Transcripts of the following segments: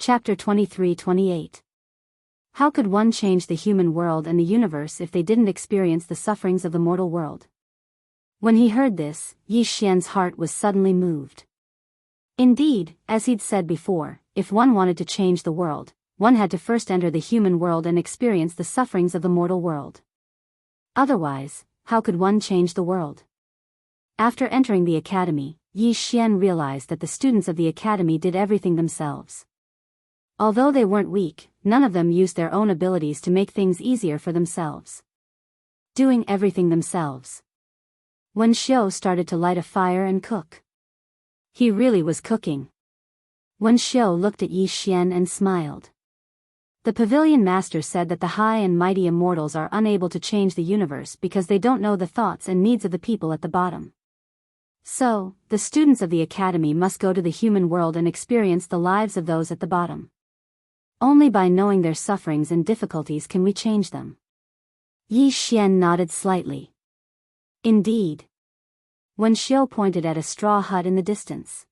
Chapter 23-28. How could one change the human world and the universe if they didn't experience the sufferings of the mortal world? When he heard this, Yi Xian's heart was suddenly moved. Indeed, as he'd said before, if one wanted to change the world, one had to first enter the human world and experience the sufferings of the mortal world. Otherwise, how could one change the world? After entering the academy, Yi Xian realized that the students of the academy did everything themselves. Although they weren't weak, none of them used their own abilities to make things easier for themselves. Doing everything themselves. Wen Xiu started to light a fire and cook. He really was cooking. Wen Xiu looked at Yi Xian and smiled. The pavilion master said that the high and mighty immortals are unable to change the universe because they don't know the thoughts and needs of the people at the bottom. So, the students of the academy must go to the human world and experience the lives of those at the bottom. Only by knowing their sufferings and difficulties can we change them. Yi Xian nodded slightly. Indeed. Wen Xiu pointed at a straw hut in the distance.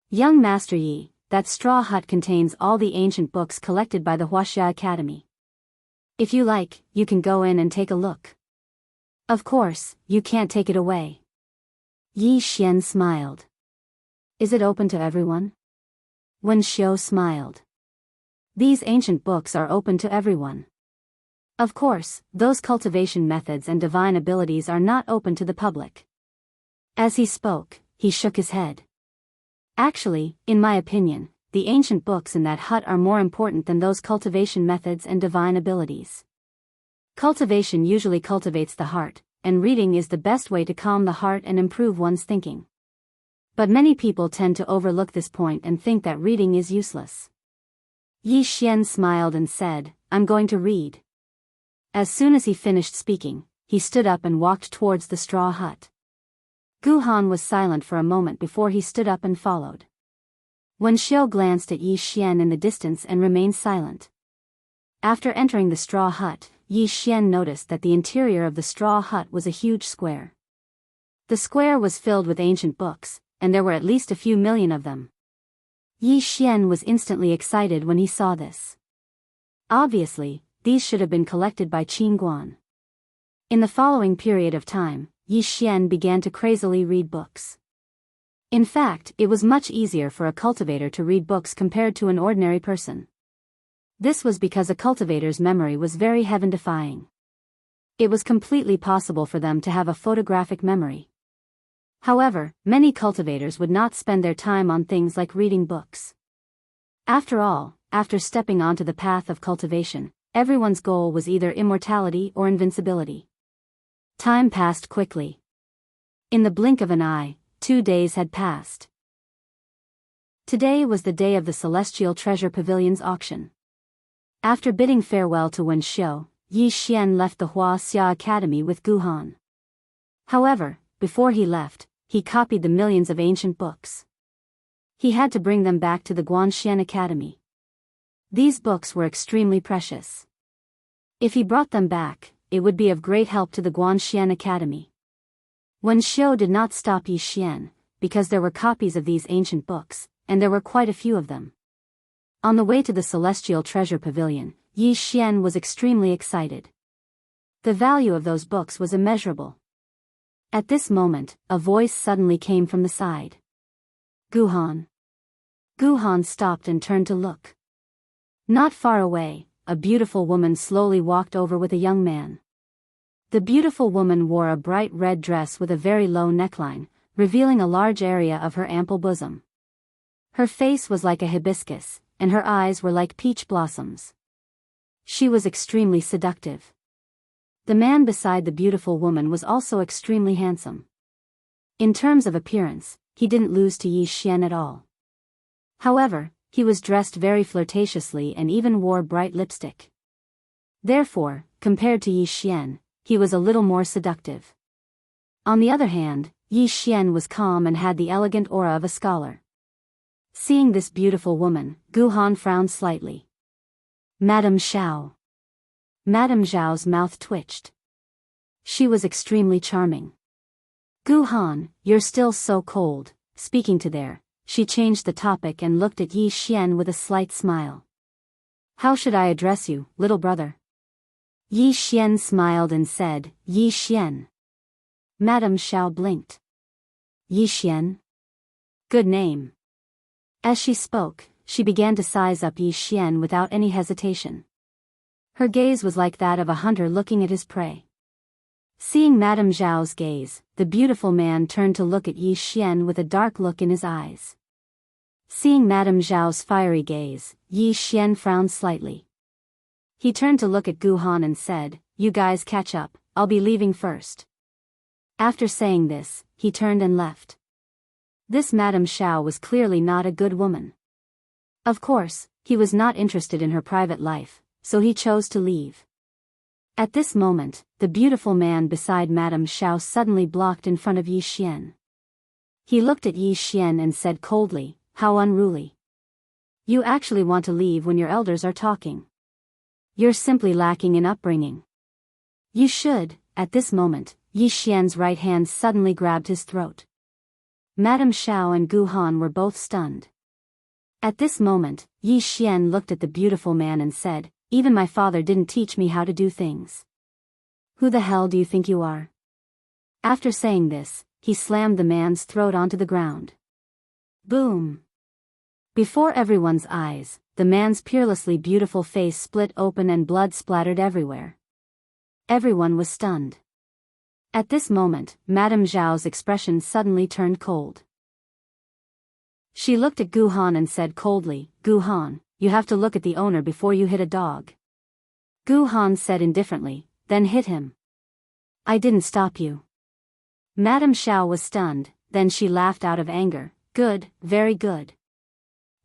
Young Master Yi, that straw hut contains all the ancient books collected by the Wuxia Academy. If you like, you can go in and take a look. Of course, you can't take it away. Yi Xian smiled. Is it open to everyone? Wen Xiu smiled. These ancient books are open to everyone. Of course, those cultivation methods and divine abilities are not open to the public. As he spoke, he shook his head. Actually, in my opinion, the ancient books in that hut are more important than those cultivation methods and divine abilities. Cultivation usually cultivates the heart, and reading is the best way to calm the heart and improve one's thinking. But many people tend to overlook this point and think that reading is useless. Yi Xian smiled and said, I'm going to read. As soon as he finished speaking, he stood up and walked towards the straw hut. Gu Han was silent for a moment before he stood up and followed. Wen Xiu glanced at Yi Xian in the distance and remained silent. After entering the straw hut, Yi Xian noticed that the interior of the straw hut was a huge square. The square was filled with ancient books, and there were at least a few million of them. Yi Xian was instantly excited when he saw this. Obviously, these should have been collected by Qin Guan. In the following period of time, Yi Xian began to crazily read books. In fact, it was much easier for a cultivator to read books compared to an ordinary person. This was because a cultivator's memory was very heaven-defying. It was completely possible for them to have a photographic memory. However, many cultivators would not spend their time on things like reading books. After all, after stepping onto the path of cultivation, everyone's goal was either immortality or invincibility. Time passed quickly. In the blink of an eye, 2 days had passed. Today was the day of the Celestial Treasure Pavilion's auction. After bidding farewell to Wen Xiu, Yi Xian left the Wuxia Academy with Gu Han. However, before he left, he copied the millions of ancient books. He had to bring them back to the Guanxian Academy. These books were extremely precious. If he brought them back, it would be of great help to the Guanxian Academy. Wen Xiu did not stop Yi Xian, because there were copies of these ancient books, and there were quite a few of them. On the way to the Celestial Treasure Pavilion, Yi Xian was extremely excited. The value of those books was immeasurable. At this moment, a voice suddenly came from the side. Gu Han. Gu Han stopped and turned to look. Not far away, a beautiful woman slowly walked over with a young man. The beautiful woman wore a bright red dress with a very low neckline, revealing a large area of her ample bosom. Her face was like a hibiscus, and her eyes were like peach blossoms. She was extremely seductive. The man beside the beautiful woman was also extremely handsome. In terms of appearance, he didn't lose to Yi Xian at all. However, he was dressed very flirtatiously and even wore bright lipstick. Therefore, compared to Yi Xian, he was a little more seductive. On the other hand, Yi Xian was calm and had the elegant aura of a scholar. Seeing this beautiful woman, Gu Han frowned slightly. Madame Xiao. Madame Zhao's mouth twitched. She was extremely charming. Gu Han, you're still so cold, speaking to there, she changed the topic and looked at Yi Xian with a slight smile. "How should I address you, little brother?" Yi Xian smiled and said, "Yi Xian." Madame Xiao blinked. "Yi Xian? Good name." As she spoke, she began to size up Yi Xian without any hesitation. Her gaze was like that of a hunter looking at his prey. Seeing Madame Xiao's gaze, the beautiful man turned to look at Yi Xian with a dark look in his eyes. Seeing Madame Xiao's fiery gaze, Yi Xian frowned slightly. He turned to look at Gu Han and said, "You guys catch up, I'll be leaving first." After saying this, he turned and left. This Madame Xiao was clearly not a good woman. Of course, he was not interested in her private life, so he chose to leave. At this moment, the beautiful man beside Madame Xiao suddenly blocked in front of Yi Xian. He looked at Yi Xian and said coldly, "How unruly. You actually want to leave when your elders are talking. You're simply lacking in upbringing. You should." At this moment, Yi Xian's right hand suddenly grabbed his throat. Madame Xiao and Gu Han were both stunned. At this moment, Yi Xian looked at the beautiful man and said, "Even my father didn't teach me how to do things. Who the hell do you think you are?" After saying this, he slammed the man's throat onto the ground. Boom! Before everyone's eyes, the man's peerlessly beautiful face split open and blood splattered everywhere. Everyone was stunned. At this moment, Madame Zhao's expression suddenly turned cold. She looked at Gu Han and said coldly, "Gu Han, you have to look at the owner before you hit a dog." Gu Han said indifferently, "Then hit him." "I didn't stop you." Madame Xiao was stunned, then she laughed out of anger. "Good, very good."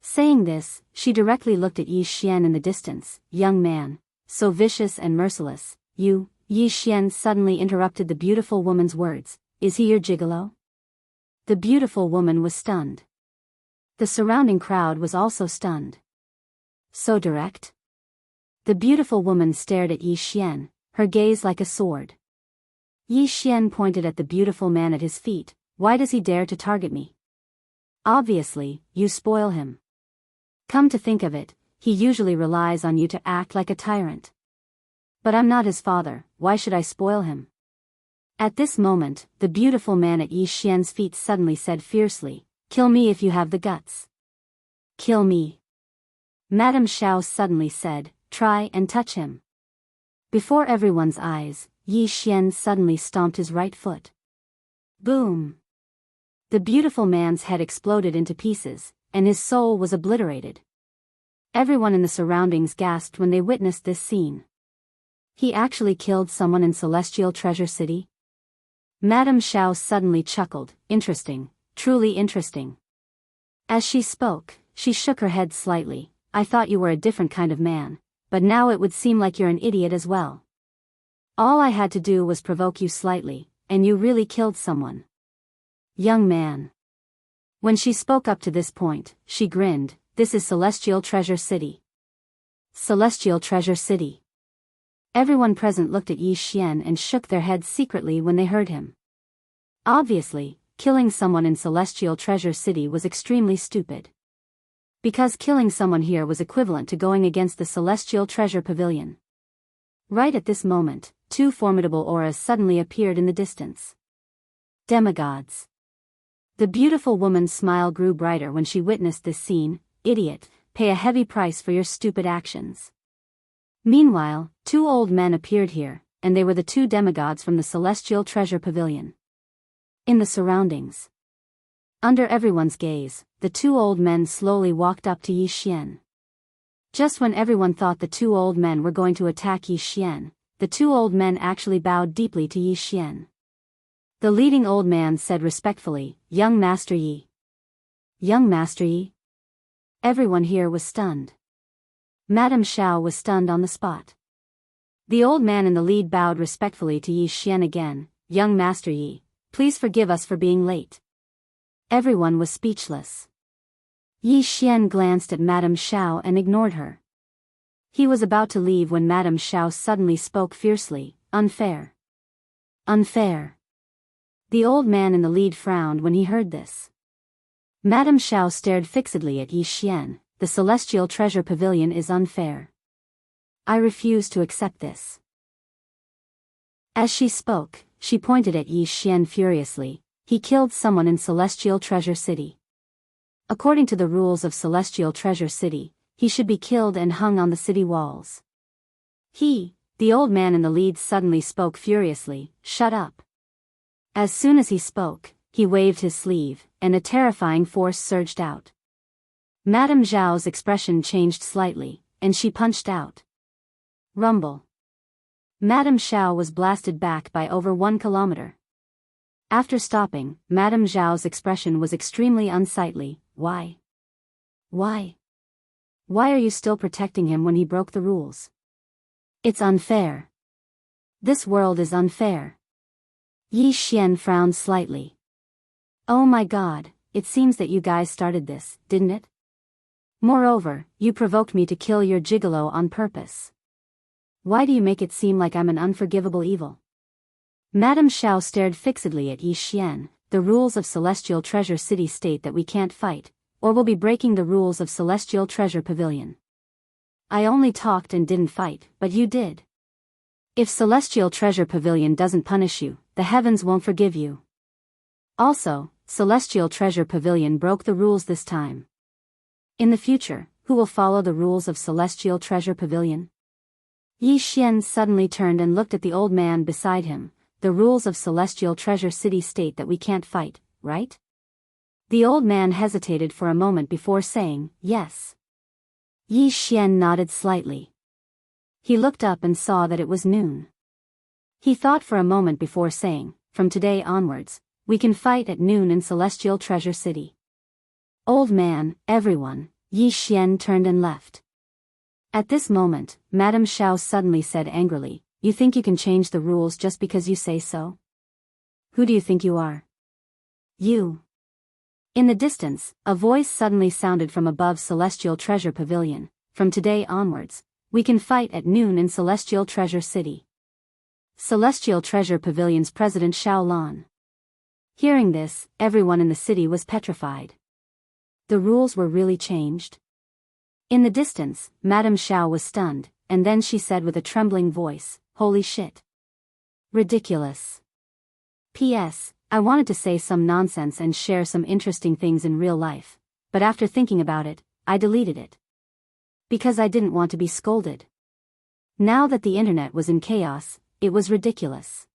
Saying this, she directly looked at Yi Xian in the distance. "Young man, so vicious and merciless, you..." Yi Xian suddenly interrupted the beautiful woman's words. "Is he your gigolo?" The beautiful woman was stunned. The surrounding crowd was also stunned. So direct? The beautiful woman stared at Yi Xian, her gaze like a sword. Yi Xian pointed at the beautiful man at his feet. "Why does he dare to target me?" "Obviously, you spoil him. Come to think of it, he usually relies on you to act like a tyrant. But I'm not his father, why should I spoil him?" At this moment, the beautiful man at Yi Xian's feet suddenly said fiercely, "Kill me if you have the guts." "Kill me." Madame Xiao suddenly said, "Try and touch him." Before everyone's eyes, Yi Xian suddenly stomped his right foot. Boom! The beautiful man's head exploded into pieces, and his soul was obliterated. Everyone in the surroundings gasped when they witnessed this scene. He actually killed someone in Celestial Treasure City? Madame Xiao suddenly chuckled. "Interesting, truly interesting." As she spoke, she shook her head slightly. "I thought you were a different kind of man, but now it would seem like you're an idiot as well. All I had to do was provoke you slightly, and you really killed someone." "Young man." When she spoke up to this point, she grinned. "This is Celestial Treasure City." Celestial Treasure City. Everyone present looked at Yi Xian and shook their heads secretly when they heard him. Obviously, killing someone in Celestial Treasure City was extremely stupid. Because killing someone here was equivalent to going against the Celestial Treasure Pavilion. Right at this moment, two formidable auras suddenly appeared in the distance. Demigods. The beautiful woman's smile grew brighter when she witnessed this scene. "Idiot, pay a heavy price for your stupid actions." Meanwhile, two old men appeared here, and they were the two demigods from the Celestial Treasure Pavilion. In the surroundings, under everyone's gaze, the two old men slowly walked up to Yi Xian. Just when everyone thought the two old men were going to attack Yi Xian, the two old men actually bowed deeply to Yi Xian. The leading old man said respectfully, "Young Master Yi." "Young Master Yi?" Everyone here was stunned. Madame Xiao was stunned on the spot. The old man in the lead bowed respectfully to Yi Xian again. "Young Master Yi, please forgive us for being late." Everyone was speechless. Yi Xian glanced at Madame Xiao and ignored her. He was about to leave when Madame Xiao suddenly spoke fiercely, "Unfair. Unfair." The old man in the lead frowned when he heard this. Madame Xiao stared fixedly at Yi Xian. The Celestial Treasure Pavilion is unfair. I refuse to accept this. As she spoke, she pointed at Yi Xian furiously. He killed someone in Celestial Treasure City. According to the rules of Celestial Treasure City, he should be killed and hung on the city walls. The old man in the lead suddenly spoke furiously. Shut up. As soon as he spoke, he waved his sleeve, and a terrifying force surged out. Madame Zhao's expression changed slightly, and she punched out. Rumble. Madame Xiao was blasted back by over 1 kilometer. After stopping, Madame Zhao's expression was extremely unsightly. Why? Why? Why are you still protecting him when he broke the rules? It's unfair. This world is unfair. Yi Xian frowned slightly. Oh my god, it seems that you guys started this, didn't it? Moreover, you provoked me to kill your gigolo on purpose. Why do you make it seem like I'm an unforgivable evil? Madame Xiao stared fixedly at Yi Xian. The rules of Celestial Treasure City state that we can't fight, or we'll be breaking the rules of Celestial Treasure Pavilion. I only talked and didn't fight, but you did. If Celestial Treasure Pavilion doesn't punish you, the heavens won't forgive you. Also, Celestial Treasure Pavilion broke the rules this time. In the future, who will follow the rules of Celestial Treasure Pavilion? Yi Xian suddenly turned and looked at the old man beside him. The rules of Celestial Treasure City state that we can't fight, right? The old man hesitated for a moment before saying, yes. Yi Xian nodded slightly. He looked up and saw that it was noon. He thought for a moment before saying, from today onwards, we can fight at noon in Celestial Treasure City. Old man, everyone, Yi Xian turned and left. At this moment, Madame Xiao suddenly said angrily, you think you can change the rules just because you say so? Who do you think you are? You. In the distance, a voice suddenly sounded from above Celestial Treasure Pavilion. From today onwards, we can fight at noon in Celestial Treasure City. Celestial Treasure Pavilion's President Xiao Lan. Hearing this, everyone in the city was petrified. The rules were really changed. In the distance, Madame Xiao was stunned, and then she said with a trembling voice, holy shit. Ridiculous. P.S. I wanted to say some nonsense and share some interesting things in real life, but after thinking about it, I deleted it. Because I didn't want to be scolded. Now that the internet was in chaos, it was ridiculous.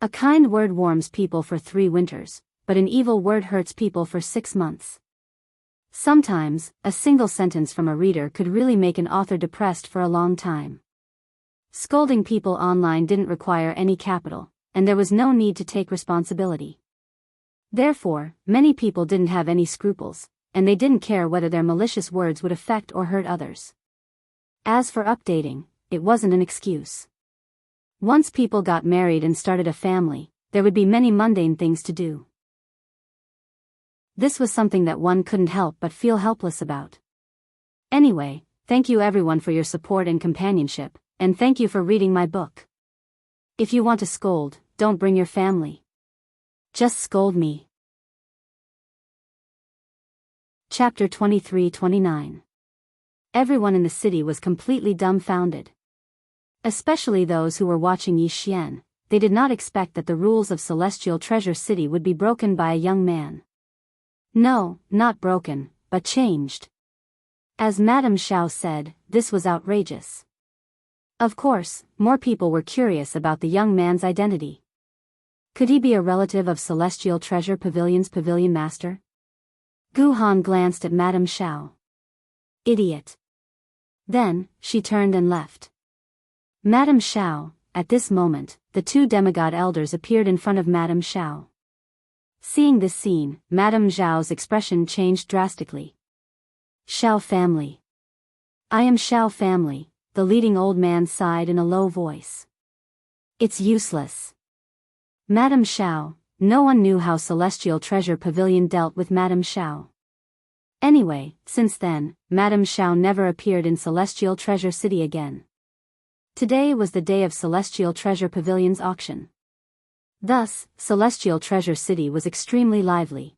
A kind word warms people for 3 winters, but an evil word hurts people for 6 months. Sometimes, a single sentence from a reader could really make an author depressed for a long time. Scolding people online didn't require any capital, and there was no need to take responsibility. Therefore, many people didn't have any scruples, and they didn't care whether their malicious words would affect or hurt others. As for updating, it wasn't an excuse. Once people got married and started a family, there would be many mundane things to do. This was something that one couldn't help but feel helpless about. Anyway, thank you everyone for your support and companionship, and thank you for reading my book. If you want to scold, don't bring your family. Just scold me. Chapter 23-29. Everyone in the city was completely dumbfounded. Especially those who were watching Yi Xian. They did not expect that the rules of Celestial Treasure City would be broken by a young man. No, not broken, but changed. As Madame Xiao said, this was outrageous. Of course, more people were curious about the young man's identity. Could he be a relative of Celestial Treasure Pavilion's pavilion master? Gu Han glanced at Madame Xiao. Idiot. Then, she turned and left. Madame Xiao, at this moment, the 2 demigod elders appeared in front of Madame Xiao. Seeing this scene, Madame Xiao's expression changed drastically. Xiao family. I am Xiao family, the leading old man sighed in a low voice. It's useless. Madame Xiao, no one knew how Celestial Treasure Pavilion dealt with Madame Xiao. Anyway, since then, Madame Xiao never appeared in Celestial Treasure City again. Today was the day of Celestial Treasure Pavilion's auction. Thus, Celestial Treasure City was extremely lively.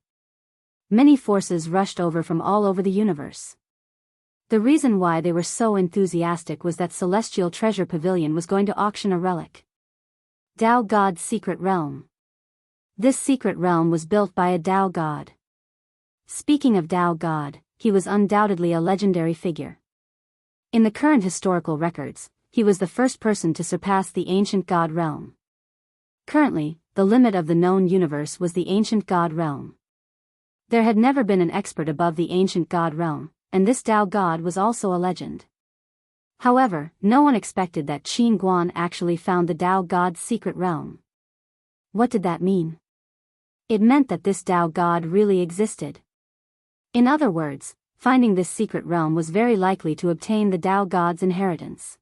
Many forces rushed over from all over the universe. The reason why they were so enthusiastic was that Celestial Treasure Pavilion was going to auction a relic. Dao God's Secret Realm. This secret realm was built by a Dao God. Speaking of Dao God, he was undoubtedly a legendary figure. In the current historical records, he was the first person to surpass the ancient God realm. Currently, the limit of the known universe was the ancient God realm. There had never been an expert above the ancient God realm, and this Dao God was also a legend. However, no one expected that Qin Guan actually found the Dao God's secret realm. What did that mean? It meant that this Dao God really existed. In other words, finding this secret realm was very likely to obtain the Dao God's inheritance.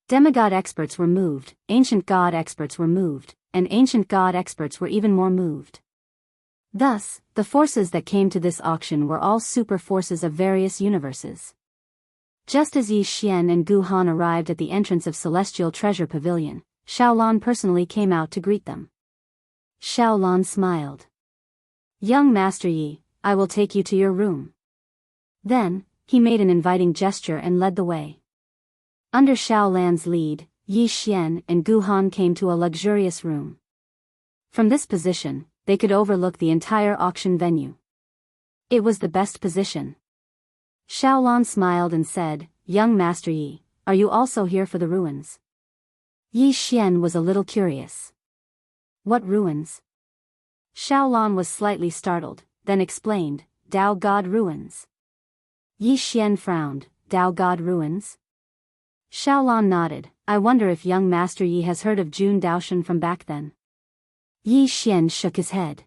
Demigod experts were moved, ancient God experts were moved, and ancient God experts were even more moved. Thus, the forces that came to this auction were all super forces of various universes. Just as Yi Xian and Gu Han arrived at the entrance of Celestial Treasure Pavilion, Xiaolan personally came out to greet them. Xiaolan smiled. "Young Master Yi, I will take you to your room." Then, he made an inviting gesture and led the way. Under Xiaolan's lead, Yi Xian and Gu Han came to a luxurious room. From this position, they could overlook the entire auction venue. It was the best position. Xiaolan smiled and said, "Young Master Yi, are you also here for the ruins?" Yi Xian was a little curious. "What ruins?" Xiaolan was slightly startled, then explained, "Dao God ruins." Yi Xian frowned, "Dao God ruins?" Xiaolan nodded, "I wonder if young Master Yi has heard of Jun Daoshan from back then." Yi Xian shook his head.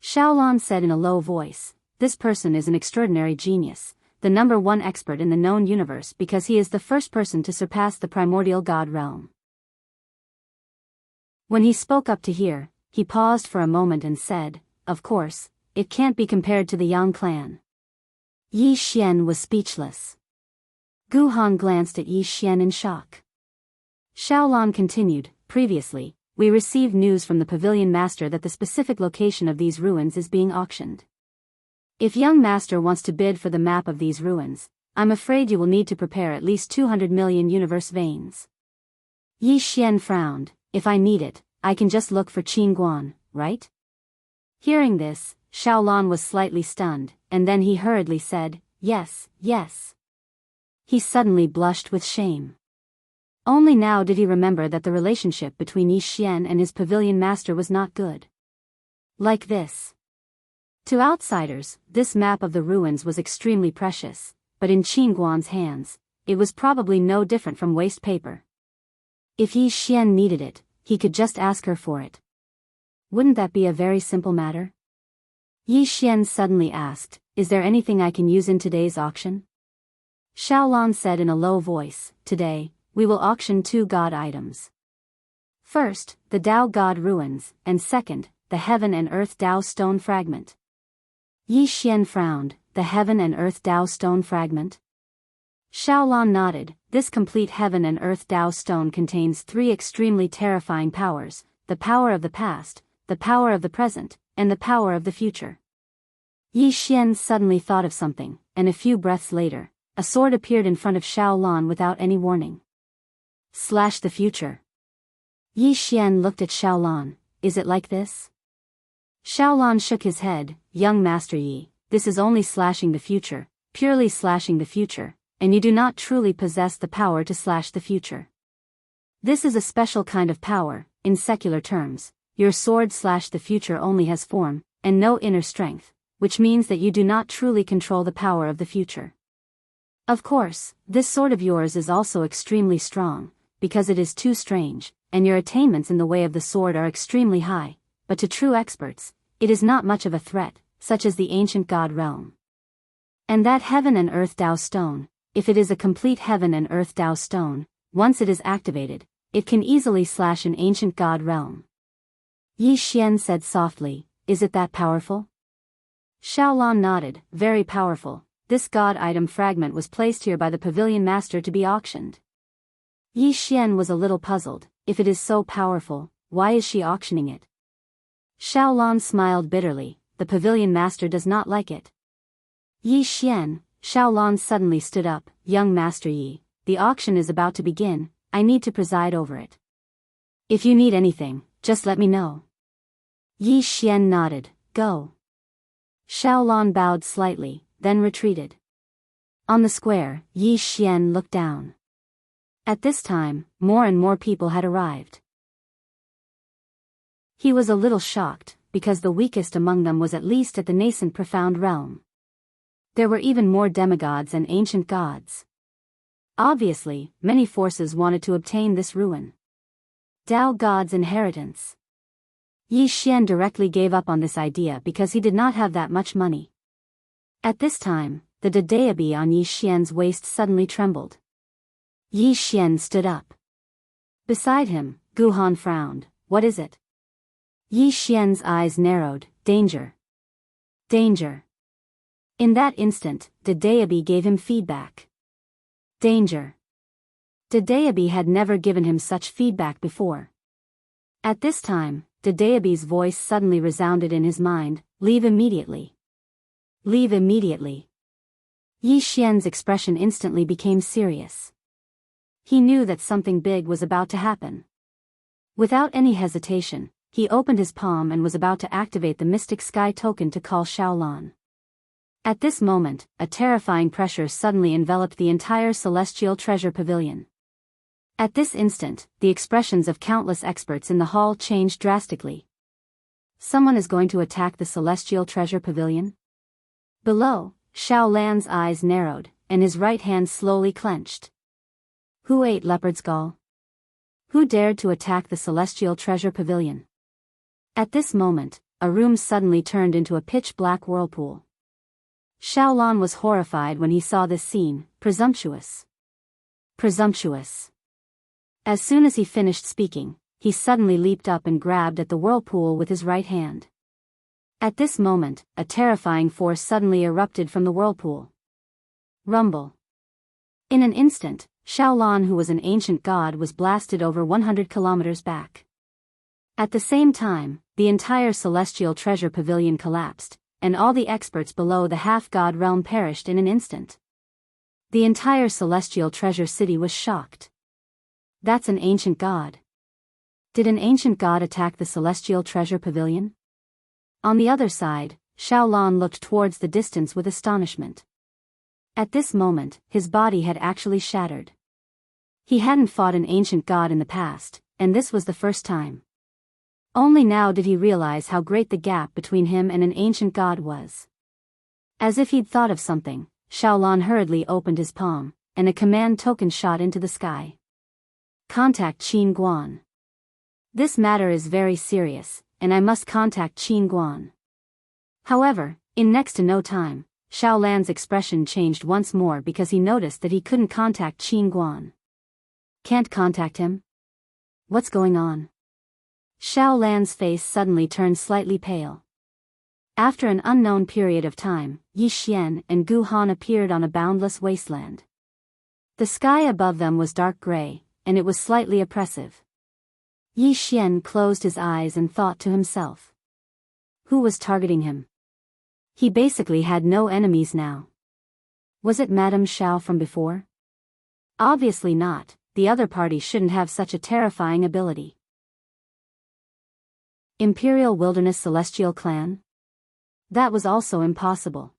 Xiaolan said in a low voice, "This person is an extraordinary genius, the number one expert in the known universe because he is the first person to surpass the primordial God realm." When he spoke up to hear, he paused for a moment and said, "Of course, it can't be compared to the Yang clan." Yi Xian was speechless. Gu Han glanced at Yi Xian in shock. Xiaolan continued, "Previously, we received news from the pavilion master that the specific location of these ruins is being auctioned. If young master wants to bid for the map of these ruins, I'm afraid you will need to prepare at least 200 million universe veins." Yi Xian frowned, "If I need it, I can just look for Qin Guan, right?" Hearing this, Xiaolan was slightly stunned, and then he hurriedly said, "Yes, yes." He suddenly blushed with shame. Only now did he remember that the relationship between Yi Xian and his pavilion master was not good. Like this. To outsiders, this map of the ruins was extremely precious, but in Qin Guan's hands, it was probably no different from waste paper. If Yi Xian needed it, he could just ask her for it. Wouldn't that be a very simple matter? Yi Xian suddenly asked, "Is there anything I can use in today's auction?" Xiaolan said in a low voice, "Today, we will auction 2 God items. First, the Dao God ruins, and second, the Heaven and Earth Dao stone fragment." Yi Xian frowned, "The Heaven and Earth Dao stone fragment?" Xiaolan nodded, "This complete Heaven and Earth Dao stone contains 3 extremely terrifying powers, the power of the past, the power of the present, and the power of the future." Yi Xian suddenly thought of something, and a few breaths later, a sword appeared in front of Xiaolan without any warning. "Slash the future." Yi Xian looked at Xiaolan, "Is it like this?" Xiaolan shook his head, "Young Master Yi, this is only slashing the future, purely slashing the future, and you do not truly possess the power to slash the future. This is a special kind of power. In secular terms, your sword slash the future only has form, and no inner strength, which means that you do not truly control the power of the future. Of course, this sword of yours is also extremely strong, because it is too strange, and your attainments in the way of the sword are extremely high, but to true experts, it is not much of a threat, such as the ancient God realm. And that Heaven and Earth Dao stone, if it is a complete Heaven and Earth Dao stone, once it is activated, it can easily slash an ancient God realm." Yi Xian said softly, "Is it that powerful?" Xiaolan nodded, "Very powerful. This God item fragment was placed here by the pavilion master to be auctioned." Yi Xian was a little puzzled, "If it is so powerful, why is she auctioning it?" Xiaolan smiled bitterly, the pavilion master does not like it. Yi Xian, Xiaolan suddenly stood up. Young Master Yi, the auction is about to begin, I need to preside over it. If you need anything, just let me know. Yi Xian nodded. Go. Xiaolan bowed slightly, then retreated. On the square, Yi Xian looked down. At this time, more and more people had arrived. He was a little shocked, because the weakest among them was at least at the nascent profound realm. There were even more demigods and ancient gods. Obviously, many forces wanted to obtain this ruin. Dao God's inheritance. Yi Xian directly gave up on this idea because he did not have that much money. At this time, the Dayabi on Yi Xian's waist suddenly trembled. Yi Xian stood up. Beside him, Guhan frowned. What is it? Yi Xian's eyes narrowed. Danger. Danger. In that instant, Dayabi gave him feedback. Danger. Dayabi had never given him such feedback before. At this time, Dayabi's voice suddenly resounded in his mind. Leave immediately. Leave immediately. Yi Xian's expression instantly became serious. He knew that something big was about to happen. Without any hesitation, he opened his palm and was about to activate the Mystic Sky token to call Xiaolan. At this moment, a terrifying pressure suddenly enveloped the entire celestial treasure pavilion. At this instant, the expressions of countless experts in the hall changed drastically. Someone is going to attack the celestial treasure pavilion? Below, Xiaolan's eyes narrowed, and his right hand slowly clenched. Who ate leopard's gall? Who dared to attack the celestial treasure pavilion? At this moment, a room suddenly turned into a pitch-black whirlpool. Xiaolan was horrified when he saw this scene. Presumptuous. Presumptuous. As soon as he finished speaking, he suddenly leaped up and grabbed at the whirlpool with his right hand. At this moment, a terrifying force suddenly erupted from the whirlpool. Rumble. In an instant, Xiaolan, who was an ancient god, was blasted over 100 kilometers back. At the same time, the entire celestial treasure pavilion collapsed, and all the experts below the half-god realm perished in an instant. The entire celestial treasure city was shocked. That's an ancient god. Did an ancient god attack the celestial treasure pavilion? On the other side, Xiaolan looked towards the distance with astonishment. At this moment, his body had actually shattered. He hadn't fought an ancient god in the past, and this was the first time. Only now did he realize how great the gap between him and an ancient god was. As if he'd thought of something, Xiaolan hurriedly opened his palm, and a command token shot into the sky. Contact Qin Guan. This matter is very serious, and I must contact Qin Guan. However, in next to no time, Xiaolan's expression changed once more because he noticed that he couldn't contact Qin Guan. Can't contact him? What's going on? Xiaolan's face suddenly turned slightly pale. After an unknown period of time, Yi Xian and Gu Han appeared on a boundless wasteland. The sky above them was dark gray, and it was slightly oppressive. Yi Xian closed his eyes and thought to himself. Who was targeting him? He basically had no enemies now. Was it Madame Xiao from before? Obviously not, the other party shouldn't have such a terrifying ability. Imperial Wilderness Celestial Clan? That was also impossible.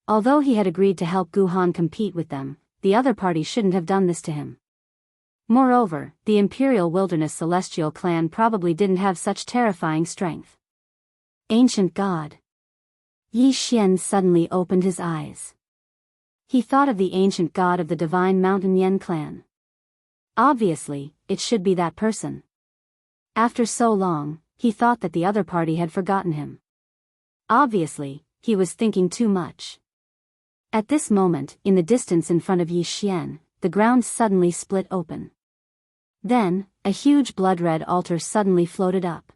Although he had agreed to help Gu Han compete with them, the other party shouldn't have done this to him. Moreover, the Imperial Wilderness Celestial Clan probably didn't have such terrifying strength. Ancient God. Yi Xian suddenly opened his eyes. He thought of the ancient god of the Divine Mountain Yen clan. Obviously, it should be that person. After so long, he thought that the other party had forgotten him. Obviously, he was thinking too much. At this moment, in the distance in front of Yi Xian, the ground suddenly split open. Then, a huge blood-red altar suddenly floated up.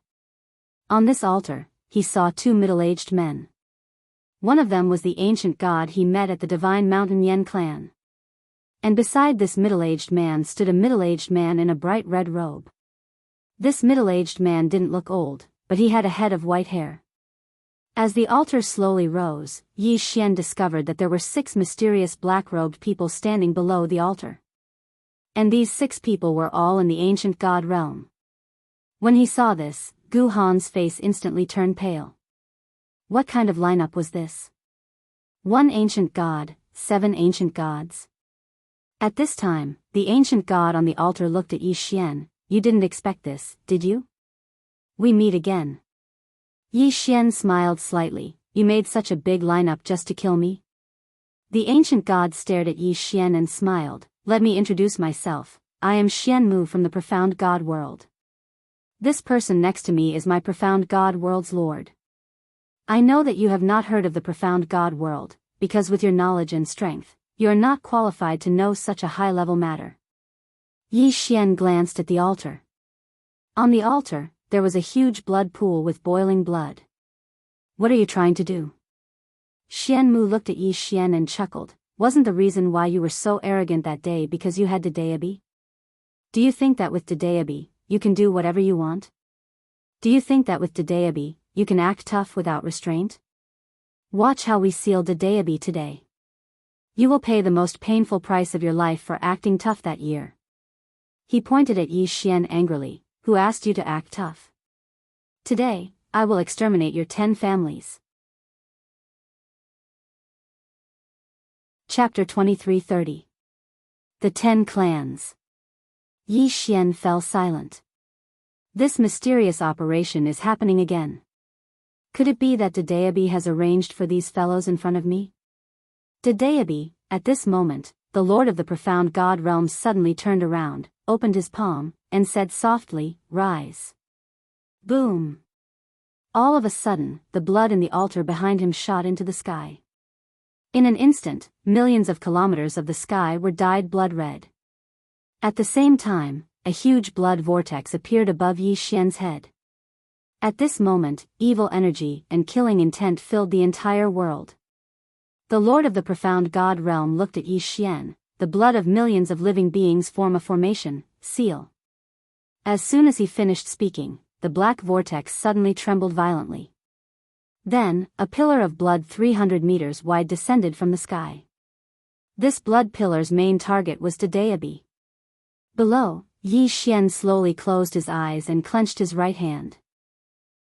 On this altar, he saw two middle-aged men. One of them was the ancient god he met at the Divine Mountain Yen clan. And beside this middle-aged man stood a middle-aged man in a bright red robe. This middle-aged man didn't look old, but he had a head of white hair. As the altar slowly rose, Yi Xian discovered that there were 6 mysterious black-robed people standing below the altar. And these 6 people were all in the ancient god realm. When he saw this, Gu Han's face instantly turned pale. What kind of lineup was this? 1 ancient god, 7 ancient gods. At this time, the ancient god on the altar looked at Yi Xian. You didn't expect this, did you? We meet again. Yi Xian smiled slightly. You made such a big lineup just to kill me? The ancient god stared at Yi Xian and smiled. Let me introduce myself. I am Xianmu from the profound god world. This person next to me is my profound god world's lord. I know that you have not heard of the profound god world, because with your knowledge and strength, you are not qualified to know such a high-level matter. Yi Xian glanced at the altar. On the altar, there was a huge blood pool with boiling blood. What are you trying to do? Xianmu looked at Yi Xian and chuckled. Wasn't the reason why you were so arrogant that day because you had Dedeabi? Do you think that with Dedeabi, you can do whatever you want? Do you think that with Dedeabi, you can act tough without restraint? Watch how we seal Dedeabi today. You will pay the most painful price of your life for acting tough that year. He pointed at Yi Xian angrily. Who asked you to act tough? Today, I will exterminate your 10 families. Chapter 23:30. The 10 Clans. Yi Xian fell silent. This mysterious operation is happening again. Could it be that Dedeabi has arranged for these fellows in front of me? Dedeabi, at this moment, the lord of the profound god realm suddenly turned around, opened his palm, and said softly, "Rise." Boom! All of a sudden, the blood in the altar behind him shot into the sky. In an instant, millions of kilometers of the sky were dyed blood red. At the same time, a huge blood vortex appeared above Yi Xian's head. At this moment, evil energy and killing intent filled the entire world. The lord of the profound god realm looked at Yi Xian. The blood of millions of living beings form a formation, seal. As soon as he finished speaking, the black vortex suddenly trembled violently. Then, a pillar of blood 300 meters wide descended from the sky. This blood pillar's main target was Dedeabi. Below, Yi Xian slowly closed his eyes and clenched his right hand.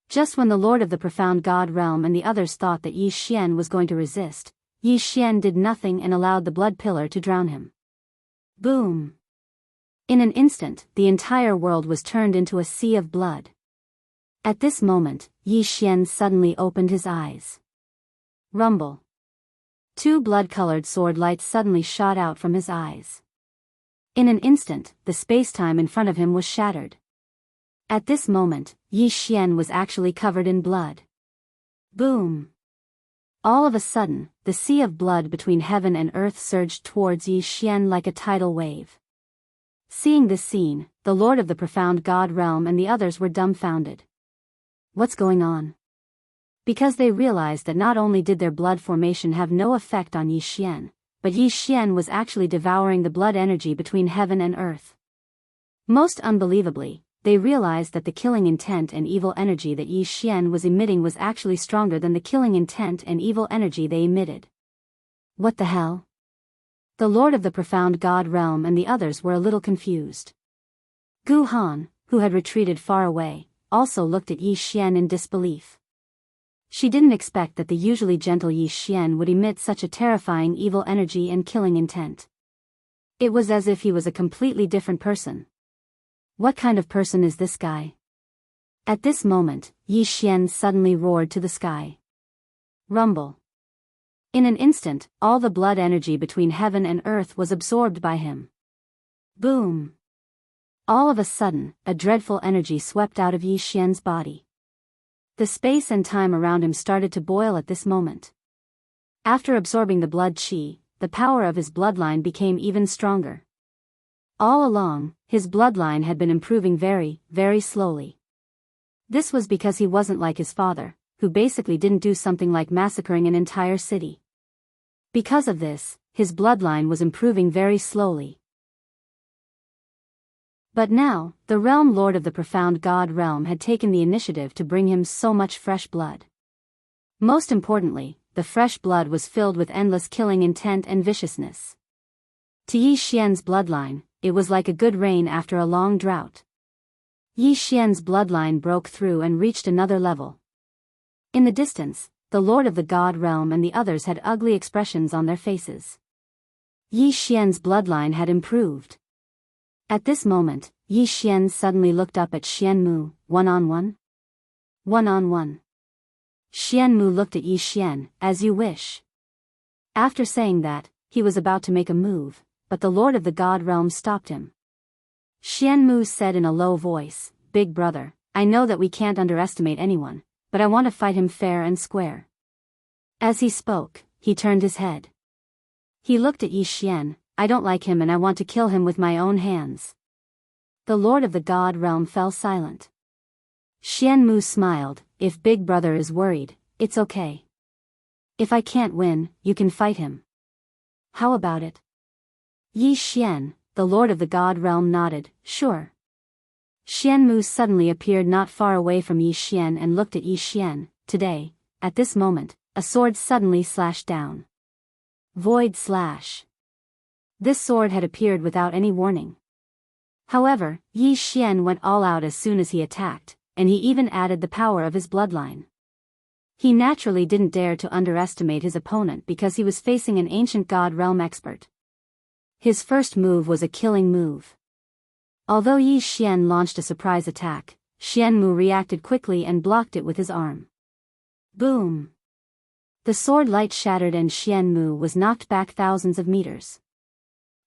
Just when the lord of the profound god realm and the others thought that Yi Xian was going to resist, Yi Xian did nothing and allowed the blood pillar to drown him. Boom! In an instant, the entire world was turned into a sea of blood. At this moment, Yi Xian suddenly opened his eyes. Rumble. 2 blood-colored sword lights suddenly shot out from his eyes. In an instant, the space-time in front of him was shattered. At this moment, Yi Xian was actually covered in blood. Boom! All of a sudden, the sea of blood between heaven and earth surged towards Yi Xian like a tidal wave. Seeing this scene, the lord of the profound god realm and the others were dumbfounded. What's going on? Because they realized that not only did their blood formation have no effect on Yi Xian, but Yi Xian was actually devouring the blood energy between heaven and earth. Most unbelievably, they realized that the killing intent and evil energy that Yi Xian was emitting was actually stronger than the killing intent and evil energy they emitted. What the hell? The lord of the profound god realm and the others were a little confused. Gu Han, who had retreated far away, also looked at Yi Xian in disbelief. She didn't expect that the usually gentle Yi Xian would emit such a terrifying evil energy and killing intent. It was as if he was a completely different person. What kind of person is this guy? At this moment, Yi Xian suddenly roared to the sky. Rumble. In an instant, all the blood energy between heaven and earth was absorbed by him. Boom. All of a sudden, a dreadful energy swept out of Yi Xian's body. The space and time around him started to boil at this moment. After absorbing the blood qi, the power of his bloodline became even stronger. All along, his bloodline had been improving very, very slowly. This was because he wasn't like his father, who basically didn't do something like massacring an entire city. Because of this, his bloodline was improving very slowly. But now, the realm lord of the profound god realm had taken the initiative to bring him so much fresh blood. Most importantly, the fresh blood was filled with endless killing intent and viciousness. To Yi Xian's bloodline, it was like a good rain after a long drought. Yi Xian's bloodline broke through and reached another level. In the distance, the Lord of the God Realm and the others had ugly expressions on their faces. Yi Xian's bloodline had improved. At this moment, Yi Xian suddenly looked up at Xianmu, one-on-one. One-on-one. Xianmu looked at Yi Xian, as you wish. After saying that, he was about to make a move, but the Lord of the God Realm stopped him. Xianmu said in a low voice, "Big brother, I know that we can't underestimate anyone, but I want to fight him fair and square." As he spoke, he turned his head. He looked at Yi Xian. "I don't like him and I want to kill him with my own hands." The Lord of the God Realm fell silent. Xianmu smiled, "If Big Brother is worried, it's okay. If I can't win, you can fight him. How about it?" Yi Xian, the Lord of the God Realm, nodded, "Sure." Xianmu suddenly appeared not far away from Yi Xian and looked at Yi Xian. Today, at this moment, a sword suddenly slashed down. Void slash. This sword had appeared without any warning. However, Yi Xian went all out as soon as he attacked, and he even added the power of his bloodline. He naturally didn't dare to underestimate his opponent because he was facing an ancient God Realm expert. His first move was a killing move. Although Yi Xian launched a surprise attack, Xianmu reacted quickly and blocked it with his arm. Boom! The sword light shattered and Xianmu was knocked back thousands of meters.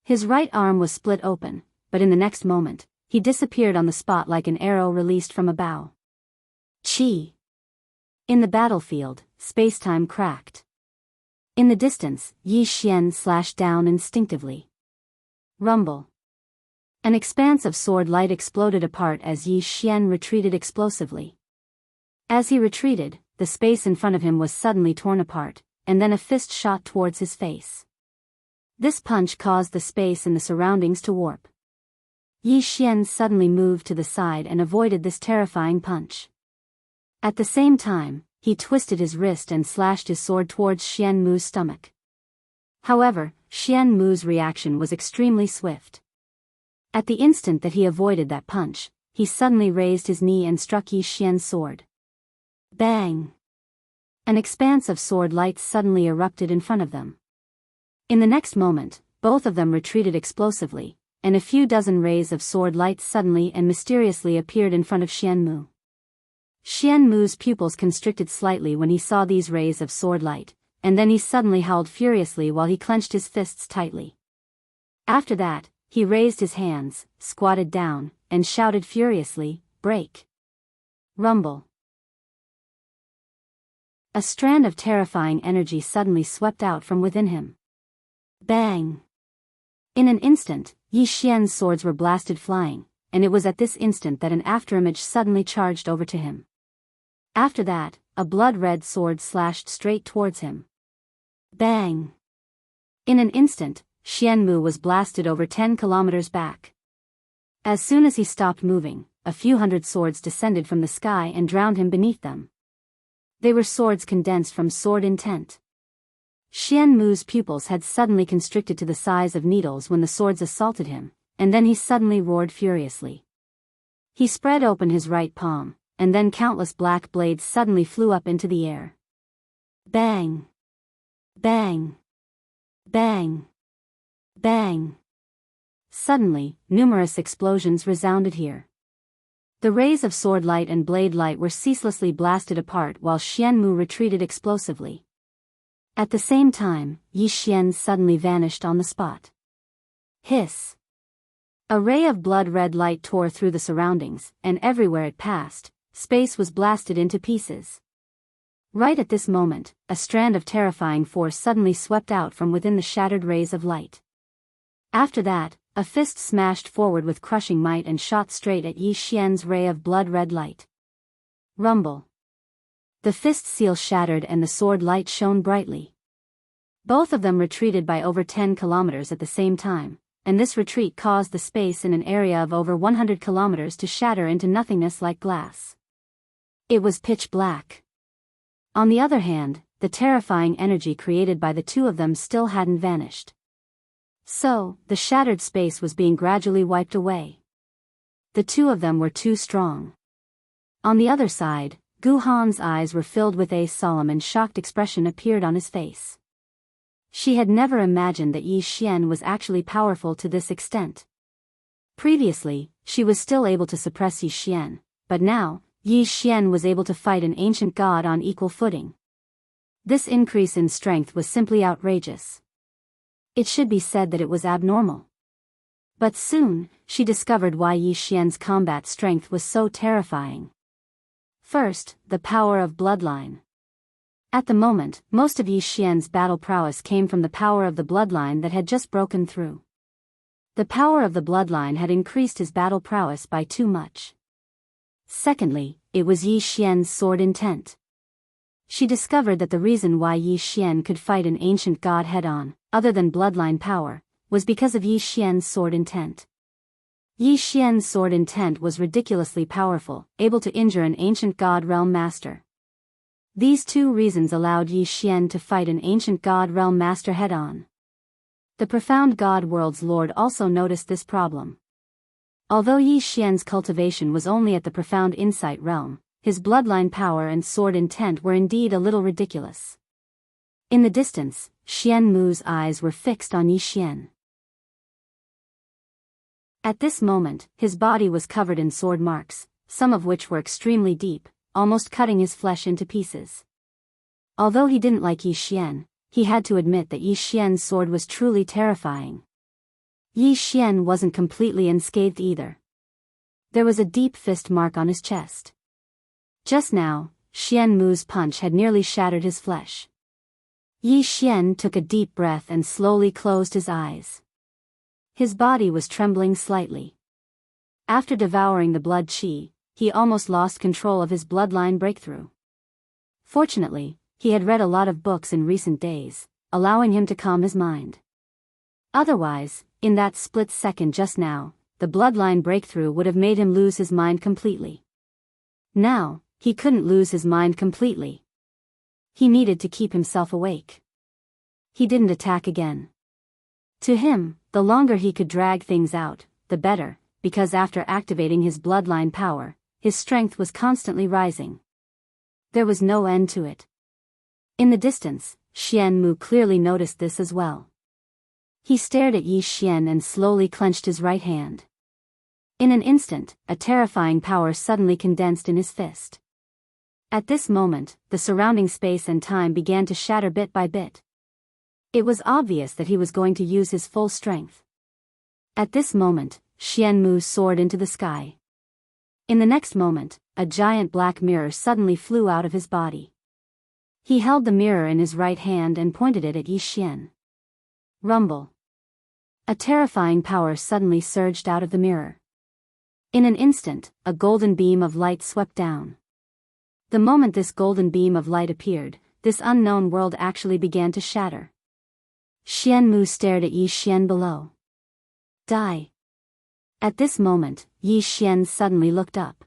His right arm was split open, but in the next moment, he disappeared on the spot like an arrow released from a bow. Chi! In the battlefield, space-time cracked. In the distance, Yi Xian slashed down instinctively. Rumble. An expanse of sword light exploded apart as Yi Xian retreated explosively. As he retreated, the space in front of him was suddenly torn apart, and then a fist shot towards his face. This punch caused the space in the surroundings to warp. Yi Xian suddenly moved to the side and avoided this terrifying punch. At the same time, he twisted his wrist and slashed his sword towards Xianmu's stomach. However, Xianmu's reaction was extremely swift. At the instant that he avoided that punch, he suddenly raised his knee and struck Yi Xian's sword. Bang! An expanse of sword light suddenly erupted in front of them. In the next moment, both of them retreated explosively, and a few dozen rays of sword light suddenly and mysteriously appeared in front of Xianmu. Xianmu's pupils constricted slightly when he saw these rays of sword light, and then he suddenly howled furiously while he clenched his fists tightly. After that, he raised his hands, squatted down, and shouted furiously, "Break! Rumble!" A strand of terrifying energy suddenly swept out from within him. Bang! In an instant, Yi Xian's swords were blasted flying, and it was at this instant that an afterimage suddenly charged over to him. After that, a blood-red sword slashed straight towards him. Bang! In an instant, Xianmu was blasted over 10 kilometers back. As soon as he stopped moving, a few hundred swords descended from the sky and drowned him beneath them. They were swords condensed from sword intent. Xianmu's pupils had suddenly constricted to the size of needles when the swords assaulted him, and then he suddenly roared furiously. He spread open his right palm, and then countless black blades suddenly flew up into the air. Bang! Bang! Bang! Bang! Suddenly, numerous explosions resounded here. The rays of sword light and blade light were ceaselessly blasted apart while Xianmu retreated explosively. At the same time, Yi Xian suddenly vanished on the spot. Hiss! A ray of blood-red light tore through the surroundings, and everywhere it passed, space was blasted into pieces. Right at this moment, a strand of terrifying force suddenly swept out from within the shattered rays of light. After that, a fist smashed forward with crushing might and shot straight at Yi Xian's ray of blood-red light. Rumble! The fist seal shattered and the sword light shone brightly. Both of them retreated by over 10 kilometers at the same time, and this retreat caused the space in an area of over 100 kilometers to shatter into nothingness like glass. It was pitch black. On the other hand, the terrifying energy created by the two of them still hadn't vanished. So, the shattered space was being gradually wiped away. The two of them were too strong. On the other side, Gu Han's eyes were filled with a solemn and shocked expression appeared on his face. She had never imagined that Yi Xian was actually powerful to this extent. Previously, she was still able to suppress Yi Xian, but now, Yi Xian was able to fight an ancient god on equal footing. This increase in strength was simply outrageous. It should be said that it was abnormal. But soon, she discovered why Yi Xian's combat strength was so terrifying. First, the power of bloodline. At the moment, most of Yi Xian's battle prowess came from the power of the bloodline that had just broken through. The power of the bloodline had increased his battle prowess by too much. Secondly, it was Yi Xian's sword intent. She discovered that the reason why Yi Xian could fight an ancient god head-on, other than bloodline power, was because of Yi Xian's sword intent. Yi Xian's sword intent was ridiculously powerful, able to injure an ancient god realm master. These two reasons allowed Yi Xian to fight an ancient god realm master head-on. The profound god world's lord also noticed this problem. Although Yi Xian's cultivation was only at the profound insight realm, his bloodline power and sword intent were indeed a little ridiculous. In the distance, Xian Mu's eyes were fixed on Yi Xian. At this moment, his body was covered in sword marks, some of which were extremely deep, almost cutting his flesh into pieces. Although he didn't like Yi Xian, he had to admit that Yi Xian's sword was truly terrifying. Yi Xian wasn't completely unscathed either. There was a deep fist mark on his chest. Just now, Xian Mu's punch had nearly shattered his flesh. Yi Xian took a deep breath and slowly closed his eyes. His body was trembling slightly. After devouring the blood qi, he almost lost control of his bloodline breakthrough. Fortunately, he had read a lot of books in recent days, allowing him to calm his mind. Otherwise, in that split second just now, the bloodline breakthrough would have made him lose his mind completely. Now, he couldn't lose his mind completely. He needed to keep himself awake. He didn't attack again. To him, the longer he could drag things out, the better, because after activating his bloodline power, his strength was constantly rising. There was no end to it. In the distance, Xian Mu clearly noticed this as well. He stared at Yi Xian and slowly clenched his right hand. In an instant, a terrifying power suddenly condensed in his fist. At this moment, the surrounding space and time began to shatter bit by bit. It was obvious that he was going to use his full strength. At this moment, Xian Mu soared into the sky. In the next moment, a giant black mirror suddenly flew out of his body. He held the mirror in his right hand and pointed it at Yi Xian. Rumble. A terrifying power suddenly surged out of the mirror. In an instant, a golden beam of light swept down. The moment this golden beam of light appeared, this unknown world actually began to shatter. Xian Mu stared at Yi Xian below. Die. At this moment, Yi Xian suddenly looked up.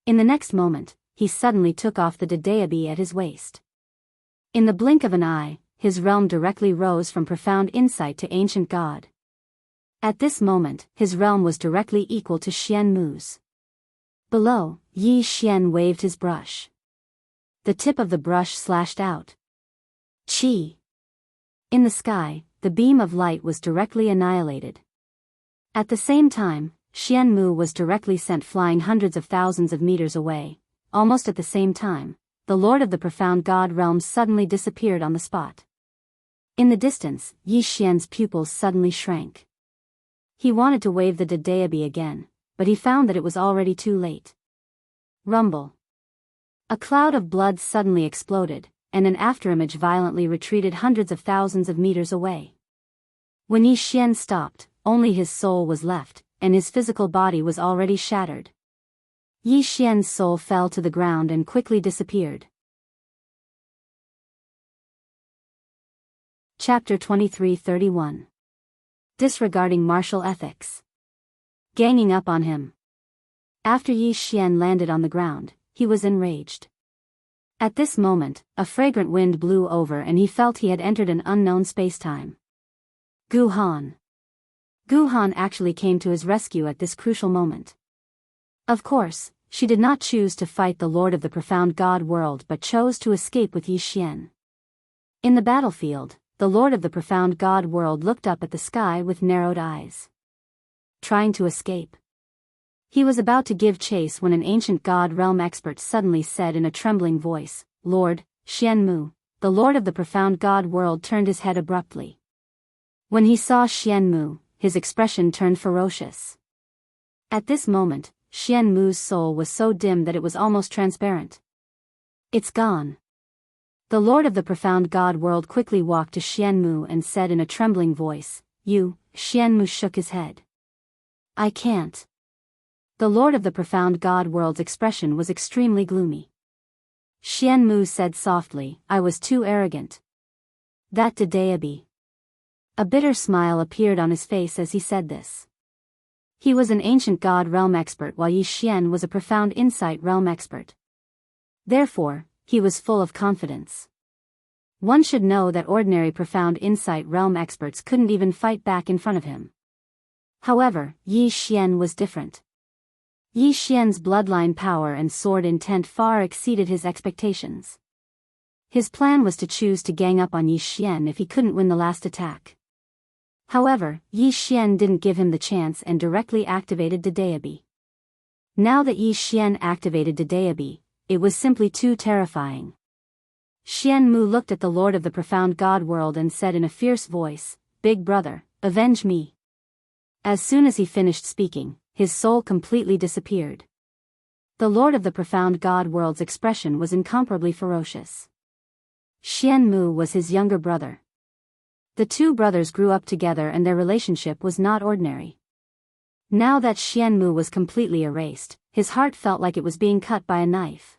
In the next moment, he suddenly took off the Daebi at his waist. In the blink of an eye, his realm directly rose from profound insight to ancient god. At this moment, his realm was directly equal to Xian Mu's. Below, Yi Xian waved his brush. The tip of the brush slashed out. Qi. In the sky, the beam of light was directly annihilated. At the same time, Xian Mu was directly sent flying hundreds of thousands of meters away. Almost at the same time, the Lord of the Profound God Realm suddenly disappeared on the spot. In the distance, Yi Xian's pupils suddenly shrank. He wanted to wave the Daebi again, but he found that it was already too late. Rumble. A cloud of blood suddenly exploded, and an afterimage violently retreated hundreds of thousands of meters away. When Yi Xian stopped, only his soul was left, and his physical body was already shattered. Yi Xian's soul fell to the ground and quickly disappeared. Chapter 23:31. Disregarding martial ethics. Ganging up on him. After Yi Xian landed on the ground, he was enraged. At this moment, a fragrant wind blew over and he felt he had entered an unknown spacetime. Guhan. Guhan actually came to his rescue at this crucial moment. Of course, she did not choose to fight the Lord of the Profound God World but chose to escape with Yi Xian. In the battlefield, the Lord of the Profound God World looked up at the sky with narrowed eyes. Trying to escape. He was about to give chase when an ancient God Realm expert suddenly said in a trembling voice, "Lord, Xianmu." The Lord of the Profound God World turned his head abruptly. When he saw Xianmu, his expression turned ferocious. At this moment, Xianmu's soul was so dim that it was almost transparent. "It's gone." The Lord of the Profound God World quickly walked to Xianmu and said in a trembling voice, "You." Xianmu shook his head. "I can't." The Lord of the Profound God World's expression was extremely gloomy. Xianmu said softly, "I was too arrogant." That did Daobi. A bitter smile appeared on his face as he said this. He was an ancient God Realm expert while Yi Xian was a profound insight realm expert. Therefore, he was full of confidence. One should know that ordinary profound insight realm experts couldn't even fight back in front of him. However, Yi Xian was different. Yi Xian's bloodline power and sword intent far exceeded his expectations. His plan was to choose to gang up on Yi Xian if he couldn't win the last attack. However, Yi Xian didn't give him the chance and directly activated Daobi. Now that Yi Xian activated Daobi, it was simply too terrifying. Xianmu looked at the Lord of the Profound God World and said in a fierce voice, "Big brother, avenge me." As soon as he finished speaking, his soul completely disappeared. The Lord of the Profound God World's expression was incomparably ferocious. Xianmu was his younger brother. The two brothers grew up together and their relationship was not ordinary. Now that Xianmu was completely erased, his heart felt like it was being cut by a knife.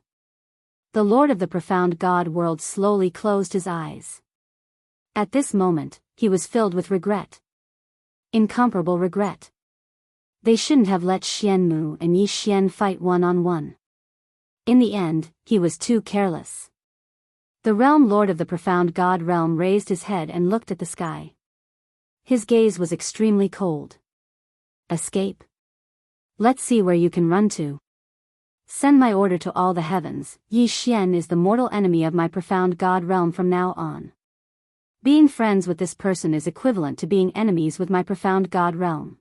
The Lord of the Profound God World slowly closed his eyes. At this moment, he was filled with regret. Incomparable regret. They shouldn't have let Xianmu and Yi Xian fight one-on-one. In the end, he was too careless. The Realm Lord of the Profound God Realm raised his head and looked at the sky. His gaze was extremely cold. Escape? Let's see where you can run to. Send my order to all the heavens. Yi Xian is the mortal enemy of my Profound God Realm from now on. Being friends with this person is equivalent to being enemies with my Profound God Realm.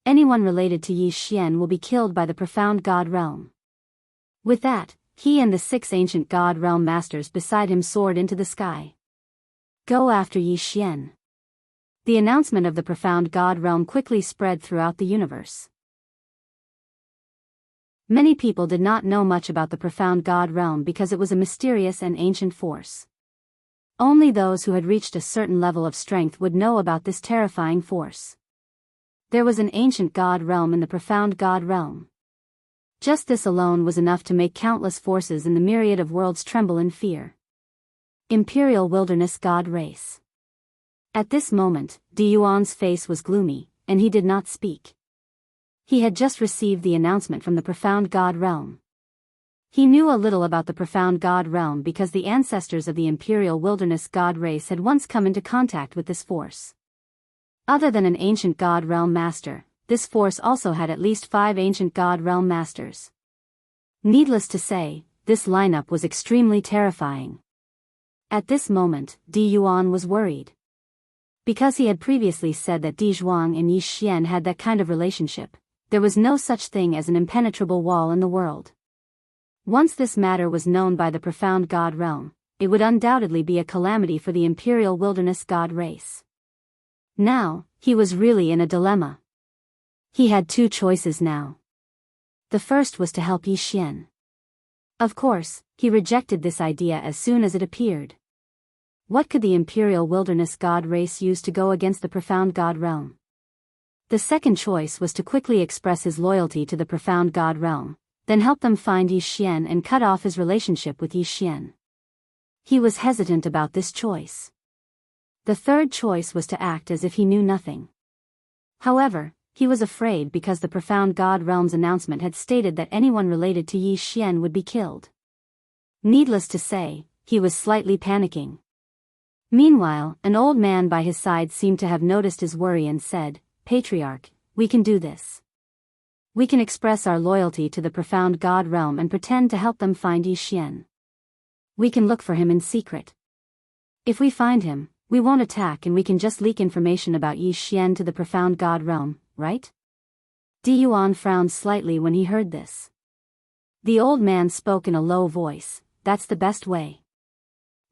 Anyone related to Yi Xian will be killed by the Profound God Realm. With that, he and the 6 ancient God Realm masters beside him soared into the sky. Go after Yi Xian. The announcement of the Profound God Realm quickly spread throughout the universe. Many people did not know much about the Profound God Realm because it was a mysterious and ancient force. Only those who had reached a certain level of strength would know about this terrifying force. There was an ancient God Realm in the Profound God Realm. Just this alone was enough to make countless forces in the myriad of worlds tremble in fear. Imperial Wilderness God Race. At this moment, Di Yuan's face was gloomy, and he did not speak. He had just received the announcement from the Profound God Realm. He knew a little about the Profound God Realm because the ancestors of the Imperial Wilderness God Race had once come into contact with this force. Other than an ancient God Realm master, this force also had at least 5 ancient God Realm masters. Needless to say, this lineup was extremely terrifying. At this moment, Di Yuan was worried. Because he had previously said that Di Zhuang and Yi Xian had that kind of relationship, there was no such thing as an impenetrable wall in the world. Once this matter was known by the Profound God Realm, it would undoubtedly be a calamity for the Imperial Wilderness God Race. Now, he was really in a dilemma. He had 2 choices now. The first was to help Yi Xian. Of course, he rejected this idea as soon as it appeared. What could the Imperial Wilderness God Race use to go against the Profound God Realm? The second choice was to quickly express his loyalty to the Profound God Realm, then help them find Yi Xian and cut off his relationship with Yi Xian. He was hesitant about this choice. The third choice was to act as if he knew nothing. However, he was afraid because the Profound God Realm's announcement had stated that anyone related to Yi Xian would be killed. Needless to say, he was slightly panicking. Meanwhile, an old man by his side seemed to have noticed his worry and said, "Patriarch, we can do this. We can express our loyalty to the profound God realm and pretend to help them find Yi Xian. We can look for him in secret. If we find him, we won't attack and we can just leak information about Yi Xian to the profound God realm, right?" Di Yuan frowned slightly when he heard this. The old man spoke in a low voice, "That's the best way."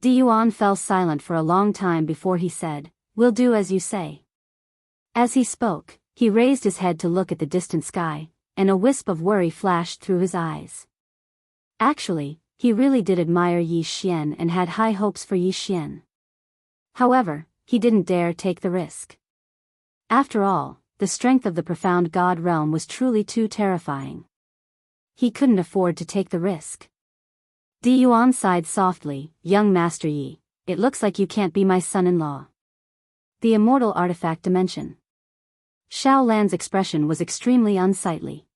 Di Yuan fell silent for a long time before he said, "We'll do as you say." As he spoke, he raised his head to look at the distant sky, and a wisp of worry flashed through his eyes. Actually, he really did admire Yi Xian and had high hopes for Yi Xian. However, he didn't dare take the risk. After all, the strength of the profound God realm was truly too terrifying. He couldn't afford to take the risk. Di Yuan sighed softly, "Young Master Yi, it looks like you can't be my son-in-law." The immortal artifact dimension. Xiao Lan's expression was extremely unsightly.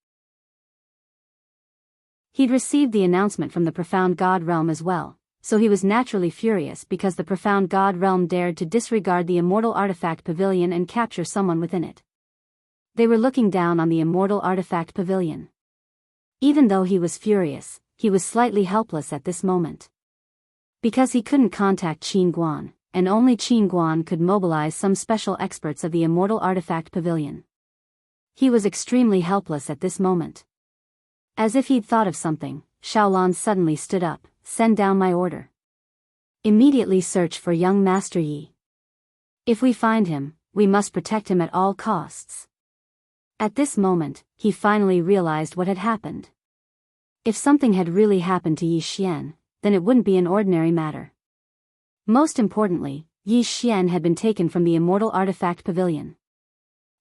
He'd received the announcement from the profound God realm as well, so he was naturally furious because the profound God realm dared to disregard the immortal artifact pavilion and capture someone within it. They were looking down on the immortal artifact pavilion. Even though he was furious, he was slightly helpless at this moment. Because he couldn't contact Qin Guan, and only Qin Guan could mobilize some special experts of the immortal artifact pavilion. He was extremely helpless at this moment. As if he'd thought of something, Xiaolan suddenly stood up, "Send down my order. Immediately search for young Master Yi. If we find him, we must protect him at all costs." At this moment, he finally realized what had happened. If something had really happened to Yi Xian, then it wouldn't be an ordinary matter. Most importantly, Yi Xian had been taken from the immortal artifact pavilion.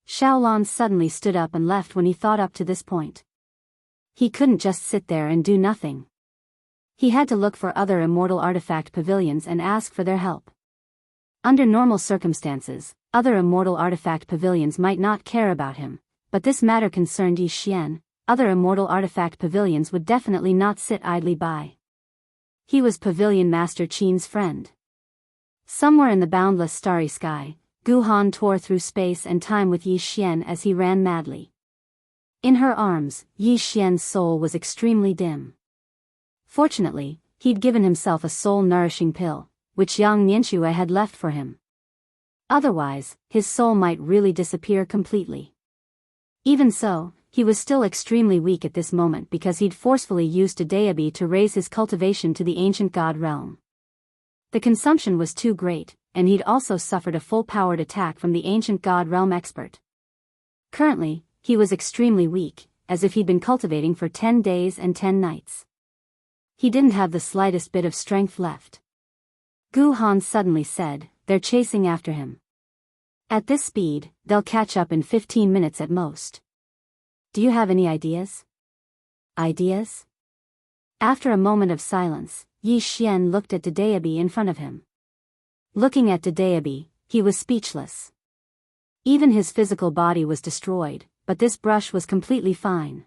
Xiaolan suddenly stood up and left when he thought up to this point. He couldn't just sit there and do nothing. He had to look for other immortal artifact pavilions and ask for their help. Under normal circumstances, other immortal artifact pavilions might not care about him, but this matter concerned Yi Xian. Other immortal artifact pavilions would definitely not sit idly by. He was Pavilion Master Qin's friend. Somewhere in the boundless starry sky, Guhan tore through space and time with Yi Xian as he ran madly. In her arms, Yi Xian's soul was extremely dim. Fortunately, he'd given himself a soul-nourishing pill, which Yang Nianxue had left for him. Otherwise, his soul might really disappear completely. Even so, he was still extremely weak at this moment because he'd forcefully used a deity to raise his cultivation to the ancient god realm. The consumption was too great, and he'd also suffered a full-powered attack from the ancient god realm expert. Currently, he was extremely weak, as if he'd been cultivating for 10 days and 10 nights. He didn't have the slightest bit of strength left. Gu Han suddenly said, "They're chasing after him. At this speed, they'll catch up in 15 minutes at most. Do you have any ideas?" "Ideas?" After a moment of silence, Yi Xian looked at the deity in front of him. Looking at the deity, he was speechless. Even his physical body was destroyed, but this brush was completely fine.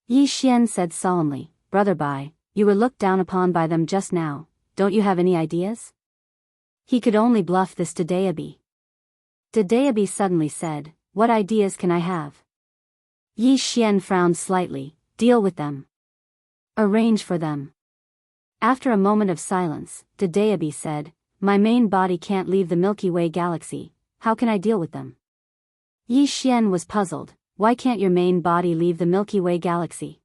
Yi Xian said solemnly, "Brother Bai, you were looked down upon by them just now, don't you have any ideas?" He could only bluff this to deity. The deity suddenly said, "What ideas can I have?" Yi Xian frowned slightly, "Deal with them. Arrange for them." After a moment of silence, the deity said, "My main body can't leave the Milky Way galaxy, how can I deal with them?" Yi Xian was puzzled, "Why can't your main body leave the Milky Way galaxy?"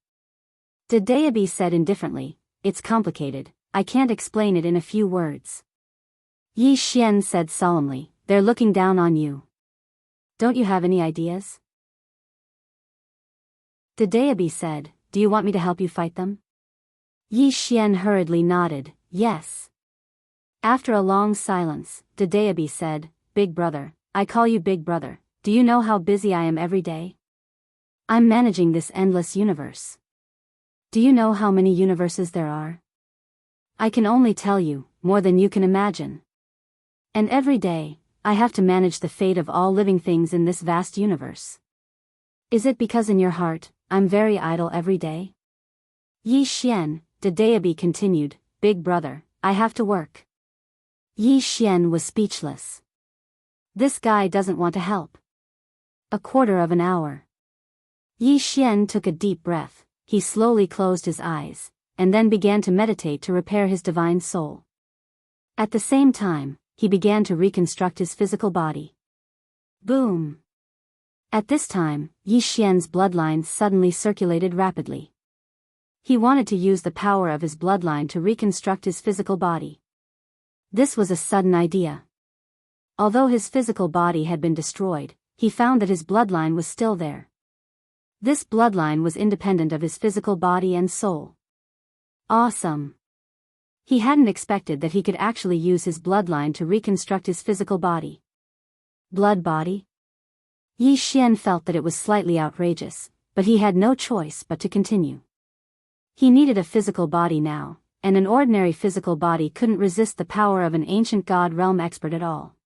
The deity said indifferently, "It's complicated, I can't explain it in a few words." Yi Xian said solemnly, "They're looking down on you. Don't you have any ideas?" The deity said, "Do you want me to help you fight them?" Yi Xian hurriedly nodded, "Yes." After a long silence, the deity said, "Big brother, I call you Big brother, do you know how busy I am every day? I'm managing this endless universe. Do you know how many universes there are? I can only tell you, more than you can imagine. And every day, I have to manage the fate of all living things in this vast universe. Is it because in your heart, I'm very idle every day?" Yi Xian, Dedeabi continued, "Big brother, I have to work." Yi Xian was speechless. This guy doesn't want to help. A quarter of an hour. Yi Xian took a deep breath, he slowly closed his eyes, and then began to meditate to repair his divine soul. At the same time, he began to reconstruct his physical body. Boom! At this time, Yi Xian's bloodline suddenly circulated rapidly. He wanted to use the power of his bloodline to reconstruct his physical body. This was a sudden idea. Although his physical body had been destroyed, he found that his bloodline was still there. This bloodline was independent of his physical body and soul. Awesome! He hadn't expected that he could actually use his bloodline to reconstruct his physical body. Blood body? Yi Xian felt that it was slightly outrageous, but he had no choice but to continue. He needed a physical body now, and an ordinary physical body couldn't resist the power of an ancient god realm expert at all.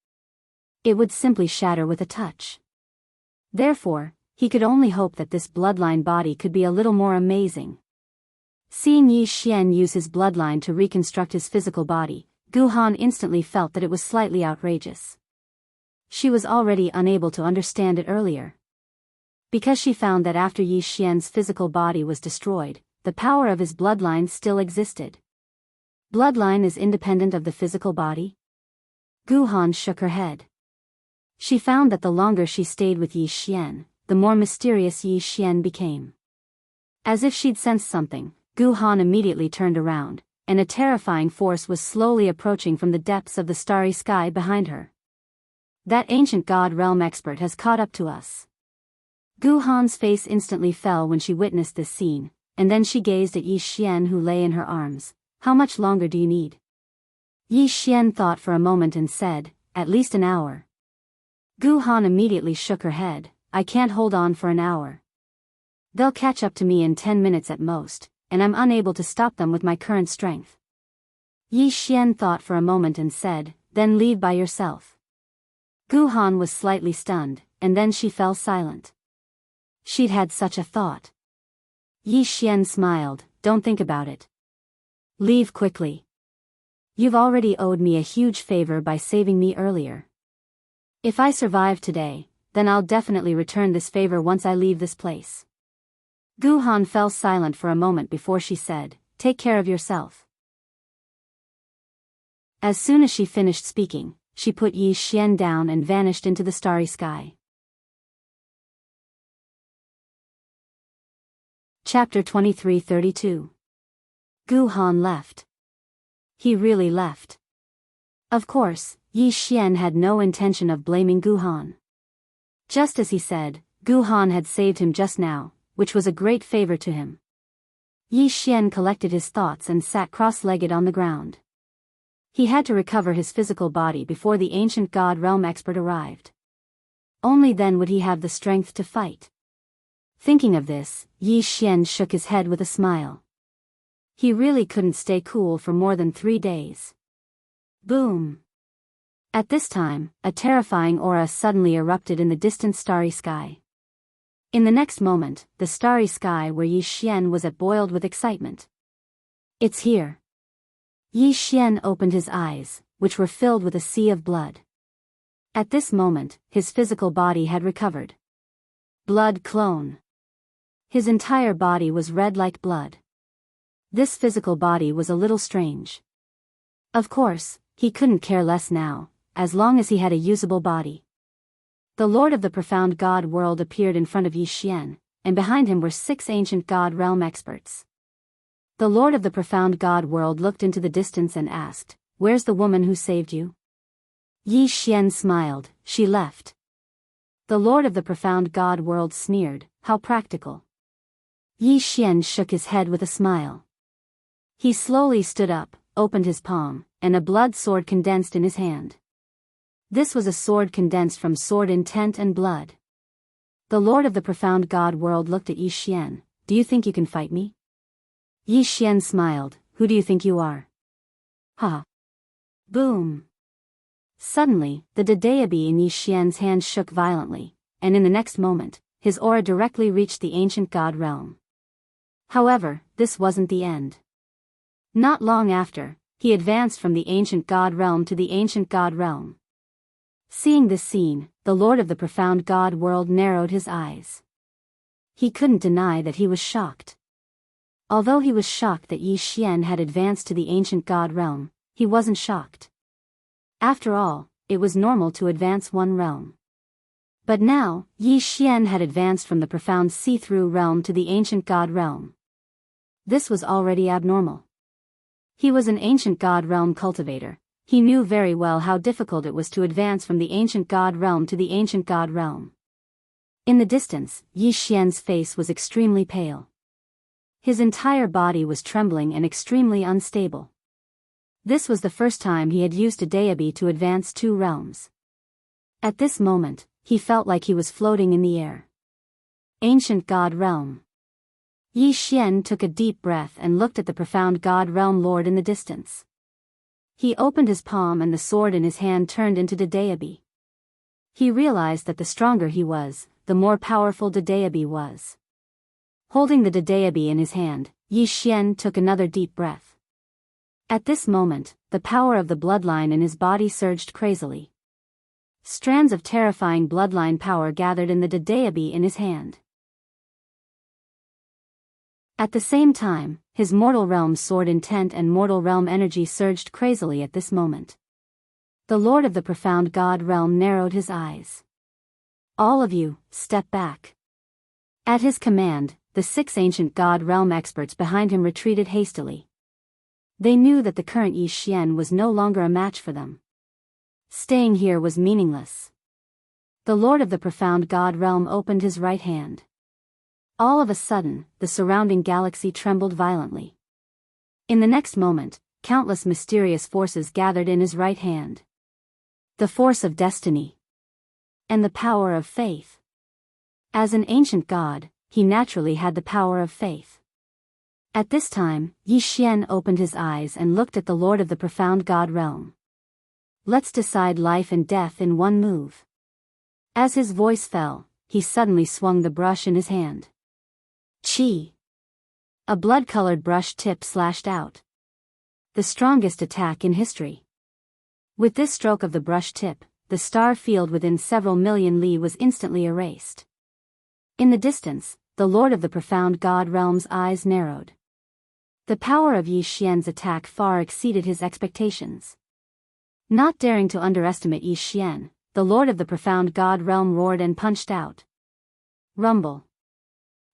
It would simply shatter with a touch. Therefore, he could only hope that this bloodline body could be a little more amazing. Seeing Yi Xian use his bloodline to reconstruct his physical body, Gu Han instantly felt that it was slightly outrageous. She was already unable to understand it earlier. Because she found that after Yi Xian's physical body was destroyed, the power of his bloodline still existed. Bloodline is independent of the physical body? Gu Han shook her head. She found that the longer she stayed with Yi Xian, the more mysterious Yi Xian became. As if she'd sensed something, Gu Han immediately turned around, and a terrifying force was slowly approaching from the depths of the starry sky behind her. That ancient god realm expert has caught up to us. Gu Han's face instantly fell when she witnessed this scene, and then she gazed at Yi Xian who lay in her arms. "How much longer do you need?" Yi Xian thought for a moment and said, "At least an hour." Gu Han immediately shook her head, "I can't hold on for an hour. They'll catch up to me in 10 minutes at most, and I'm unable to stop them with my current strength." Yi Xian thought for a moment and said, "Then leave by yourself." Gu Han was slightly stunned, and then she fell silent. She'd had such a thought. Yi Xian smiled, "Don't think about it. Leave quickly. You've already owed me a huge favor by saving me earlier. If I survive today, then I'll definitely return this favor once I leave this place." Gu Han fell silent for a moment before she said, "Take care of yourself." As soon as she finished speaking, she put Yi Xian down and vanished into the starry sky. Chapter 23-32. Gu Han left. He really left. Of course, Yi Xian had no intention of blaming Gu Han. Just as he said, Gu Han had saved him just now, which was a great favor to him. Yi Xian collected his thoughts and sat cross-legged on the ground. He had to recover his physical body before the ancient god realm expert arrived. Only then would he have the strength to fight. Thinking of this, Yi Xian shook his head with a smile. He really couldn't stay cool for more than 3 days. Boom! At this time, a terrifying aura suddenly erupted in the distant starry sky. In the next moment, the starry sky where Yi Xian was at boiled with excitement. "It's here." Yi Xian opened his eyes, which were filled with a sea of blood. At this moment, his physical body had recovered. Blood clone. His entire body was red like blood. This physical body was a little strange. Of course, he couldn't care less now, as long as he had a usable body. The Lord of the Profound God World appeared in front of Yi Xian, and behind him were 6 ancient God realm experts. The Lord of the Profound God World looked into the distance and asked, "Where's the woman who saved you?" Yi Xian smiled, "She left." The Lord of the Profound God World sneered, "How practical." Yi Xian shook his head with a smile. He slowly stood up, opened his palm, and a blood sword condensed in his hand. This was a sword condensed from sword intent and blood. The Lord of the Profound God World looked at Yi Xian, "Do you think you can fight me?" Yi Xian smiled, "Who do you think you are?" Ha! Boom! Suddenly, the Dedeabi in Yi Xian's hand shook violently, and in the next moment, his aura directly reached the ancient god realm. However, this wasn't the end. Not long after, he advanced from the ancient god realm to the ancient god realm. Seeing this scene, the Lord of the profound god world narrowed his eyes. He couldn't deny that he was shocked. Although he was shocked that Yi Xian had advanced to the ancient god realm, he wasn't shocked. After all, it was normal to advance one realm. But now, Yi Xian had advanced from the profound see-through realm to the ancient god realm. This was already abnormal. He was an ancient god realm cultivator. He knew very well how difficult it was to advance from the ancient god realm to the ancient god realm. In the distance, Yi Xian's face was extremely pale. His entire body was trembling and extremely unstable. This was the first time he had used a deity to advance 2 realms. At this moment, he felt like he was floating in the air. Ancient God Realm. Yi Xian took a deep breath and looked at the profound God Realm Lord in the distance. He opened his palm and the sword in his hand turned into deity. He realized that the stronger he was, the more powerful deity was. Holding the deity in his hand, Yi Xian took another deep breath. At this moment, the power of the bloodline in his body surged crazily. Strands of terrifying bloodline power gathered in the deity in his hand. At the same time, his mortal realm sword intent and mortal realm energy surged crazily at this moment. The Lord of the profound God realm narrowed his eyes. All of you, step back. At his command, the 6 ancient God realm experts behind him retreated hastily. They knew that the current Yi Xian was no longer a match for them. Staying here was meaningless. The Lord of the profound God realm opened his right hand. All of a sudden, the surrounding galaxy trembled violently. In the next moment, countless mysterious forces gathered in his right hand. The force of destiny. And the power of faith. As an ancient god, he naturally had the power of faith. At this time, Yi Xian opened his eyes and looked at the Lord of the profound God realm. Let's decide life and death in one move. As his voice fell, he suddenly swung the brush in his hand. Chi. A blood-colored brush tip slashed out. The strongest attack in history. With this stroke of the brush tip, the star field within several million li was instantly erased. In the distance, the Lord of the profound God realm's eyes narrowed. The power of Yi Xian's attack far exceeded his expectations. Not daring to underestimate Yi Xian, the Lord of the profound God realm roared and punched out. Rumble.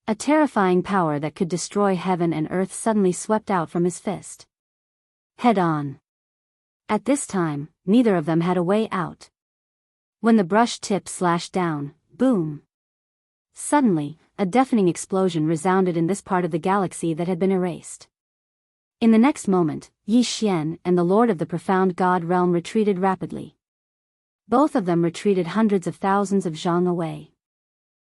A terrifying power that could destroy heaven and earth suddenly swept out from his fist. Head on. At this time, neither of them had a way out. When the brush tip slashed down, boom. Suddenly, a deafening explosion resounded in this part of the galaxy that had been erased. In the next moment, Yi Xian and the Lord of the profound God realm retreated rapidly. Both of them retreated hundreds of thousands of zhang away.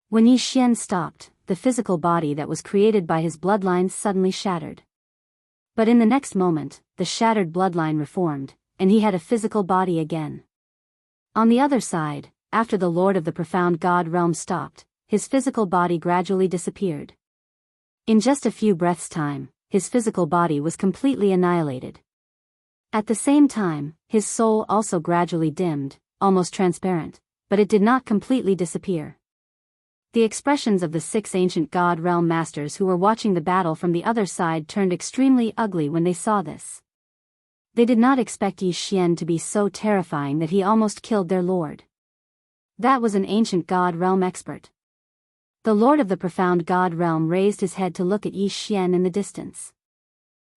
When Yi Xian stopped, the physical body that was created by his bloodline suddenly shattered. But in the next moment, the shattered bloodline reformed, and he had a physical body again. On the other side, after the Lord of the profound God realm stopped, his physical body gradually disappeared. In just a few breaths' time, his physical body was completely annihilated. At the same time, his soul also gradually dimmed, almost transparent, but it did not completely disappear. The expressions of the 6 ancient God realm masters who were watching the battle from the other side turned extremely ugly when they saw this. They did not expect Yi Xian to be so terrifying that he almost killed their lord. That was an ancient God realm expert. The Lord of the profound God realm raised his head to look at Yi Xian in the distance.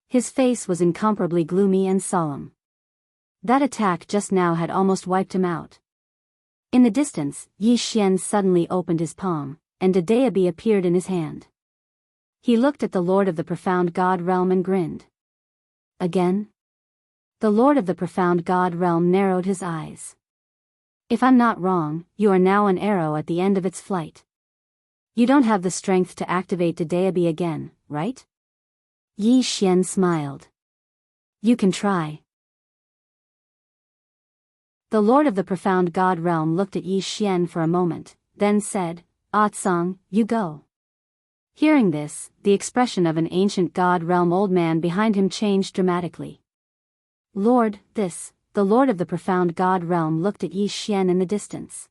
His face was incomparably gloomy and solemn. That attack just now had almost wiped him out. In the distance, Yi Xian suddenly opened his palm, and a deity appeared in his hand. He looked at the Lord of the profound God realm and grinned. Again? The Lord of the profound God realm narrowed his eyes. If I'm not wrong, you are now an arrow at the end of its flight. You don't have the strength to activate the deity again, right? Yi Xian smiled. You can try. The Lord of the profound God realm looked at Yi Xian for a moment, then said, Ah Tsang, you go. Hearing this, the expression of an ancient god realm old man behind him changed dramatically. Lord, the Lord of the profound god realm looked at Yi Xian in the distance.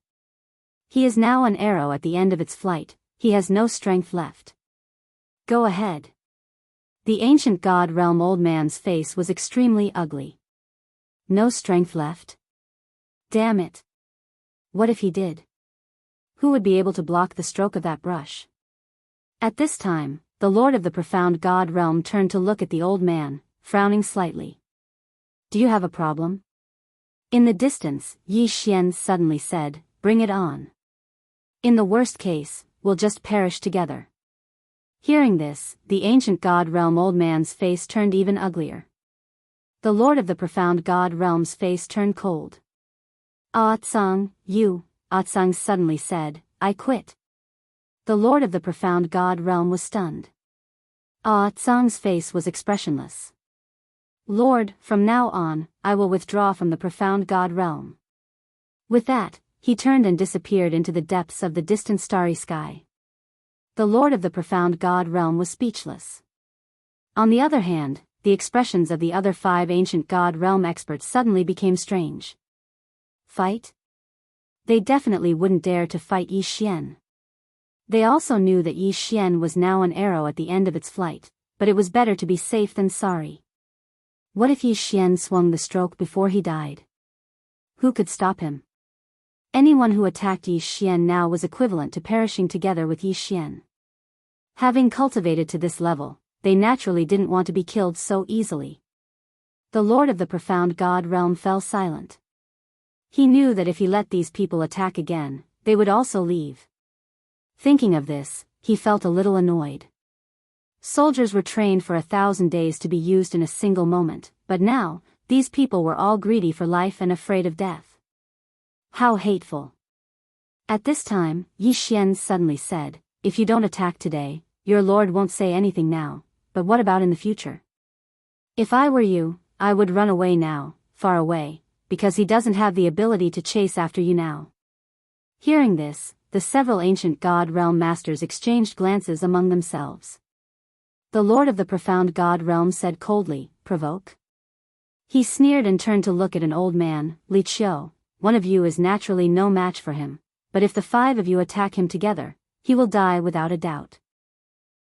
He is now an arrow at the end of its flight, he has no strength left. Go ahead. The ancient god realm old man's face was extremely ugly. No strength left? Damn it. What if he did? Who would be able to block the stroke of that brush? At this time, the Lord of the profound god realm turned to look at the old man, frowning slightly. Do you have a problem? In the distance, Yi Xian suddenly said, bring it on. In the worst case, we'll just perish together. Hearing this, the ancient god realm old man's face turned even uglier. The Lord of the profound god realm's face turned cold. Ah Tsang, Ah Tsang suddenly said, I quit. The Lord of the profound god realm was stunned. Ah Tsang's face was expressionless. Lord, from now on, I will withdraw from the profound god realm. With that, he turned and disappeared into the depths of the distant starry sky. The Lord of the profound god realm was speechless. On the other hand, the expressions of the other 5 ancient god realm experts suddenly became strange. Fight? They definitely wouldn't dare to fight Yi Xian. They also knew that Yi Xian was now an arrow at the end of its flight, but it was better to be safe than sorry. What if Yi Xian swung the stroke before he died? Who could stop him? Anyone who attacked Yi Xian now was equivalent to perishing together with Yi Xian. Having cultivated to this level, they naturally didn't want to be killed so easily. The Lord of the profound god realm fell silent. He knew that if he let these people attack again, they would also leave. Thinking of this, he felt a little annoyed. Soldiers were trained for 1,000 days to be used in a single moment, but now, these people were all greedy for life and afraid of death. How hateful. At this time, Yi Xian suddenly said, if you don't attack today, your lord won't say anything now, but what about in the future? If I were you, I would run away now, far away, because he doesn't have the ability to chase after you now. Hearing this, the several ancient god realm masters exchanged glances among themselves. The Lord of the profound god realm said coldly, provoke? He sneered and turned to look at an old man, Li Qiu, one of you is naturally no match for him, but if the 5 of you attack him together, he will die without a doubt.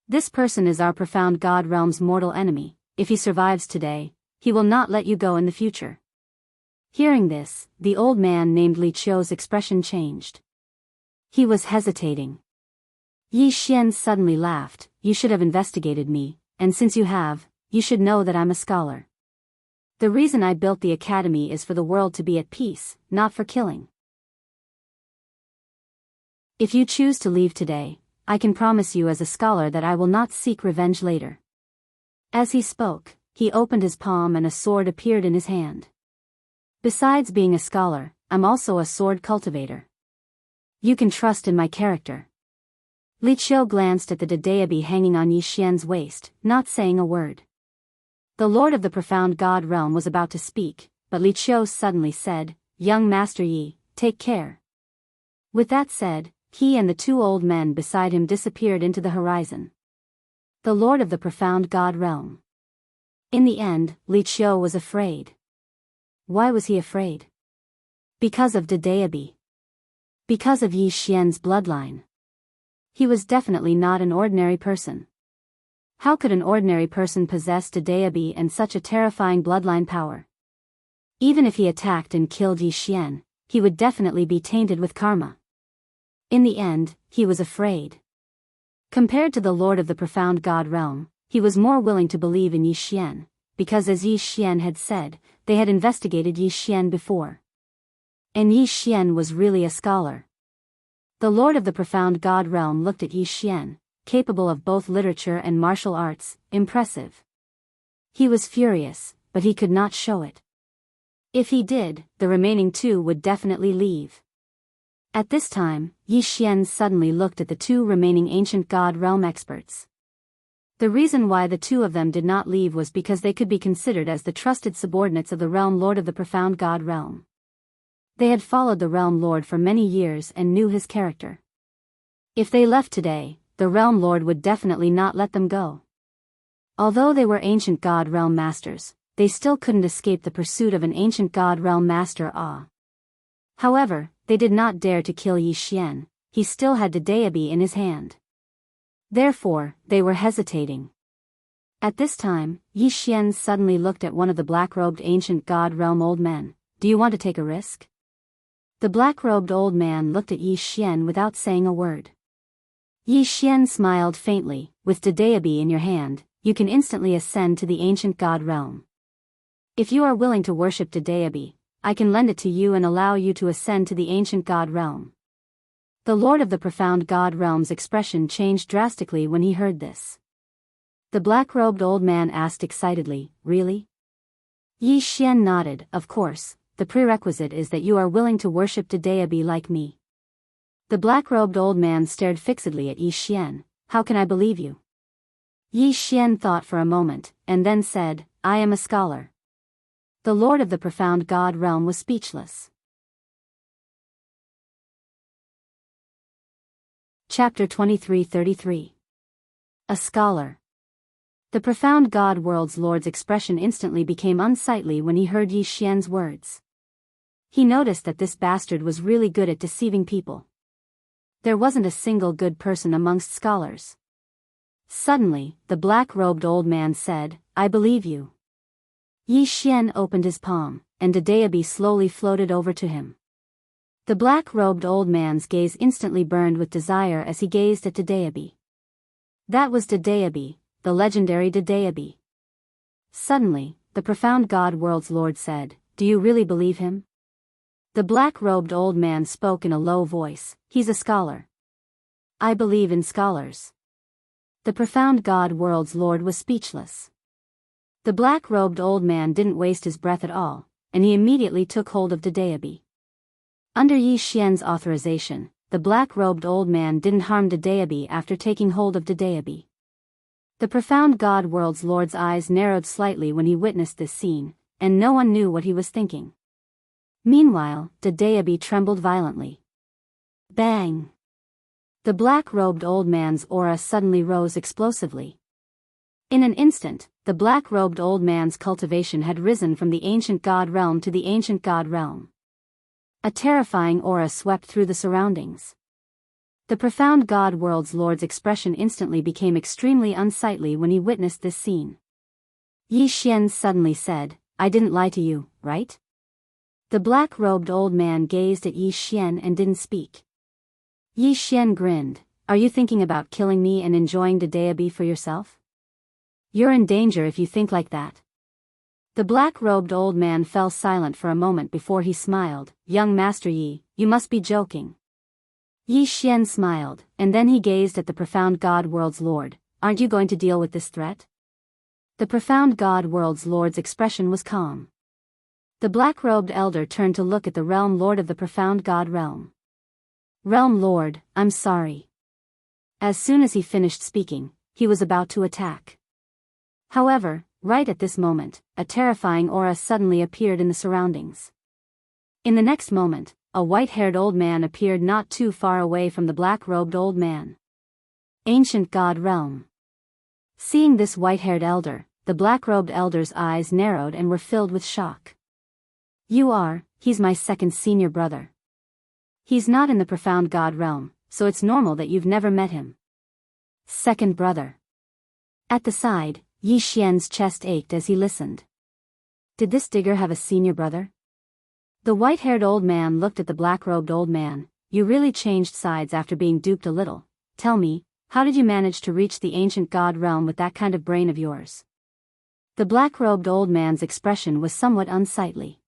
This person is our profound god realm's mortal enemy, if he survives today, he will not let you go in the future. Hearing this, the old man named Li Qiu's expression changed. He was hesitating. Yi Xian suddenly laughed, you should have investigated me, and since you have, you should know that I'm a scholar. The reason I built the academy is for the world to be at peace, not for killing. If you choose to leave today, I can promise you as a scholar that I will not seek revenge later. As he spoke, he opened his palm and a sword appeared in his hand. Besides being a scholar, I'm also a sword cultivator. You can trust in my character. Li Qiu glanced at the Dadeabi hanging on Yi Xian's waist, not saying a word. The Lord of the profound god realm was about to speak, but Li Qiu suddenly said, young Master Yi, take care. With that said, he and the 2 old men beside him disappeared into the horizon. The Lord of the profound god realm. In the end, Li Qiu was afraid. Why was he afraid? Because of Dadeabi. Because of Yi Xian's bloodline. He was definitely not an ordinary person. How could an ordinary person possess Dadeabi and such a terrifying bloodline power? Even if he attacked and killed Yi Xian, he would definitely be tainted with karma. In the end, he was afraid. Compared to the Lord of the profound god realm, he was more willing to believe in Yi Xian, because as Yi Xian had said, they had investigated Yi Xian before. And Yi Xian was really a scholar. The Lord of the profound god realm looked at Yi Xian, capable of both literature and martial arts, impressive. He was furious, but he could not show it. If he did, the remaining 2 would definitely leave. At this time, Yi Xian suddenly looked at the 2 remaining ancient god realm experts. The reason why the 2 of them did not leave was because they could be considered as the trusted subordinates of the realm lord of the profound god realm. They had followed the realm lord for many years and knew his character. If they left today, the Realm Lord would definitely not let them go. Although they were ancient God Realm Masters, they still couldn't escape the pursuit of an ancient God Realm Master. However, they did not dare to kill Yi Xian. He still had the Daebi in his hand. Therefore, they were hesitating. At this time, Yi Xian suddenly looked at one of the black-robed ancient God Realm old men. Do you want to take a risk? The black-robed old man looked at Yi Xian without saying a word. Yi Xian smiled faintly. With the Daebi in your hand, you can instantly ascend to the ancient God Realm. If you are willing to worship the Daebi, I can lend it to you and allow you to ascend to the ancient God Realm. The Lord of the Profound God Realm's expression changed drastically when he heard this. The black-robed old man asked excitedly, really? Yi Xian nodded. Of course, the prerequisite is that you are willing to worship the Daebi like me. The black-robed old man stared fixedly at Yi Xian. How can I believe you? Yi Xian thought for a moment, and then said, I am a scholar. The Lord of the Profound God Realm was speechless. Chapter 23:33. A Scholar. The Profound God World's Lord's expression instantly became unsightly when he heard Yi Xian's words. He noticed that this bastard was really good at deceiving people. There wasn't a single good person amongst scholars. Suddenly, the black-robed old man said, I believe you. Yi Xian opened his palm, and the Daebi slowly floated over to him. The black-robed old man's gaze instantly burned with desire as he gazed at the Daebi. That was the Daebi, the legendary Daebi. Suddenly, the Profound God World's Lord said, Do you really believe him? The black-robed old man spoke in a low voice. He's a scholar. I believe in scholars. The Profound God World's Lord was speechless. The black-robed old man didn't waste his breath at all, and he immediately took hold of the Daebi. Under Yi Xian's authorization, the black-robed old man didn't harm the Daebi after taking hold of the Daebi. The Profound God World's Lord's eyes narrowed slightly when he witnessed this scene, and no one knew what he was thinking. Meanwhile, the Daebi trembled violently. Bang! The black-robed old man's aura suddenly rose explosively. In an instant, the black-robed old man's cultivation had risen from the ancient God Realm to the ancient God Realm. A terrifying aura swept through the surroundings. The Profound God World's Lord's expression instantly became extremely unsightly when he witnessed this scene. Yi Xian suddenly said, I didn't lie to you, right? The black-robed old man gazed at Yi Xian and didn't speak. Yi Xian grinned. Are you thinking about killing me and enjoying the Daebi for yourself? You're in danger if you think like that. The black-robed old man fell silent for a moment before he smiled. Young Master Yi, you must be joking. Yi Xian smiled, and then he gazed at the Profound God World's Lord. Aren't you going to deal with this threat? The Profound God World's Lord's expression was calm. The black-robed elder turned to look at the Realm Lord of the Profound God Realm. Realm Lord, I'm sorry. As soon as he finished speaking, he was about to attack. However, right at this moment, a terrifying aura suddenly appeared in the surroundings. In the next moment, a white-haired old man appeared not too far away from the black-robed old man. Ancient God Realm. Seeing this white-haired elder, the black-robed elder's eyes narrowed and were filled with shock. He's my second senior brother. He's not in the Profound God Realm, so it's normal that you've never met him. Second brother. At the side, Yi Xian's chest ached as he listened. Did this digger have a senior brother? The white-haired old man looked at the black-robed old man. You really changed sides after being duped a little. Tell me, how did you manage to reach the ancient God Realm with that kind of brain of yours? The black-robed old man's expression was somewhat unsightly.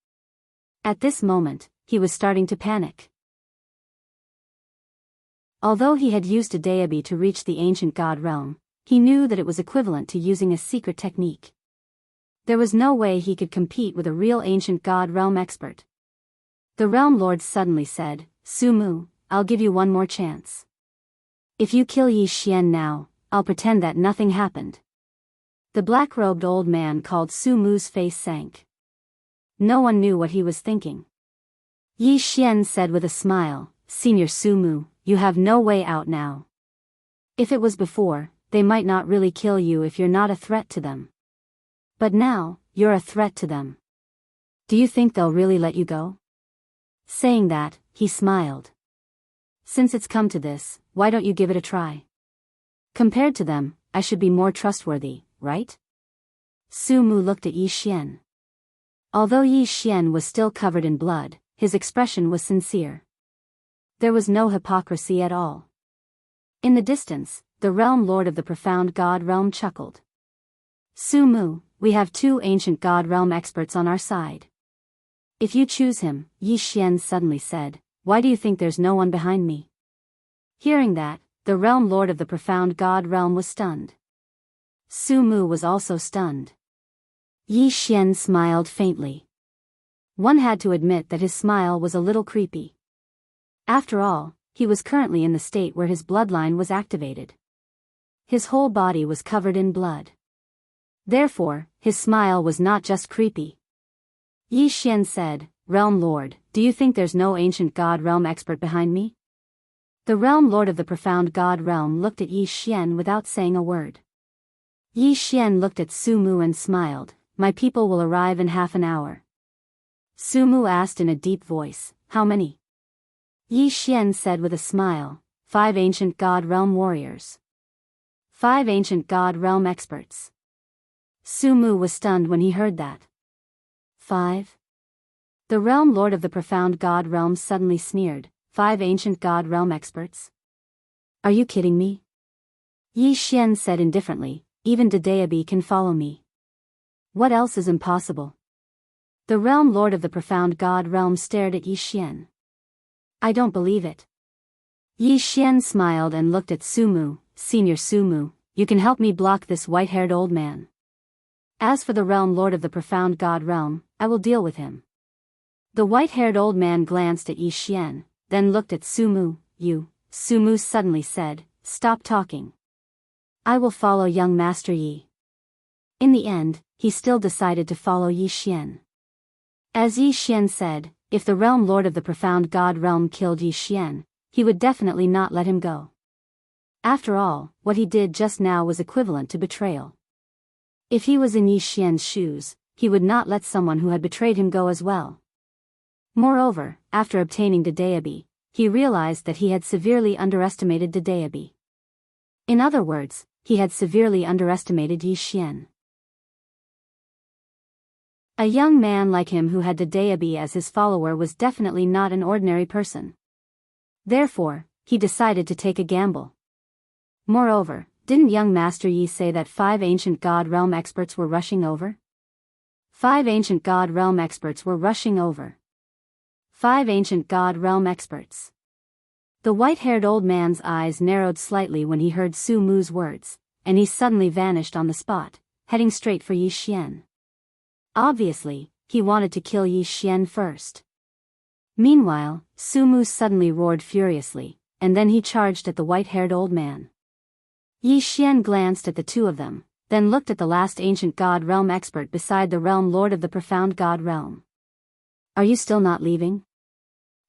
At this moment, he was starting to panic. Although he had used a Daebi to reach the ancient God Realm, he knew that it was equivalent to using a secret technique. There was no way he could compete with a real ancient God Realm expert. The Realm Lord suddenly said, Sumu, I'll give you one more chance. If you kill Yi Xian now, I'll pretend that nothing happened. The black-robed old man called Sumu's face sank. No one knew what he was thinking. Yi Xian said with a smile, Senior Sumu, you have no way out now. If it was before, they might not really kill you if you're not a threat to them. But now, you're a threat to them. Do you think they'll really let you go? Saying that, he smiled. Since it's come to this, why don't you give it a try? Compared to them, I should be more trustworthy, right? Su Mu looked at Yi Xian. Although Yi Xian was still covered in blood, his expression was sincere. There was no hypocrisy at all. In the distance, the realm lord of the profound god realm chuckled. Su Mu, we have 2 ancient god realm experts on our side. If you choose him, Yi Xian suddenly said, why do you think there's no one behind me? Hearing that, the realm lord of the profound god realm was stunned. Su Mu was also stunned. Yi Xian smiled faintly. One had to admit that his smile was a little creepy. After all, he was currently in the state where his bloodline was activated. His whole body was covered in blood. Therefore, his smile was not just creepy. Yi Xian said, Realm Lord, do you think there's no ancient god realm expert behind me? The realm lord of the profound god realm looked at Yi Xian without saying a word. Yi Xian looked at Su Mu and smiled, my people will arrive in half an hour. Su Mu asked in a deep voice, how many? Yi Xian said with a smile, 5 ancient god realm warriors. 5 ancient god realm experts. Su Mu was stunned when he heard that. 5? The realm lord of the profound god realm suddenly sneered, 5 ancient god realm experts? Are you kidding me? Yi Xian said indifferently, even Dedeabi can follow me. What else is impossible? The realm lord of the profound god realm stared at Yi Xian. I don't believe it. Yi Xian smiled and looked at Su Mu, Senior Su Mu, you can help me block this white-haired old man. As for the realm lord of the profound god realm, I will deal with him. The white-haired old man glanced at Yi Xian, then looked at Su Mu. Su Mu suddenly said, stop talking. I will follow young Master Yi. In the end, he still decided to follow Yi Xian. As Yi Xian said, if the realm lord of the profound god realm killed Yi Xian, he would definitely not let him go. After all, what he did just now was equivalent to betrayal. If he was in Yi Xian's shoes, he would not let someone who had betrayed him go as well. Moreover, after obtaining Dedeabi, he realized that he had severely underestimated Dedeabi. In other words, he had severely underestimated Yi Xian. A young man like him who had Dedeabi as his follower was definitely not an ordinary person. Therefore, he decided to take a gamble. Moreover, didn't young Master Yi say that 5 ancient god realm experts were rushing over? 5 ancient god realm experts were rushing over. 5 ancient god realm experts. The white-haired old man's eyes narrowed slightly when he heard Su Mu's words, and he suddenly vanished on the spot, heading straight for Yi Xian. Obviously, he wanted to kill Yi Xian first. Meanwhile, Su Mu suddenly roared furiously, and then he charged at the white-haired old man. Yi Xian glanced at the 2 of them, then looked at the last ancient god realm expert beside the realm lord of the profound god realm. Are you still not leaving?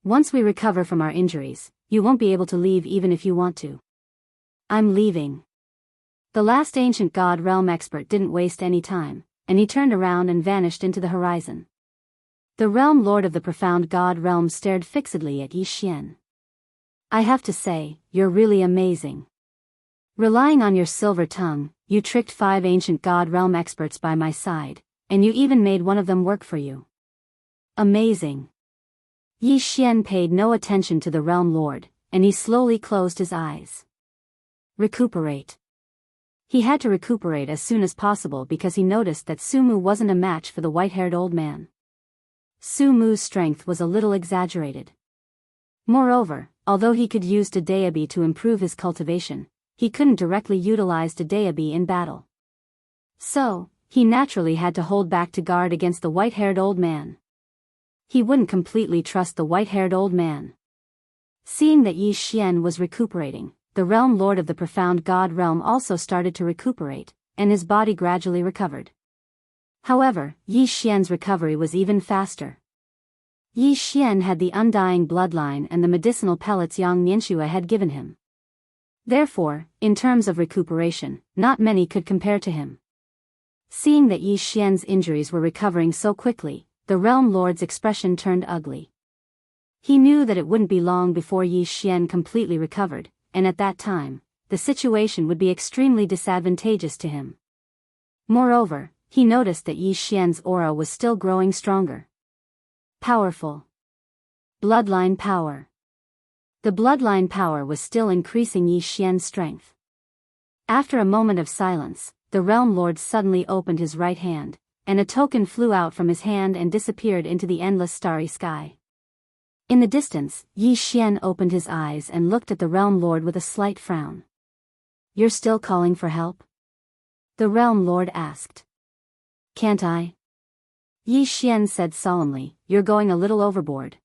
Once we recover from our injuries, you won't be able to leave even if you want to. I'm leaving. The last ancient god realm expert didn't waste any time, and he turned around and vanished into the horizon. The realm lord of the profound god realm stared fixedly at Yi Xian. I have to say, you're really amazing. Relying on your silver tongue, you tricked 5 ancient god realm experts by my side, and you even made one of them work for you. Amazing. Yi Xian paid no attention to the realm lord, and he slowly closed his eyes. Recuperate. He had to recuperate as soon as possible because he noticed that Su Mu wasn't a match for the white-haired old man. Su Mu's strength was a little exaggerated. Moreover, although he could use Dedeabi to improve his cultivation, he couldn't directly utilize Dedeabi in battle. So, he naturally had to hold back to guard against the white-haired old man. He wouldn't completely trust the white-haired old man. Seeing that Yi Xian was recuperating, the realm lord of the profound god realm also started to recuperate, and his body gradually recovered. However, Yi Xian's recovery was even faster. Yi Xian had the undying bloodline and the medicinal pellets Yang Nianxue had given him. Therefore, in terms of recuperation, not many could compare to him. Seeing that Yi Xian's injuries were recovering so quickly, the realm lord's expression turned ugly. He knew that it wouldn't be long before Yi Xian completely recovered, and at that time, the situation would be extremely disadvantageous to him. Moreover, he noticed that Yi Xian's aura was still growing stronger. Powerful. Bloodline power. The bloodline power was still increasing Yi Xian's strength. After a moment of silence, the realm lord suddenly opened his right hand, and a token flew out from his hand and disappeared into the endless starry sky. In the distance, Yi Xian opened his eyes and looked at the realm lord with a slight frown. "You're still calling for help?" the realm lord asked. "Can't I?" Yi Xian said solemnly, "You're going a little overboard."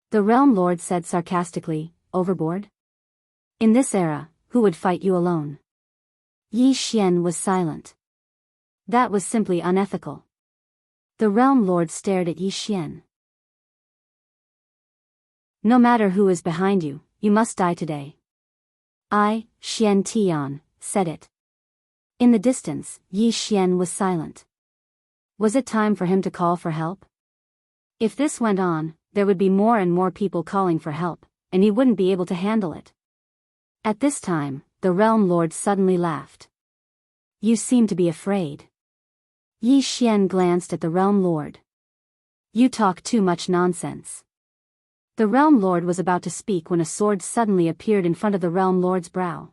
The realm lord said sarcastically, "Overboard? In this era, who would fight you alone?" Yi Xian was silent. That was simply unethical. The realm lord stared at Yi Xian. "No matter who is behind you, you must die today." "I, Xian Tian, said it." In the distance, Yi Xian was silent. Was it time for him to call for help? If this went on, there would be more and more people calling for help, and he wouldn't be able to handle it. At this time, the realm lord suddenly laughed. "You seem to be afraid." Yi Xian glanced at the realm lord. "You talk too much nonsense." The realm lord was about to speak when a sword suddenly appeared in front of the realm lord's brow.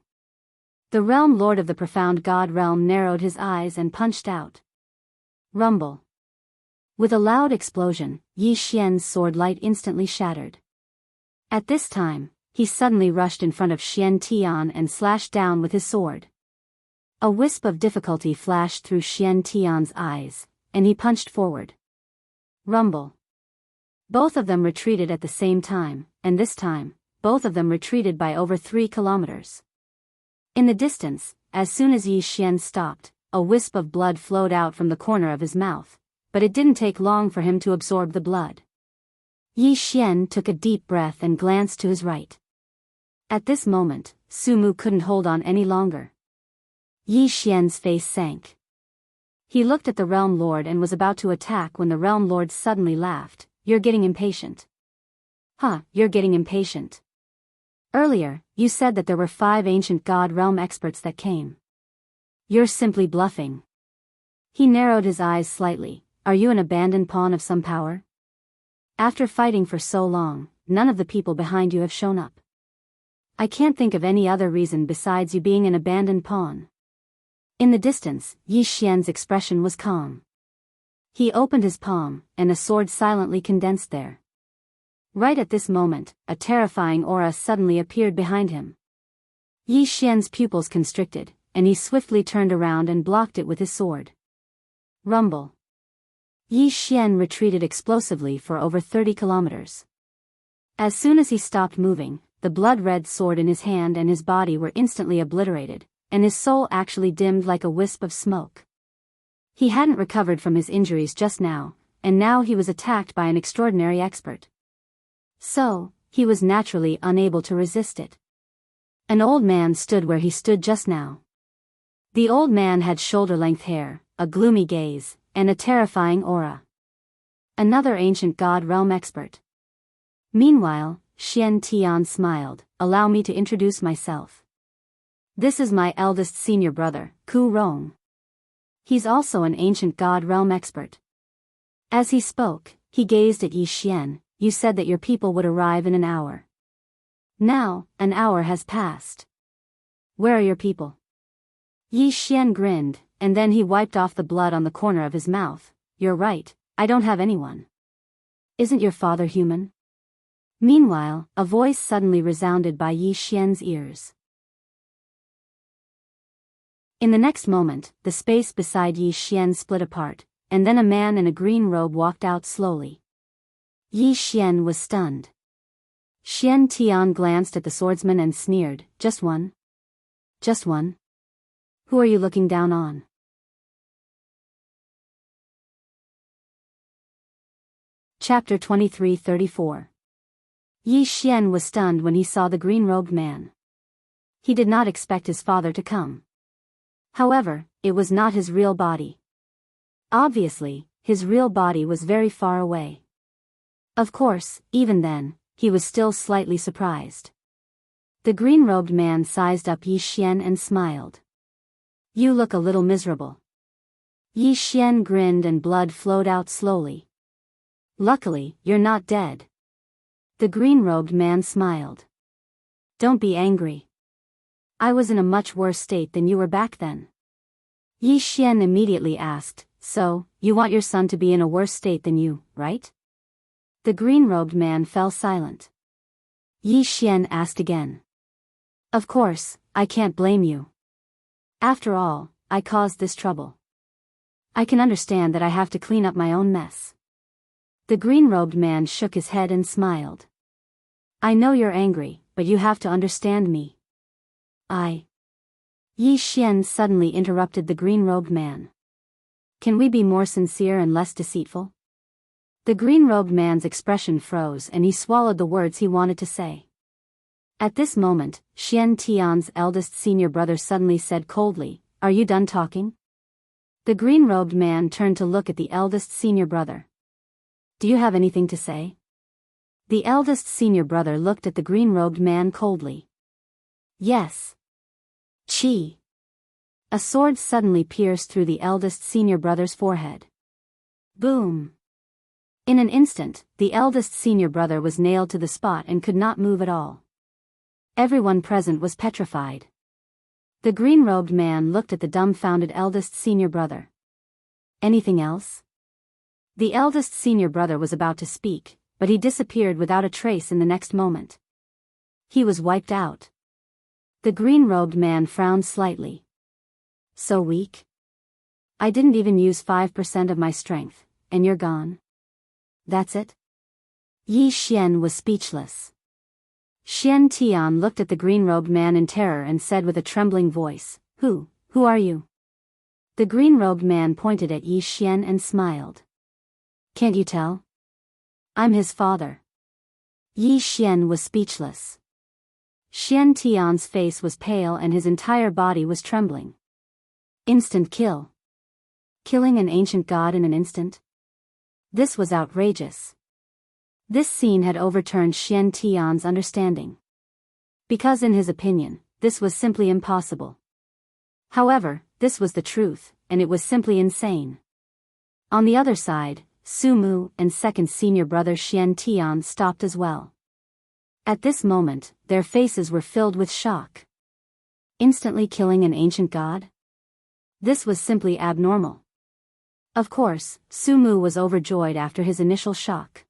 The realm lord of the profound god realm narrowed his eyes and punched out. Rumble. With a loud explosion, Yi Xian's sword light instantly shattered. At this time, he suddenly rushed in front of Xian Tian and slashed down with his sword. A wisp of difficulty flashed through Xian Tian's eyes, and he punched forward. Rumble. Both of them retreated at the same time, and this time, both of them retreated by over 3 kilometers. In the distance, as soon as Yi Xian stopped, a wisp of blood flowed out from the corner of his mouth, but it didn't take long for him to absorb the blood. Yi Xian took a deep breath and glanced to his right. At this moment, Sumu couldn't hold on any longer. Yi Xian's face sank. He looked at the realm lord and was about to attack when the realm lord suddenly laughed. "You're getting impatient." "Huh, you're getting impatient. Earlier, you said that there were 5 ancient god realm experts that came. You're simply bluffing." He narrowed his eyes slightly. "Are you an abandoned pawn of some power? After fighting for so long, none of the people behind you have shown up. I can't think of any other reason besides you being an abandoned pawn." In the distance, Yi Xian's expression was calm. He opened his palm, and a sword silently condensed there. Right at this moment, a terrifying aura suddenly appeared behind him. Yi Xian's pupils constricted, and he swiftly turned around and blocked it with his sword. Rumble. Yi Xian retreated explosively for over 30 kilometers. As soon as he stopped moving, the blood-red sword in his hand and his body were instantly obliterated, and his soul actually dimmed like a wisp of smoke. He hadn't recovered from his injuries just now, and now he was attacked by an extraordinary expert. So, he was naturally unable to resist it. An old man stood where he stood just now. The old man had shoulder-length hair, a gloomy gaze, and a terrifying aura. Another ancient god realm expert. Meanwhile, Xian Tian smiled. "Allow me to introduce myself. This is my eldest senior brother, Ku Rong. He's also an ancient god realm expert." As he spoke, he gazed at Yi Xian. "You said that your people would arrive in an hour. Now, an hour has passed. Where are your people?" Yi Xian grinned, and then he wiped off the blood on the corner of his mouth. "You're right, I don't have anyone. Isn't your father human?" Meanwhile, a voice suddenly resounded by Yi Xian's ears. In the next moment, the space beside Yi Xian split apart, and then a man in a green robe walked out slowly. Yi Xian was stunned. Xian Tian glanced at the swordsman and sneered. "Just one? Just one? Who are you looking down on?" Chapter 23-34. Yi Xian was stunned when he saw the green-robed man. He did not expect his father to come. However, it was not his real body. Obviously, his real body was very far away. Of course, even then, he was still slightly surprised. The green-robed man sized up Yi Xian and smiled. "You look a little miserable." Yi Xian grinned and blood flowed out slowly. "Luckily, you're not dead." The green-robed man smiled. "Don't be angry. I was in a much worse state than you were back then." Yi Xian immediately asked, "So, you want your son to be in a worse state than you, right?" The green-robed man fell silent. Yi Xian asked again. "Of course, I can't blame you. After all, I caused this trouble. I can understand that I have to clean up my own mess." The green-robed man shook his head and smiled. "I know you're angry, but you have to understand me. Yi Xian suddenly interrupted the green-robed man. "Can we be more sincere and less deceitful?" The green-robed man's expression froze and he swallowed the words he wanted to say. At this moment, Xian Tian's eldest senior brother suddenly said coldly, "Are you done talking?" The green-robed man turned to look at the eldest senior brother. "Do you have anything to say?" The eldest senior brother looked at the green-robed man coldly. "Yes." Chi. A sword suddenly pierced through the eldest senior brother's forehead. Boom. In an instant, the eldest senior brother was nailed to the spot and could not move at all. Everyone present was petrified. The green-robed man looked at the dumbfounded eldest senior brother. "Anything else?" The eldest senior brother was about to speak, but he disappeared without a trace in the next moment. He was wiped out. The green-robed man frowned slightly. "So weak? I didn't even use 5% of my strength, and you're gone? That's it?" Yi Xian was speechless. Xian Tian looked at the green-robed man in terror and said with a trembling voice, Who are you?" The green-robed man pointed at Yi Xian and smiled. "Can't you tell? I'm his father." Yi Xian was speechless. Xian Tian's face was pale and his entire body was trembling. Instant kill. Killing an ancient god in an instant? This was outrageous. This scene had overturned Xian Tian's understanding. Because in his opinion, this was simply impossible. However, this was the truth, and it was simply insane. On the other side, Su Mu and second senior brother Xian Tian stopped as well. At this moment, their faces were filled with shock. Instantly killing an ancient god? This was simply abnormal. Of course, Su Mu was overjoyed after his initial shock.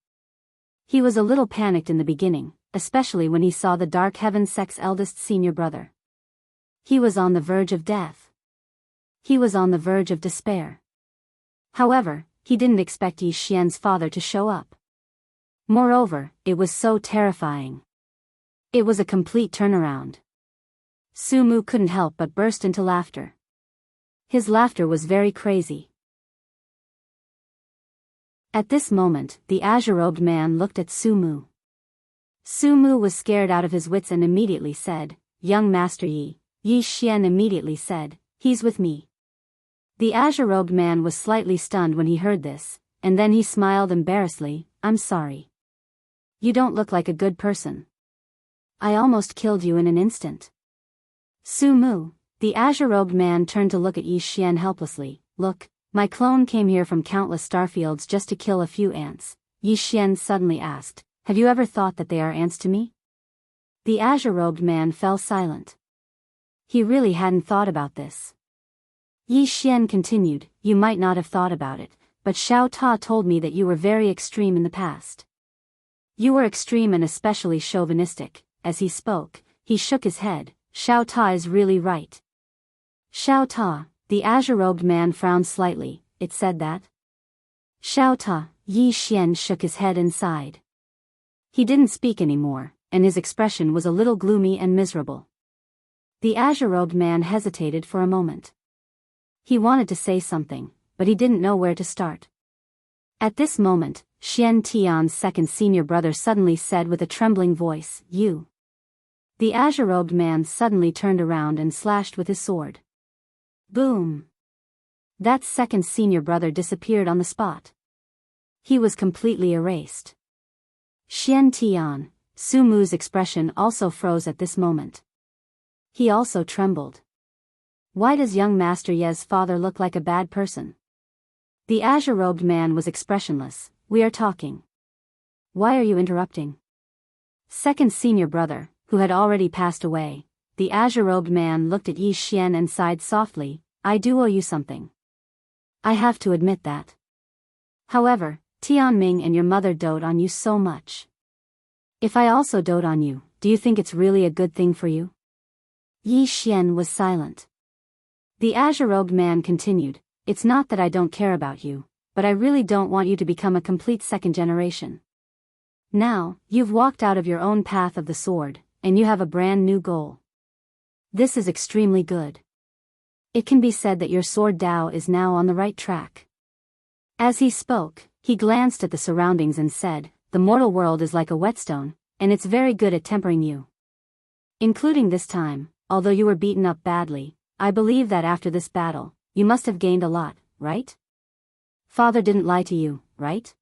He was a little panicked in the beginning, especially when he saw the Dark Heaven sect's eldest senior brother. He was on the verge of death. He was on the verge of despair. However, he didn't expect Yi Xian's father to show up. Moreover, it was so terrifying. It was a complete turnaround. Su Mu couldn't help but burst into laughter. His laughter was very crazy. At this moment, the azure-robed man looked at Su Mu. Su Mu was scared out of his wits and immediately said, "Young Master Yi." Yi Xian immediately said, "He's with me." The azure-robed man was slightly stunned when he heard this, and then he smiled embarrassedly, "I'm sorry. You don't look like a good person. I almost killed you in an instant." Su Mu, the azure-robed man turned to look at Yi Xian helplessly. "Look, my clone came here from countless starfields just to kill a few ants." Yi Xian suddenly asked, "Have you ever thought that they are ants to me?" The azure-robed man fell silent. He really hadn't thought about this. Yi Xian continued, "You might not have thought about it, but Xiao Ta told me that you were very extreme in the past. You were extreme and especially chauvinistic." As he spoke, he shook his head. "Xiao Ta is really right." Xiao Ta, the azure-robed man frowned slightly. "It said that?" Xiao Ta, Yi Xian shook his head and sighed. He didn't speak anymore, and his expression was a little gloomy and miserable. The azure-robed man hesitated for a moment. He wanted to say something, but he didn't know where to start. At this moment, Xian Tian's second senior brother suddenly said with a trembling voice, "You." The azure-robed man suddenly turned around and slashed with his sword. Boom! That second senior brother disappeared on the spot. He was completely erased. Xian Tian, Su Mu's expression also froze at this moment. He also trembled. Why does young Master Ye's father look like a bad person? The azure-robed man was expressionless. We are talking. Why are you interrupting? Second senior brother, who had already passed away, the azure-robed man looked at Yi Xian and sighed softly. I do owe you something. I have to admit that. However, Tianming and your mother dote on you so much. If I also dote on you, do you think it's really a good thing for you? Yi Xian was silent. The azure-robed man continued, it's not that I don't care about you, but I really don't want you to become a complete second generation. Now, you've walked out of your own path of the sword, and you have a brand new goal. This is extremely good. It can be said that your sword Dao is now on the right track. As he spoke, he glanced at the surroundings and said, the mortal world is like a whetstone, and it's very good at tempering you. Including this time, although you were beaten up badly, I believe that after this battle, you must have gained a lot, right? Father didn't lie to you, right?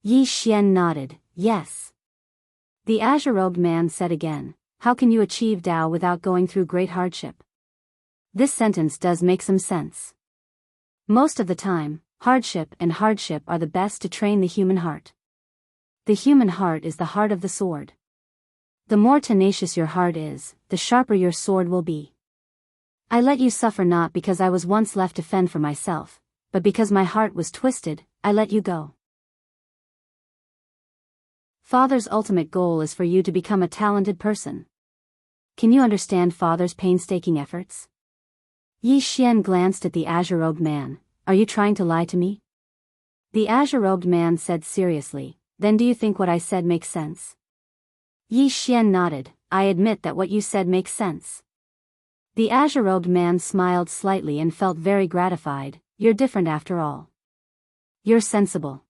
Yi Xian nodded, yes. The azure-robed man said again, how can you achieve Dao without going through great hardship? This sentence does make some sense. Most of the time, hardship are the best to train the human heart. The human heart is the heart of the sword. The more tenacious your heart is, the sharper your sword will be. I let you suffer not because I was once left to fend for myself, but because my heart was twisted, I let you go. Father's ultimate goal is for you to become a talented person. Can you understand Father's painstaking efforts? Yi Xian glanced at the azure-robed man. Are you trying to lie to me? The azure-robed man said seriously, then do you think what I said makes sense? Yi Xian nodded, I admit that what you said makes sense. The azure-robed man smiled slightly and felt very gratified. You're different after all. You're sensible.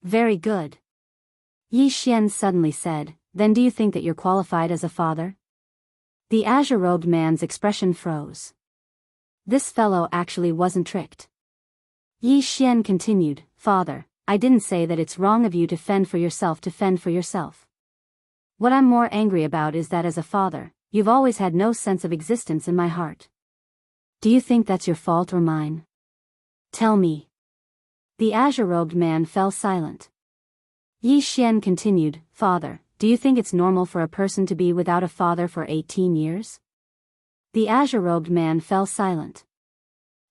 Very good. Yi Xian suddenly said, then do you think that you're qualified as a father? The azure-robed man's expression froze. This fellow actually wasn't tricked. Yi Xian continued, Father, I didn't say that it's wrong of you to fend for yourself. What I'm more angry about is that as a father, you've always had no sense of existence in my heart. Do you think that's your fault or mine? Tell me. The azure-robed man fell silent. Yi Xian continued, Father, do you think it's normal for a person to be without a father for 18 years? The azure-robed man fell silent.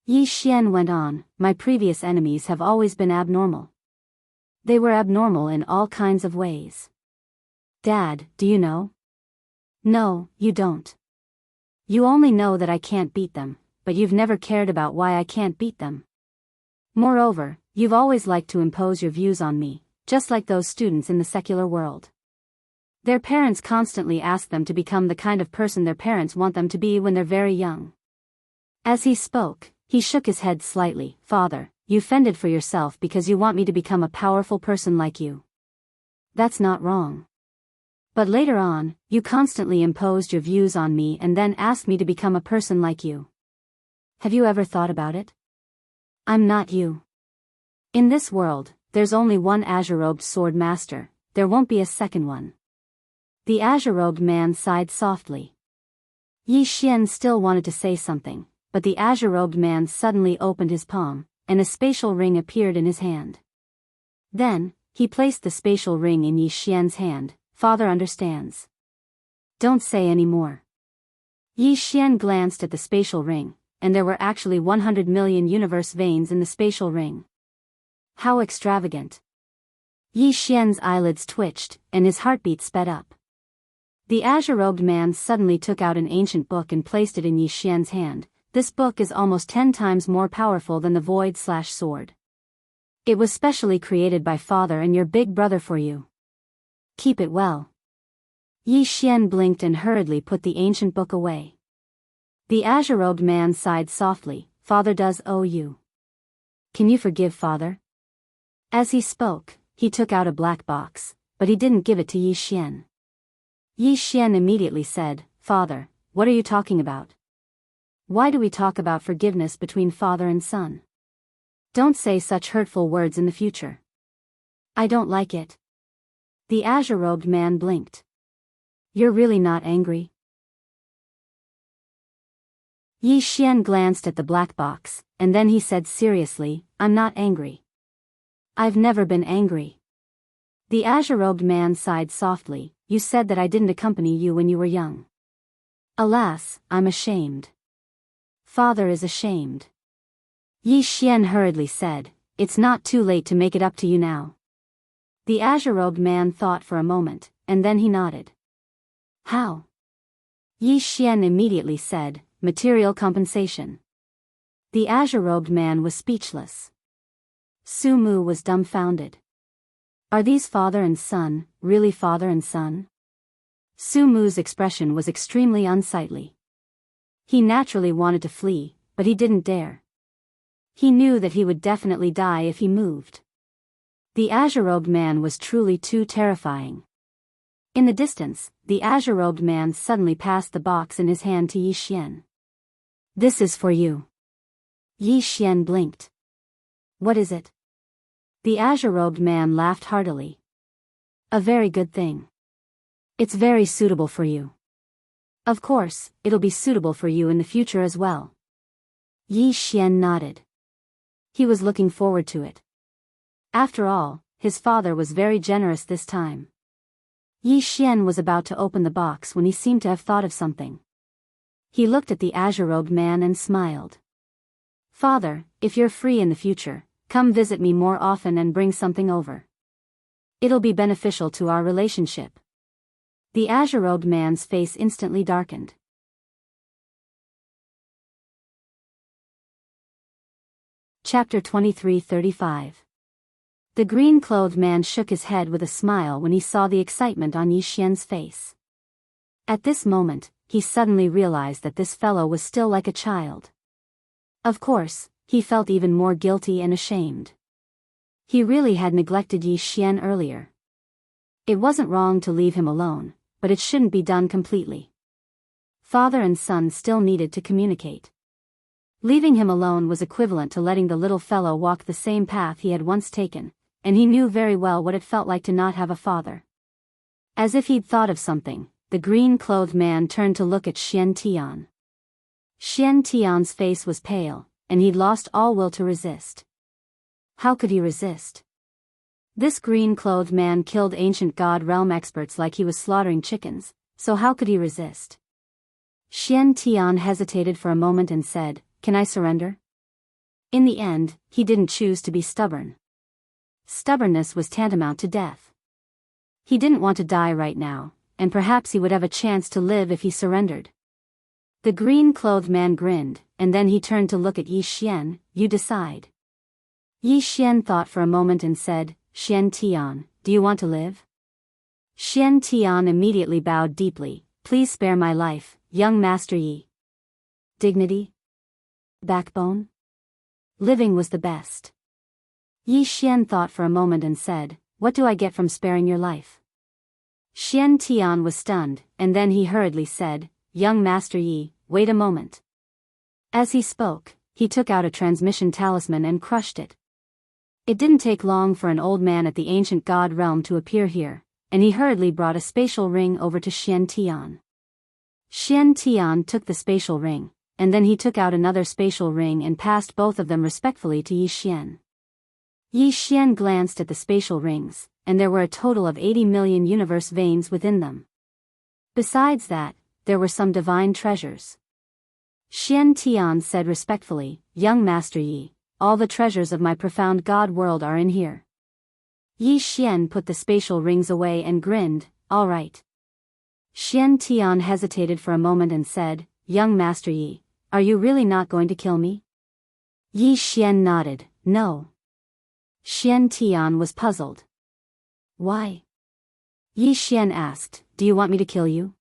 Yi Xian went on, my previous enemies have always been abnormal. They were abnormal in all kinds of ways. Dad, do you know? No, you don't. You only know that I can't beat them, but you've never cared about why I can't beat them. Moreover, you've always liked to impose your views on me, just like those students in the secular world. Their parents constantly ask them to become the kind of person their parents want them to be when they're very young. As he spoke, he shook his head slightly. Father, you fended for yourself because you want me to become a powerful person like you. That's not wrong. But later on, you constantly imposed your views on me and then asked me to become a person like you. Have you ever thought about it? I'm not you. In this world, there's only one azure-robed sword master, there won't be a second one. The azure-robed man sighed softly. Yi Xian still wanted to say something, but the azure-robed man suddenly opened his palm, and a spatial ring appeared in his hand. Then, he placed the spatial ring in Yi Xian's hand. Father understands. Don't say any more. Yi Xian glanced at the spatial ring, and there were actually 100 million universe veins in the spatial ring. How extravagant. Yi Xian's eyelids twitched, and his heartbeat sped up. The azure-robed man suddenly took out an ancient book and placed it in Yi Xian's hand. This book is almost 10 times more powerful than the void/sword. It was specially created by Father and your big brother for you. Keep it well. Yi Xian blinked and hurriedly put the ancient book away. The azure-robed man sighed softly. Father does owe you. Can you forgive Father? As he spoke, he took out a black box, but he didn't give it to Yi Xian. Yi Xian immediately said, "Father, what are you talking about? Why do we talk about forgiveness between father and son? Don't say such hurtful words in the future. I don't like it." The azure-robed man blinked. "You're really not angry?" Yi Xian glanced at the black box, and then he said seriously, "I'm not angry. I've never been angry." The azure-robed man sighed softly. "You said that I didn't accompany you when you were young. Alas, I'm ashamed. Father is ashamed." Yi Xian hurriedly said, "It's not too late to make it up to you now." The azure-robed man thought for a moment, and then he nodded. "How?" Yi Xian immediately said, "Material compensation." The azure-robed man was speechless. Su Mu was dumbfounded. Are these father and son, really father and son? Su Mu's expression was extremely unsightly. He naturally wanted to flee, but he didn't dare. He knew that he would definitely die if he moved. The azure-robed man was truly too terrifying. In the distance, the azure-robed man suddenly passed the box in his hand to Yi Xian. "This is for you." Yi Xian blinked. "What is it?" The azure-robed man laughed heartily. "A very good thing. It's very suitable for you. Of course, it'll be suitable for you in the future as well." Yi Xian nodded. He was looking forward to it. After all, his father was very generous this time. Yi Xian was about to open the box when he seemed to have thought of something. He looked at the azure-robed man and smiled. "Father, if you're free in the future, come visit me more often and bring something over. It'll be beneficial to our relationship." The azure-robed man's face instantly darkened. Chapter 23:35. The green-clothed man shook his head with a smile when he saw the excitement on Yi Xian's face. At this moment, he suddenly realized that this fellow was still like a child. Of course, he felt even more guilty and ashamed. He really had neglected Yi Xian earlier. It wasn't wrong to leave him alone, but it shouldn't be done completely. Father and son still needed to communicate. Leaving him alone was equivalent to letting the little fellow walk the same path he had once taken, and he knew very well what it felt like to not have a father. As if he'd thought of something, the green-clothed man turned to look at Xian Tian. Xian Tian's face was pale, and he'd lost all will to resist. How could he resist? This green-clothed man killed ancient god realm experts like he was slaughtering chickens, so how could he resist? Xian Tian hesitated for a moment and said, "Can I surrender?" In the end, he didn't choose to be stubborn. Stubbornness was tantamount to death. He didn't want to die right now, and perhaps he would have a chance to live if he surrendered. The green-clothed man grinned, and then he turned to look at Yi Xian. "You decide." Yi Xian thought for a moment and said, "Xian Tian, do you want to live?" Xian Tian immediately bowed deeply. "Please spare my life, young Master Yi." Dignity? Backbone? Living was the best. Yi Xian thought for a moment and said, "What do I get from sparing your life?" Xian Tian was stunned, and then he hurriedly said, "Young Master Yi, wait a moment." As he spoke, he took out a transmission talisman and crushed it. It didn't take long for an old man at the ancient god realm to appear here, and he hurriedly brought a spatial ring over to Xian Tian. Xian Tian took the spatial ring, and then he took out another spatial ring and passed both of them respectfully to Yi Xian. Yi Xian glanced at the spatial rings, and there were a total of 80 million universe veins within them. Besides that, there were some divine treasures. Xian Tian said respectfully, "Young Master Yi, all the treasures of my profound god world are in here." Yi Xian put the spatial rings away and grinned, "All right." Xian Tian hesitated for a moment and said, "Young Master Yi, are you really not going to kill me?" Yi Xian nodded, "No." Xian Tian was puzzled. "Why?" Yi Xian asked, "Do you want me to kill you?"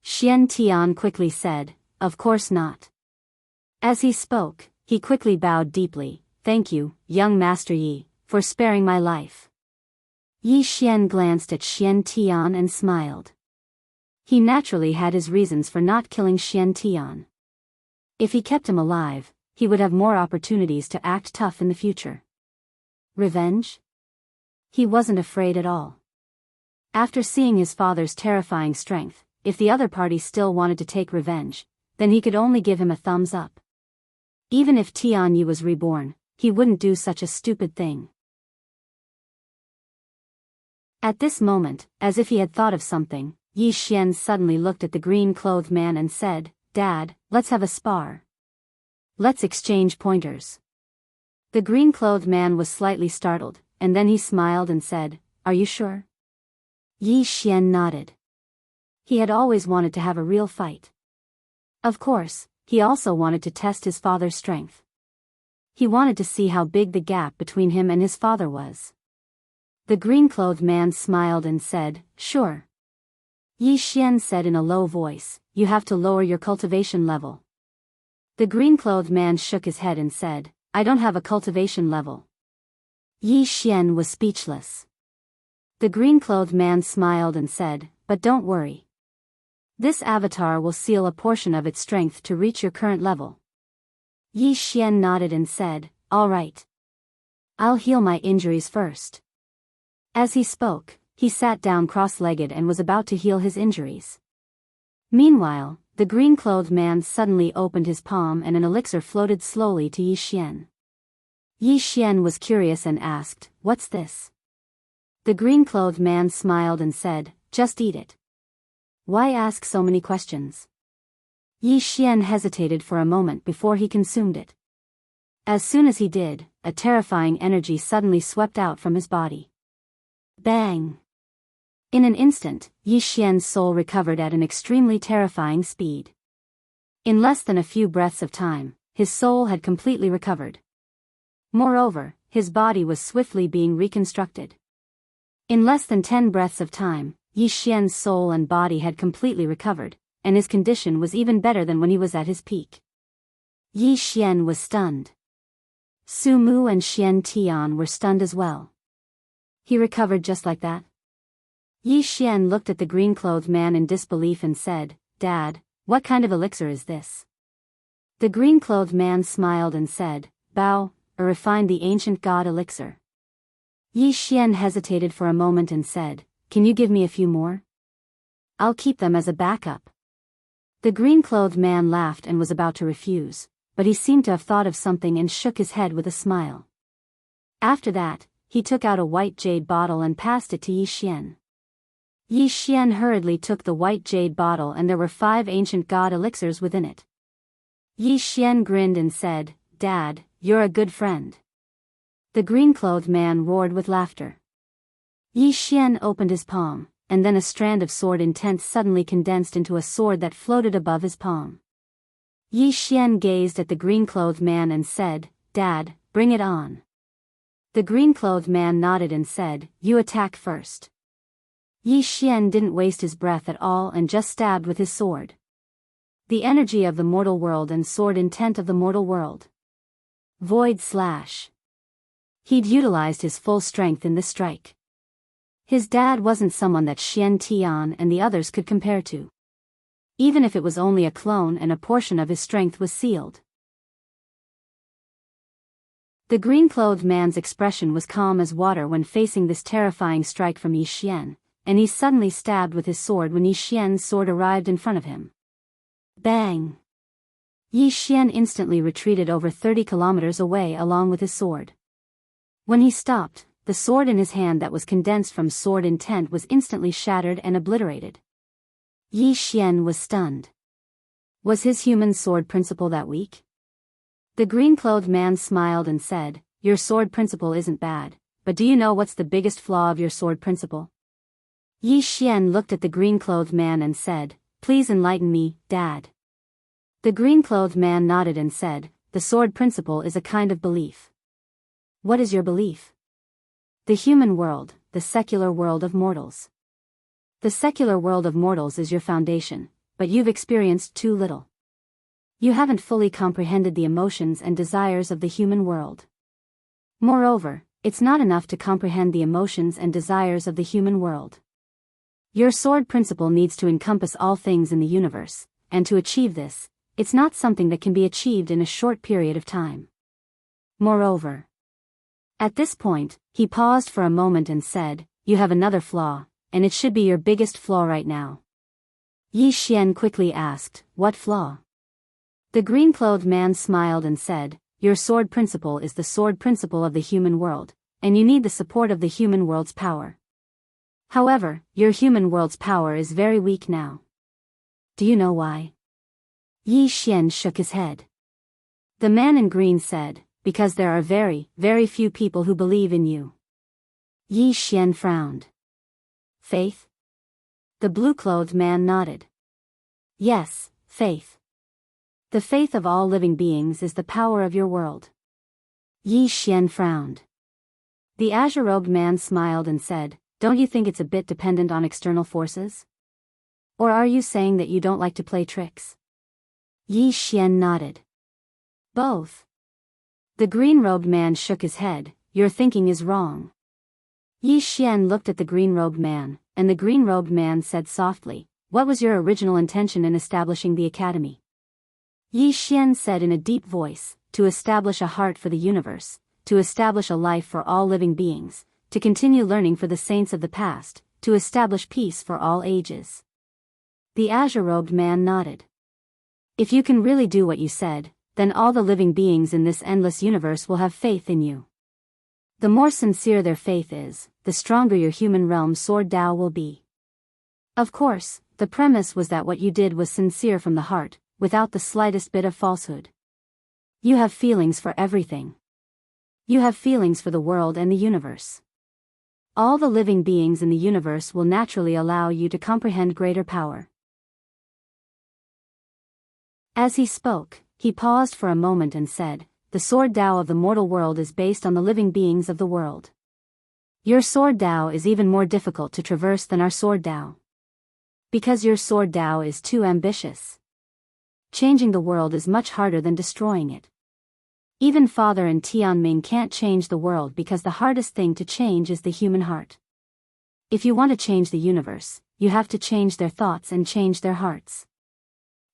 Xian Tian quickly said, "Of course not." As he spoke, he quickly bowed deeply, "Thank you, young Master Yi, for sparing my life." Yi Xian glanced at Xian Tian and smiled. He naturally had his reasons for not killing Xian Tian. If he kept him alive, he would have more opportunities to act tough in the future. Revenge? He wasn't afraid at all. After seeing his father's terrifying strength, if the other party still wanted to take revenge, then he could only give him a thumbs up. Even if Tianyi was reborn, he wouldn't do such a stupid thing. At this moment, as if he had thought of something, Yi Xian suddenly looked at the green-clothed man and said, "Dad, let's have a spar. Let's exchange pointers." The green-clothed man was slightly startled, and then he smiled and said, "Are you sure?" Yi Xian nodded. He had always wanted to have a real fight. Of course, he also wanted to test his father's strength. He wanted to see how big the gap between him and his father was. The green-clothed man smiled and said, "Sure." Yi Xian said in a low voice, "You have to lower your cultivation level." The green-clothed man shook his head and said, "I don't have a cultivation level." Yi Xian was speechless. The green-clothed man smiled and said, "But don't worry. This avatar will seal a portion of its strength to reach your current level." Yi Xian nodded and said, "All right. I'll heal my injuries first." As he spoke, he sat down cross-legged and was about to heal his injuries. Meanwhile, the green-clothed man suddenly opened his palm and an elixir floated slowly to Yi Xian. Yi Xian was curious and asked, "What's this?" The green-clothed man smiled and said, "Just eat it. Why ask so many questions?" Yi Xian hesitated for a moment before he consumed it. As soon as he did, a terrifying energy suddenly swept out from his body. Bang! In an instant, Yi Xian's soul recovered at an extremely terrifying speed. In less than a few breaths of time, his soul had completely recovered. Moreover, his body was swiftly being reconstructed. In less than 10 breaths of time, Yi Xian's soul and body had completely recovered, and his condition was even better than when he was at his peak. Yi Xian was stunned. Su Mu and Xian Tian were stunned as well. He recovered just like that? Yi Xian looked at the green-clothed man in disbelief and said, "Dad, what kind of elixir is this?" The green-clothed man smiled and said, "Bao, a refined the ancient god elixir." Yi Xian hesitated for a moment and said, "Can you give me a few more? I'll keep them as a backup." The green-clothed man laughed and was about to refuse, but he seemed to have thought of something and shook his head with a smile. After that, he took out a white jade bottle and passed it to Yi Xian. Yi Xian hurriedly took the white jade bottle and there were 5 ancient god elixirs within it. Yi Xian grinned and said, "Dad, you're a good friend." The green-clothed man roared with laughter. Yi Xian opened his palm, and then a strand of sword intent suddenly condensed into a sword that floated above his palm. Yi Xian gazed at the green-clothed man and said, "Dad, bring it on." The green-clothed man nodded and said, "You attack first." Yi Xian didn't waste his breath at all and just stabbed with his sword. The energy of the mortal world and sword intent of the mortal world. Void slash. He'd utilized his full strength in this strike. His dad wasn't someone that Xian Tian and the others could compare to. Even if it was only a clone and a portion of his strength was sealed. The green-clothed man's expression was calm as water when facing this terrifying strike from Yi Xian, and he suddenly stabbed with his sword when Yi Xian's sword arrived in front of him. Bang! Yi Xian instantly retreated over 30 kilometers away along with his sword. When he stopped, the sword in his hand that was condensed from sword intent was instantly shattered and obliterated. Yi Xian was stunned. Was his human sword principle that weak? The green-clothed man smiled and said, "Your sword principle isn't bad, but do you know what's the biggest flaw of your sword principle?" Yi Xian looked at the green-clothed man and said, "Please enlighten me, Dad." The green-clothed man nodded and said, "The sword principle is a kind of belief." "What is your belief?" "The human world, the secular world of mortals." "The secular world of mortals is your foundation, but you've experienced too little. You haven't fully comprehended the emotions and desires of the human world. Moreover, it's not enough to comprehend the emotions and desires of the human world. Your sword principle needs to encompass all things in the universe, and to achieve this, it's not something that can be achieved in a short period of time. Moreover, at this point, he paused for a moment and said, you have another flaw, and it should be your biggest flaw right now. Yi Xian quickly asked, what flaw? The green-clothed man smiled and said, your sword principle is the sword principle of the human world, and you need the support of the human world's power. However, your human world's power is very weak now. Do you know why? Yi Xian shook his head. The man in green said, because there are very, very few people who believe in you. Yi Xian frowned. Faith? The blue-clothed man nodded. Yes, faith. The faith of all living beings is the power of your world. Yi Xian frowned. The azure-robed man smiled and said, don't you think it's a bit dependent on external forces? Or are you saying that you don't like to play tricks? Yi Xian nodded. Both. The green-robed man shook his head, your thinking is wrong. Yi Xian looked at the green-robed man, and the green-robed man said softly, what was your original intention in establishing the academy? Yi Xian said in a deep voice, to establish a heart for the universe, to establish a life for all living beings, to continue learning for the saints of the past, to establish peace for all ages. The azure-robed man nodded. If you can really do what you said, then all the living beings in this endless universe will have faith in you. The more sincere their faith is, the stronger your human realm sword Dao will be. Of course, the premise was that what you did was sincere from the heart, without the slightest bit of falsehood. You have feelings for everything. You have feelings for the world and the universe. All the living beings in the universe will naturally allow you to comprehend greater power. As he spoke, he paused for a moment and said, the sword Dao of the mortal world is based on the living beings of the world. Your sword Dao is even more difficult to traverse than our sword Dao. Because your sword Dao is too ambitious. Changing the world is much harder than destroying it. Even Father and Tianming can't change the world because the hardest thing to change is the human heart. If you want to change the universe, you have to change their thoughts and change their hearts.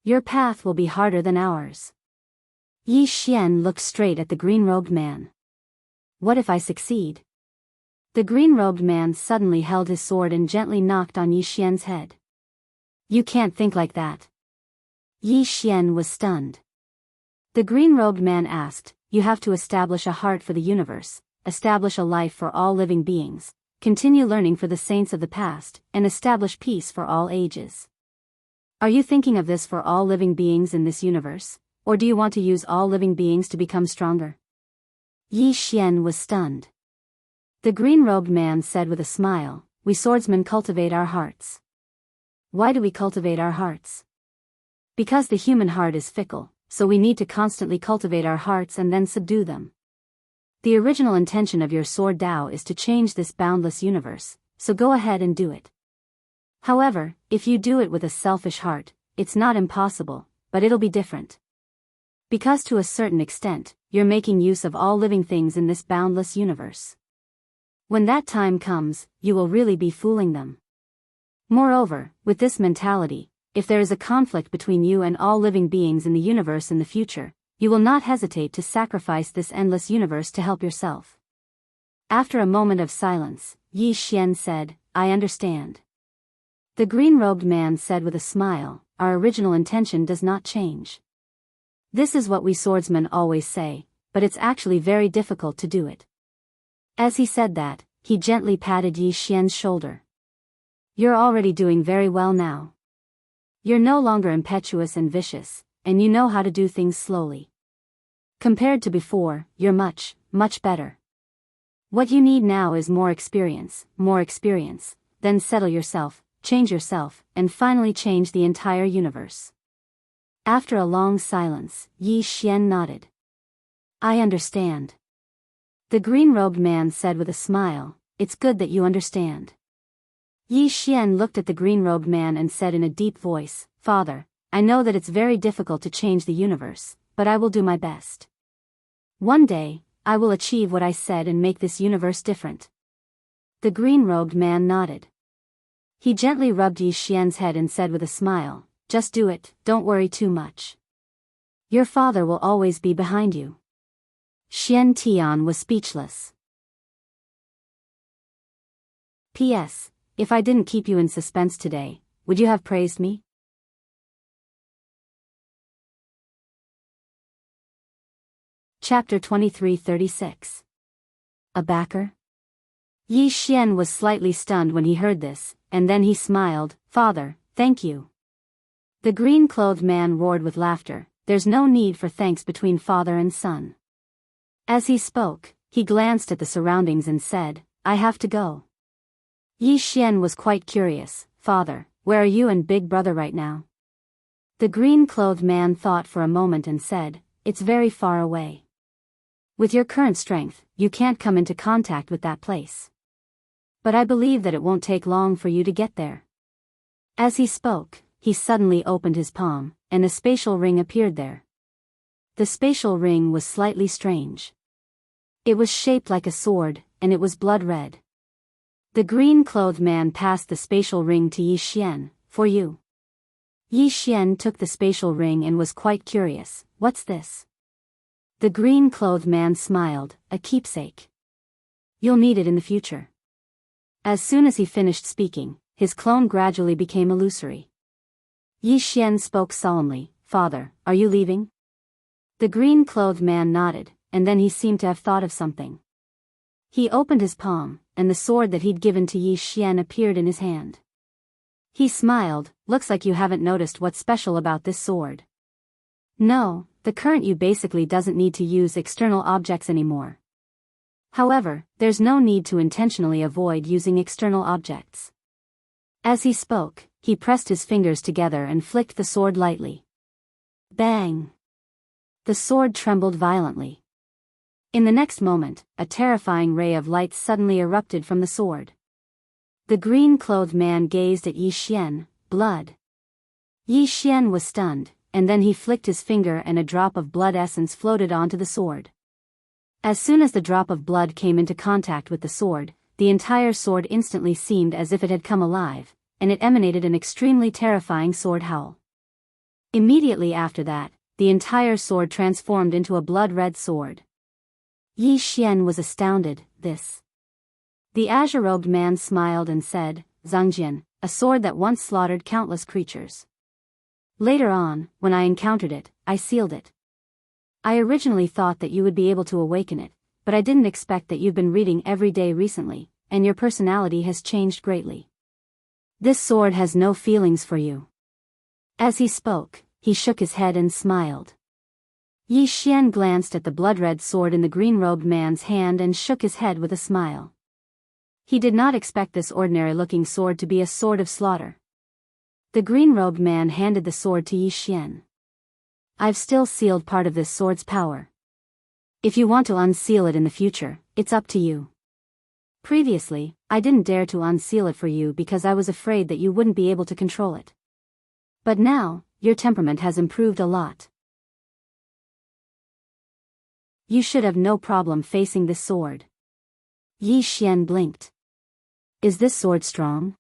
Your path will be harder than ours. Yi Xian looked straight at the green-robed man. What if I succeed? The green-robed man suddenly held his sword and gently knocked on Yi Xian's head. You can't think like that. Yi Xian was stunned. The green-robed man asked, you have to establish a heart for the universe, establish a life for all living beings, continue learning for the saints of the past, and establish peace for all ages. Are you thinking of this for all living beings in this universe, or do you want to use all living beings to become stronger? Yi Xian was stunned. The green-robed man said with a smile, we swordsmen cultivate our hearts. Why do we cultivate our hearts? Because the human heart is fickle, so we need to constantly cultivate our hearts and then subdue them. The original intention of your sword Dao is to change this boundless universe, so go ahead and do it. However, if you do it with a selfish heart, it's not impossible, but it'll be different. Because to a certain extent, you're making use of all living things in this boundless universe. When that time comes, you will really be fooling them. Moreover, with this mentality, if there is a conflict between you and all living beings in the universe in the future, you will not hesitate to sacrifice this endless universe to help yourself. After a moment of silence, Yi Xian said, I understand. The green-robed man said with a smile, our original intention does not change. This is what we swordsmen always say, but it's actually very difficult to do it. As he said that, he gently patted Yi Xian's shoulder. You're already doing very well now. You're no longer impetuous and vicious, and you know how to do things slowly. Compared to before, you're much, much better. What you need now is more experience, then settle yourself, change yourself, and finally change the entire universe. After a long silence, Yi Xian nodded. I understand. The green-robed man said with a smile, it's good that you understand. Yi Xian looked at the green-robed man and said in a deep voice, Father, I know that it's very difficult to change the universe, but I will do my best. One day, I will achieve what I said and make this universe different. The green-robed man nodded. He gently rubbed Yi Xian's head and said with a smile, "Just do it, don't worry too much. Your father will always be behind you." Xian Tian was speechless. P.S. If I didn't keep you in suspense today, would you have praised me? Chapter 23:36. A backer? Yi Xian was slightly stunned when he heard this, and then he smiled, "Father, thank you." The green-clothed man roared with laughter, "There's no need for thanks between father and son." As he spoke, he glanced at the surroundings and said, "I have to go." Yi Xian was quite curious, "Father, where are you and big brother right now?" The green-clothed man thought for a moment and said, "It's very far away. With your current strength, you can't come into contact with that place. But I believe that it won't take long for you to get there." As he spoke, he suddenly opened his palm, and a spatial ring appeared there. The spatial ring was slightly strange. It was shaped like a sword, and it was blood red. The green-clothed man passed the spatial ring to Yi Xian, "For you." Yi Xian took the spatial ring and was quite curious, "What's this?" The green-clothed man smiled, "A keepsake. You'll need it in the future." As soon as he finished speaking, his clone gradually became illusory. Yi Xian spoke solemnly, "Father, are you leaving?" The green-clothed man nodded, and then he seemed to have thought of something. He opened his palm, and the sword that he'd given to Yi Xian appeared in his hand. He smiled, "Looks like you haven't noticed what's special about this sword." "No, the current you basically doesn't need to use external objects anymore. However, there's no need to intentionally avoid using external objects." As he spoke, he pressed his fingers together and flicked the sword lightly. Bang! The sword trembled violently. In the next moment, a terrifying ray of light suddenly erupted from the sword. The green-clothed man gazed at Yi Xian, "Blood." Yi Xian was stunned, and then he flicked his finger and a drop of blood essence floated onto the sword. As soon as the drop of blood came into contact with the sword, the entire sword instantly seemed as if it had come alive, and it emanated an extremely terrifying sword howl. Immediately after that, the entire sword transformed into a blood-red sword. Yi Xian was astounded, "This." The azure-robed man smiled and said, "Zhangjian, a sword that once slaughtered countless creatures. Later on, when I encountered it, I sealed it. I originally thought that you would be able to awaken it, but I didn't expect that you've been reading every day recently, and your personality has changed greatly. This sword has no feelings for you." As he spoke, he shook his head and smiled. Yi Xian glanced at the blood-red sword in the green-robed man's hand and shook his head with a smile. He did not expect this ordinary-looking sword to be a sword of slaughter. The green-robed man handed the sword to Yi Xian. "I've still sealed part of this sword's power. If you want to unseal it in the future, it's up to you. Previously, I didn't dare to unseal it for you because I was afraid that you wouldn't be able to control it. But now, your temperament has improved a lot. You should have no problem facing this sword." Yi Xian blinked. "Is this sword strong?"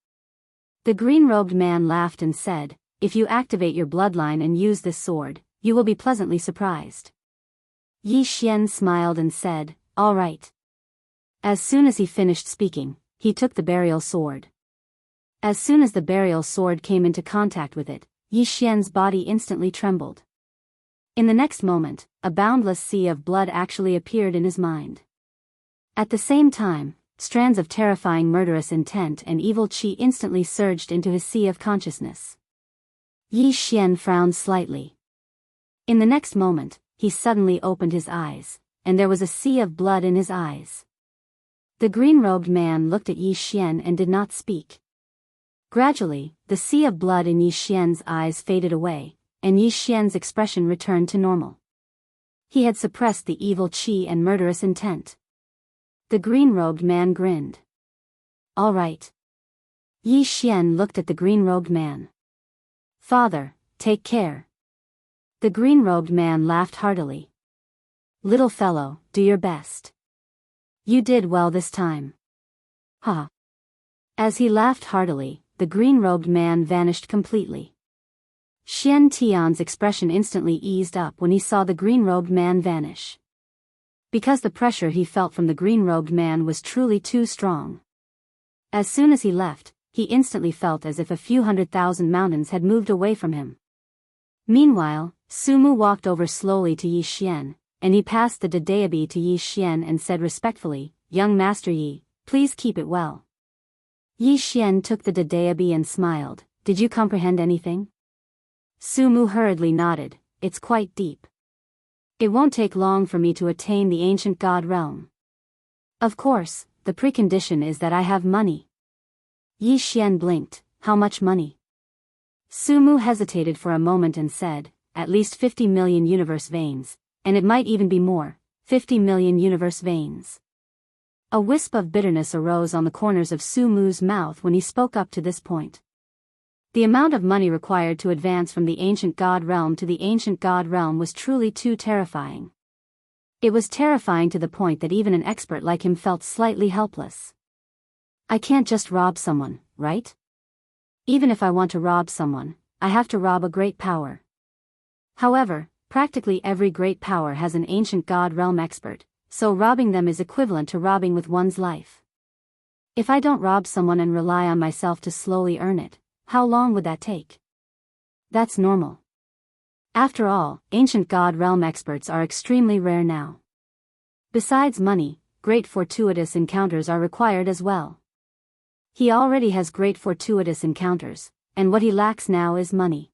The green-robed man laughed and said, "If you activate your bloodline and use this sword, you will be pleasantly surprised." Yi Xian smiled and said, "All right." As soon as he finished speaking, he took the burial sword. As soon as the burial sword came into contact with it, Yi Xian's body instantly trembled. In the next moment, a boundless sea of blood actually appeared in his mind. At the same time, strands of terrifying murderous intent and evil qi instantly surged into his sea of consciousness. Yi Xian frowned slightly. In the next moment, he suddenly opened his eyes, and there was a sea of blood in his eyes. The green-robed man looked at Yi Xian and did not speak. Gradually, the sea of blood in Yi Xian's eyes faded away, and Yi Xian's expression returned to normal. He had suppressed the evil qi and murderous intent. The green-robed man grinned. "All right." Yi Xian looked at the green-robed man. "Father, take care." The green-robed man laughed heartily. "Little fellow, do your best. You did well this time." Ha! As he laughed heartily, the green-robed man vanished completely. Xian Tian's expression instantly eased up when he saw the green-robed man vanish. Because the pressure he felt from the green-robed man was truly too strong. As soon as he left, he instantly felt as if a few 100,000 mountains had moved away from him. Meanwhile, Sumu walked over slowly to Yi Xian, and he passed the Dadeabi to Yi Xian and said respectfully, "Young Master Yi, please keep it well." Yi Xian took the Dadeabi and smiled. "Did you comprehend anything?" Sumu hurriedly nodded. "It's quite deep. It won't take long for me to attain the ancient god realm. Of course, the precondition is that I have money." Yi Xian blinked. "How much money?" Sumu hesitated for a moment and said, "At least 50 million universe veins, and it might even be more, 50 million universe veins." A wisp of bitterness arose on the corners of Sumu's mouth when he spoke up to this point. The amount of money required to advance from the ancient god realm to the ancient god realm was truly too terrifying. It was terrifying to the point that even an expert like him felt slightly helpless. I can't just rob someone, right? Even if I want to rob someone, I have to rob a great power. However, practically every great power has an ancient god realm expert, so robbing them is equivalent to robbing with one's life. If I don't rob someone and rely on myself to slowly earn it, how long would that take? That's normal. After all, ancient god realm experts are extremely rare now. Besides money, great fortuitous encounters are required as well. He already has great fortuitous encounters, and what he lacks now is money.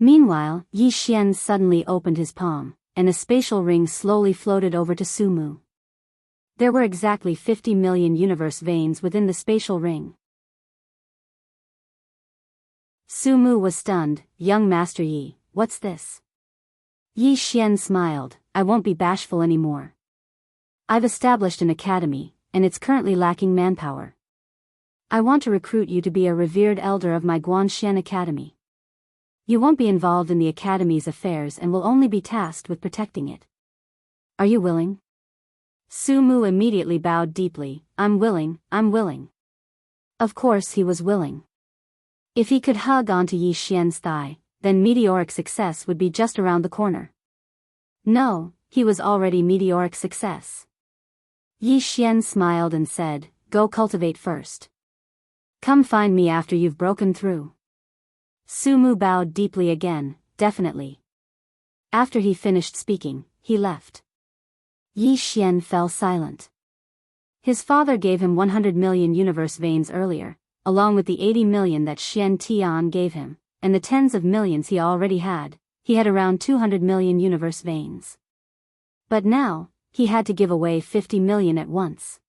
Meanwhile, Yi Xian suddenly opened his palm, and a spatial ring slowly floated over to Sumu. There were exactly 50 million universe veins within the spatial ring. Sumu was stunned. "Young Master Yi, what's this?" Yi Xian smiled. "I won't be bashful anymore. I've established an academy, and it's currently lacking manpower. I want to recruit you to be a revered elder of my Guanxian Academy. You won't be involved in the academy's affairs and will only be tasked with protecting it. Are you willing?" Sumu immediately bowed deeply. I'm willing." Of course he was willing. If he could hug onto Yi Xian's thigh, then meteoric success would be just around the corner. No, he was already meteoric success. Yi Xian smiled and said, "Go cultivate first. Come find me after you've broken through." Sumu bowed deeply again. "Definitely." After he finished speaking, he left. Yi Xian fell silent. His father gave him 100 million universe veins earlier, along with the 80 million that Xian Tian gave him, and the tens of millions he already had. He had around 200 million universe veins. But now, he had to give away 50 million at once.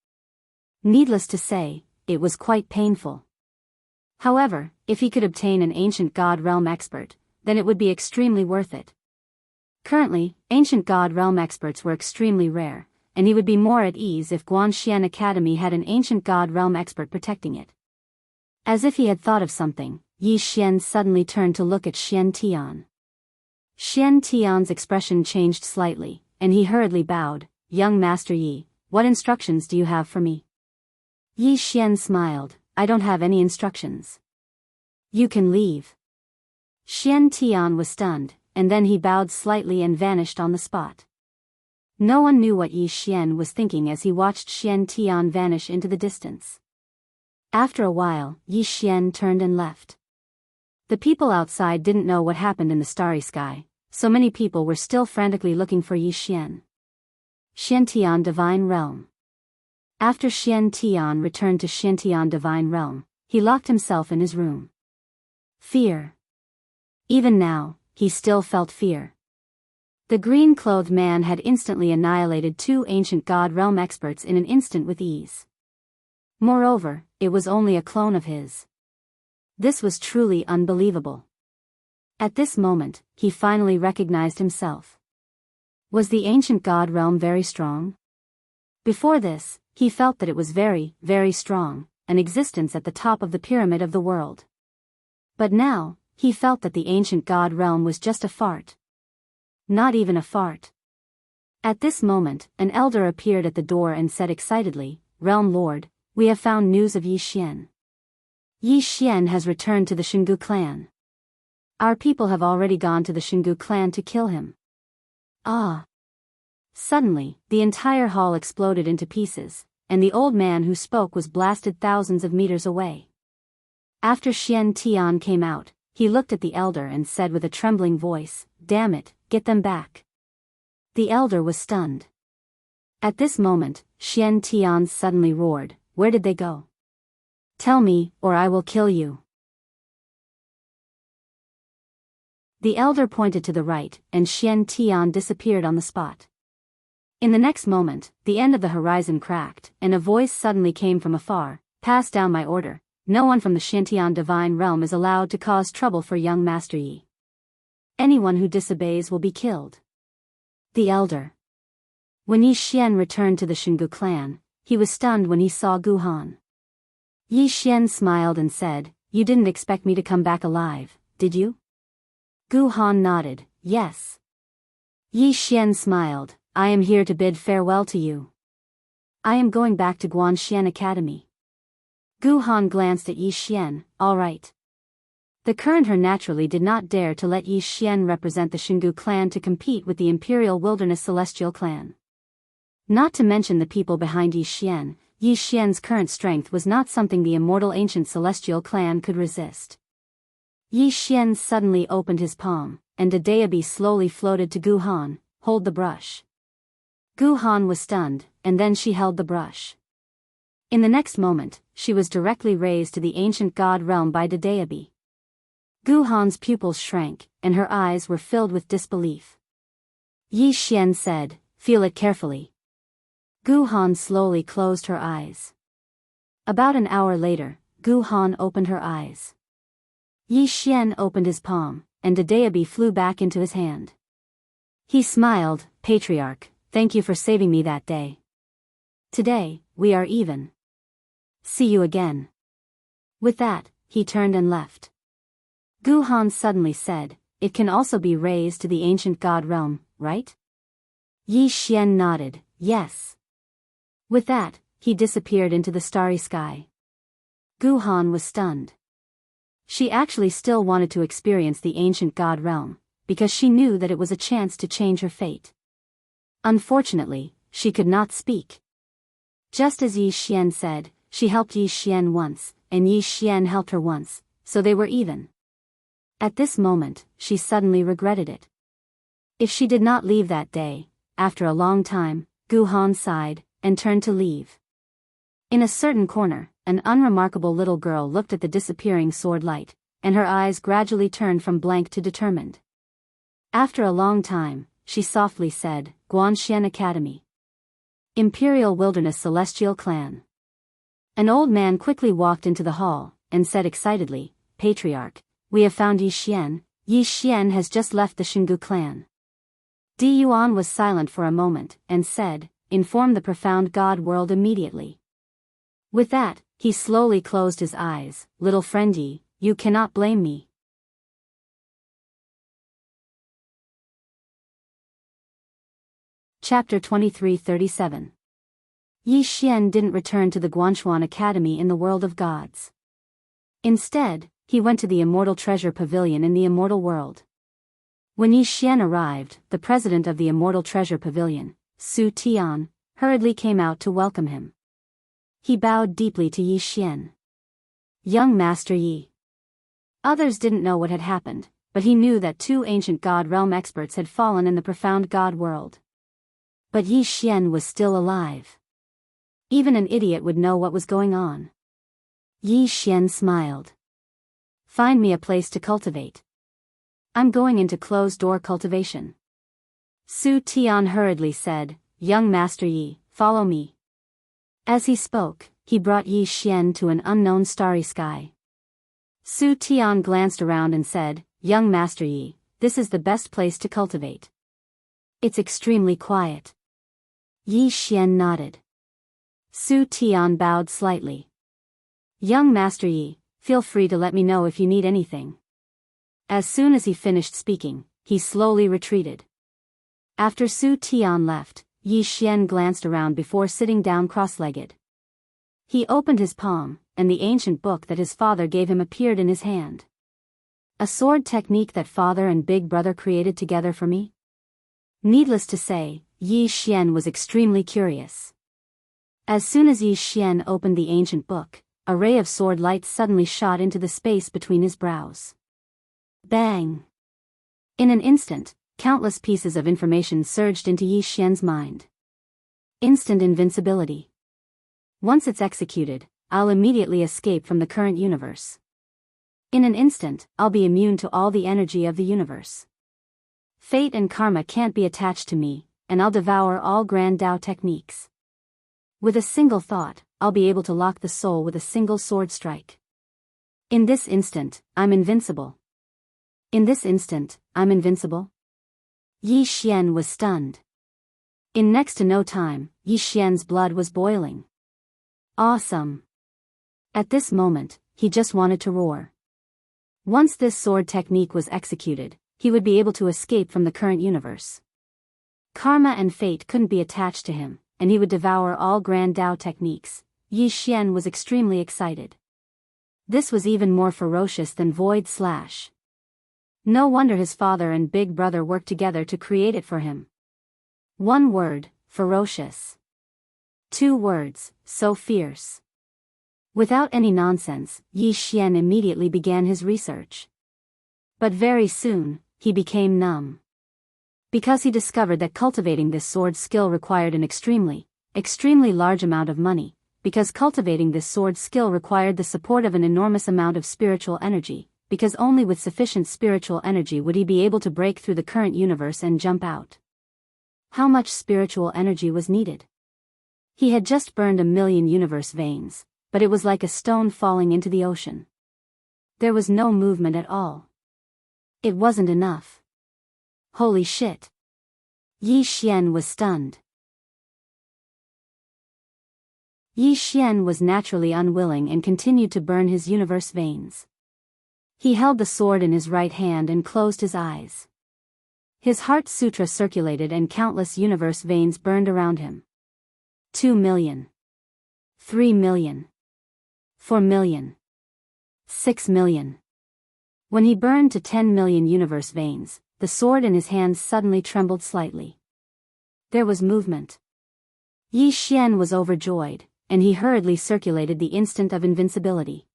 Needless to say, it was quite painful. However, if he could obtain an ancient god realm expert, then it would be extremely worth it. Currently, ancient god realm experts were extremely rare, and he would be more at ease if Guanxian Academy had an ancient god realm expert protecting it. As if he had thought of something, Yi Xian suddenly turned to look at Xian Tian. Xian Tian's expression changed slightly, and he hurriedly bowed. "Young Master Yi, what instructions do you have for me?" Yi Xian smiled. "I don't have any instructions. You can leave." Xian Tian was stunned, and then he bowed slightly and vanished on the spot. No one knew what Yi Xian was thinking as he watched Xian Tian vanish into the distance. After a while, Yi Xian turned and left. The people outside didn't know what happened in the starry sky, so many people were still frantically looking for Yi Xian. Xiantian Divine Realm. After Xiantian returned to Xiantian Divine Realm, he locked himself in his room. Fear. Even now, he still felt fear. The green-clothed man had instantly annihilated 2 ancient god realm experts in an instant with ease. Moreover, it was only a clone of his. This was truly unbelievable. At this moment, he finally recognized himself. Was the ancient god realm very strong? Before this, he felt that it was very, very strong, an existence at the top of the pyramid of the world. But now, he felt that the ancient god realm was just a fart. Not even a fart. At this moment, an elder appeared at the door and said excitedly, "Realm Lord, we have found news of Yi Xian." Yi Xian has returned to the Xingu clan. Our people have already gone to the Xingu clan to kill him. Ah! Suddenly, the entire hall exploded into pieces, and the old man who spoke was blasted thousands of meters away. After Xian Tian came out, he looked at the elder and said with a trembling voice, "Damn it, get them back." The elder was stunned. At this moment, Xian Tian suddenly roared, "Where did they go? Tell me, or I will kill you." The elder pointed to the right, and Xian Tian disappeared on the spot. In the next moment, the end of the horizon cracked, and a voice suddenly came from afar, "Pass down my order. No one from the Xiantian divine realm is allowed to cause trouble for young Master Yi. Anyone who disobeys will be killed." The elder. When Yi Xian returned to the Xingu clan, he was stunned when he saw Gu Han. Yi Xian smiled and said, "You didn't expect me to come back alive, did you?" Gu Han nodded, "Yes." Yi Xian smiled, "I am here to bid farewell to you. I am going back to Guanxian Academy." Gu Han glanced at Yi Xian, "All right." The current her naturally did not dare to let Yi Xian represent the Xingu clan to compete with the Imperial Wilderness Celestial clan. Not to mention the people behind Yi Xian's current strength was not something the immortal ancient Celestial clan could resist. Yi Xian suddenly opened his palm, and a deity slowly floated to Gu Han, "Hold the brush." Gu Han was stunned, and then she held the brush. In the next moment, she was directly raised to the ancient god realm by the deity. Gu Han's pupils shrank, and her eyes were filled with disbelief. Yi Xian said, "Feel it carefully." Gu Han slowly closed her eyes. About an hour later, Gu Han opened her eyes. Yi Xian opened his palm, and the deity flew back into his hand. He smiled, "Patriarch, thank you for saving me that day. Today, we are even. See you again." With that, he turned and left. Gu Han suddenly said, "It can also be raised to the ancient god realm, right?" Yi Xian nodded, "Yes." With that, he disappeared into the starry sky. Gu Han was stunned. She actually still wanted to experience the ancient god realm, because she knew that it was a chance to change her fate. Unfortunately, she could not speak. Just as Yi Xian said, she helped Yi Xian once, and Yi Xian helped her once, so they were even. At this moment, she suddenly regretted it. If she did not leave that day, after a long time, Gu Han sighed, and turned to leave. In a certain corner, an unremarkable little girl looked at the disappearing sword light, and her eyes gradually turned from blank to determined. After a long time, she softly said, "Guanxian Academy. Imperial Wilderness Celestial Clan." An old man quickly walked into the hall, and said excitedly, "Patriarch, we have found Yi Xian. Yi Xian has just left the Xingu clan." Di Yuan was silent for a moment, and said, "Inform the profound god world immediately." With that, he slowly closed his eyes, "Little friend Yi, you cannot blame me." Chapter 23:37. Yi Xian didn't return to the Guanxuan Academy in the world of gods. Instead, he went to the Immortal Treasure Pavilion in the Immortal World. When Yi Xian arrived, the president of the Immortal Treasure Pavilion, Su Tian, hurriedly came out to welcome him. He bowed deeply to Yi Xian. "Young Master Yi." Others didn't know what had happened, but he knew that two ancient god realm experts had fallen in the profound god world. But Yi Xian was still alive. Even an idiot would know what was going on. Yi Xian smiled. "Find me a place to cultivate. I'm going into closed-door cultivation." Su Tian hurriedly said, "Young Master Yi, follow me." As he spoke, he brought Yi Xian to an unknown starry sky. Su Tian glanced around and said, "Young Master Yi, this is the best place to cultivate. It's extremely quiet." Yi Xian nodded. Su Tian bowed slightly. "Young Master Yi, feel free to let me know if you need anything." As soon as he finished speaking, he slowly retreated. After Su Tian left, Yi Xian glanced around before sitting down cross-legged. He opened his palm, and the ancient book that his father gave him appeared in his hand. A sword technique that father and big brother created together for me? Needless to say, Yi Xian was extremely curious. As soon as Yi Xian opened the ancient book, a ray of sword light suddenly shot into the space between his brows. Bang! In an instant, countless pieces of information surged into Yi Xian's mind. Instant invincibility. Once it's executed, I'll immediately escape from the current universe. In an instant, I'll be immune to all the energy of the universe. Fate and karma can't be attached to me, and I'll devour all Grand Tao techniques. With a single thought, I'll be able to lock the soul with a single sword strike. In this instant, I'm invincible. In this instant, I'm invincible. Yi Xian was stunned. In next to no time, Yi Xian's blood was boiling. Awesome! At this moment, he just wanted to roar. Once this sword technique was executed, he would be able to escape from the current universe. Karma and fate couldn't be attached to him, and he would devour all Grand Tao techniques. Yi Xian was extremely excited. This was even more ferocious than Void Slash. No wonder his father and big brother worked together to create it for him. One word, ferocious. Two words, so fierce. Without any nonsense, Yi Xian immediately began his research. But very soon, he became numb. Because he discovered that cultivating this sword skill required an extremely large amount of money, because cultivating this sword skill required the support of an enormous amount of spiritual energy, because only with sufficient spiritual energy would he be able to break through the current universe and jump out. How much spiritual energy was needed? He had just burned 1,000,000 universe veins, but it was like a stone falling into the ocean. There was no movement at all. It wasn't enough. Holy shit! Yi Xian was stunned. Yi Xian was naturally unwilling and continued to burn his universe veins. He held the sword in his right hand and closed his eyes. His heart sutra circulated and countless universe veins burned around him. 2 million. 3 million. 4 million. 6 million. When he burned to 10 million universe veins, the sword in his hands suddenly trembled slightly. There was movement. Yi Xian was overjoyed, and he hurriedly circulated the instant of invincibility.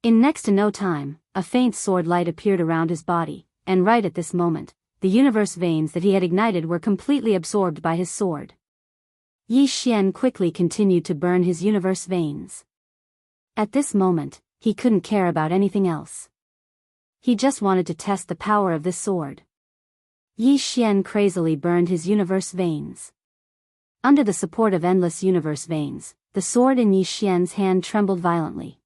In next to no time, a faint sword light appeared around his body, and right at this moment, the universe veins that he had ignited were completely absorbed by his sword. Yi Xian quickly continued to burn his universe veins. At this moment, he couldn't care about anything else. He just wanted to test the power of this sword. Yi Xian crazily burned his universe veins. Under the support of endless universe veins, the sword in Yi Xian's hand trembled violently.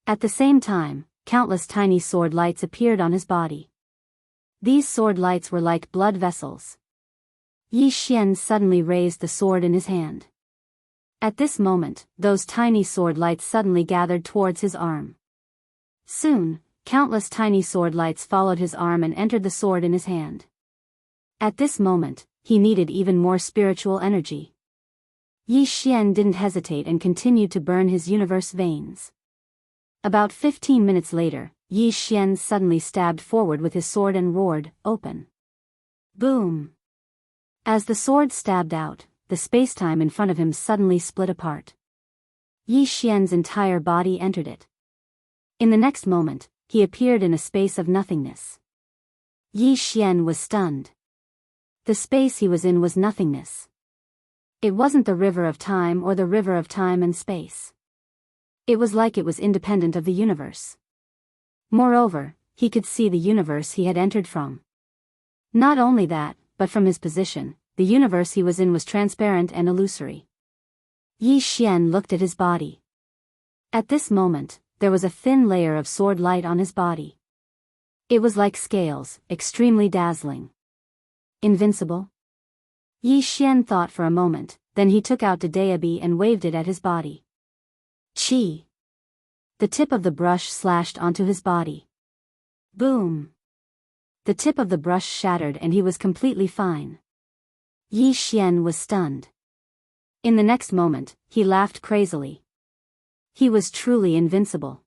At the same time, countless tiny sword lights appeared on his body. These sword lights were like blood vessels. Yi Xian suddenly raised the sword in his hand. At this moment, those tiny sword lights suddenly gathered towards his arm. Soon, countless tiny sword lights followed his arm and entered the sword in his hand. At this moment, he needed even more spiritual energy. Yi Xian didn't hesitate and continued to burn his universe veins. About 15 minutes later, Yi Xian suddenly stabbed forward with his sword and roared, "Open!" Boom! As the sword stabbed out, the spacetime in front of him suddenly split apart. Yi Xian's entire body entered it. In the next moment, he appeared in a space of nothingness. Yi Xian was stunned. The space he was in was nothingness. It wasn't the river of time or the river of time and space. It was like it was independent of the universe. Moreover, he could see the universe he had entered from. Not only that, but from his position, the universe he was in was transparent and illusory. Yi Xian looked at his body. At this moment, there was a thin layer of sword light on his body. It was like scales, extremely dazzling. Invincible? Yi Xian thought for a moment, then he took out Daebi and waved it at his body. Chi! The tip of the brush slashed onto his body. Boom! The tip of the brush shattered and he was completely fine. Yi Xian was stunned. In the next moment, he laughed crazily. He was truly invincible.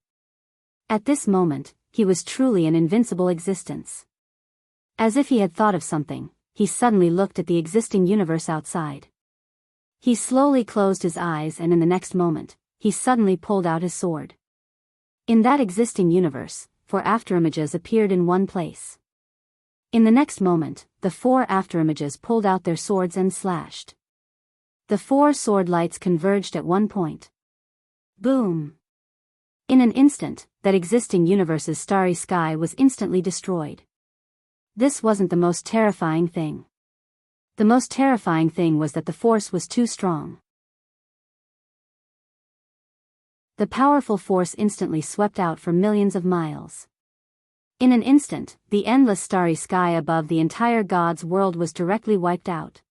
At this moment, he was truly an invincible existence. As if he had thought of something, he suddenly looked at the existing universe outside. He slowly closed his eyes, and in the next moment, he suddenly pulled out his sword. In that existing universe, 4 afterimages appeared in one place. In the next moment, the 4 afterimages pulled out their swords and slashed. The 4 sword lights converged at one point. Boom! In an instant, that existing universe's starry sky was instantly destroyed. This wasn't the most terrifying thing. The most terrifying thing was that the force was too strong. The powerful force instantly swept out for millions of miles. In an instant, the endless starry sky above the entire God's world was directly wiped out.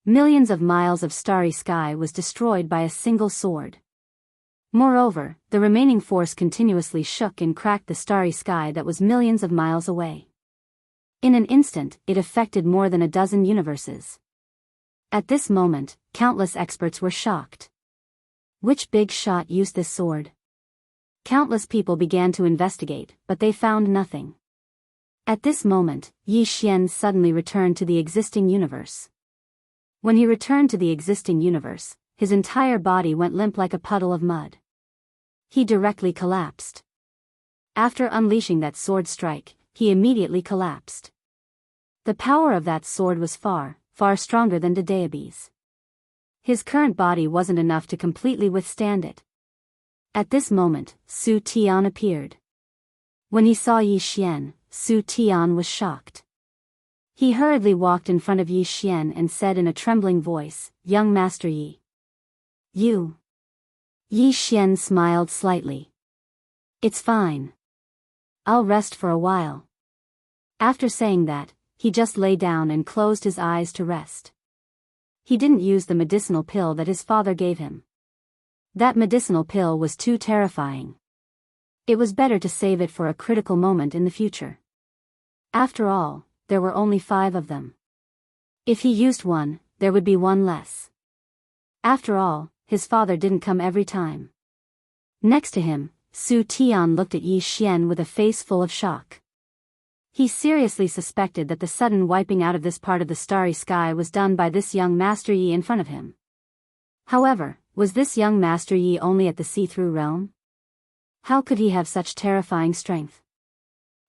Millions of miles of starry sky was destroyed by a single sword. Moreover, the remaining force continuously shook and cracked the starry sky that was millions of miles away. In an instant, it affected more than a dozen universes. At this moment, countless experts were shocked. Which big shot used this sword? Countless people began to investigate, but they found nothing. At this moment, Yi Xian suddenly returned to the existing universe. When he returned to the existing universe, his entire body went limp like a puddle of mud. He directly collapsed. After unleashing that sword strike, he immediately collapsed. The power of that sword was far, far stronger than Daebi's. His current body wasn't enough to completely withstand it. At this moment, Su Tian appeared. When he saw Yi Xian, Su Tian was shocked. He hurriedly walked in front of Yi Xian and said in a trembling voice, "Young Master Yi." "You?" Yi Xian smiled slightly. "It's fine. I'll rest for a while." After saying that, he just lay down and closed his eyes to rest. He didn't use the medicinal pill that his father gave him. That medicinal pill was too terrifying. It was better to save it for a critical moment in the future. After all, there were only 5 of them. If he used one, there would be one less. After all, his father didn't come every time. Next to him, Su Tian looked at Yi Xian with a face full of shock. He seriously suspected that the sudden wiping out of this part of the starry sky was done by this young Master Yi in front of him. However, was this young Master Yi only at the see-through realm? How could he have such terrifying strength?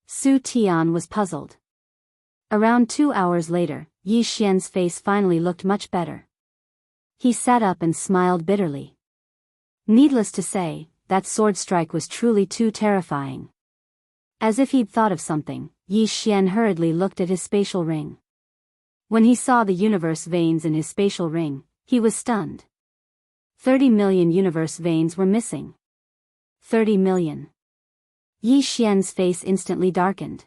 Su Tian was puzzled. Around 2 hours later, Yi Xian's face finally looked much better. He sat up and smiled bitterly. Needless to say, that sword strike was truly too terrifying. As if he'd thought of something, Yi Xian hurriedly looked at his spatial ring. When he saw the universe veins in his spatial ring, he was stunned. 30 million universe veins were missing. 30 million. Yi Xian's face instantly darkened.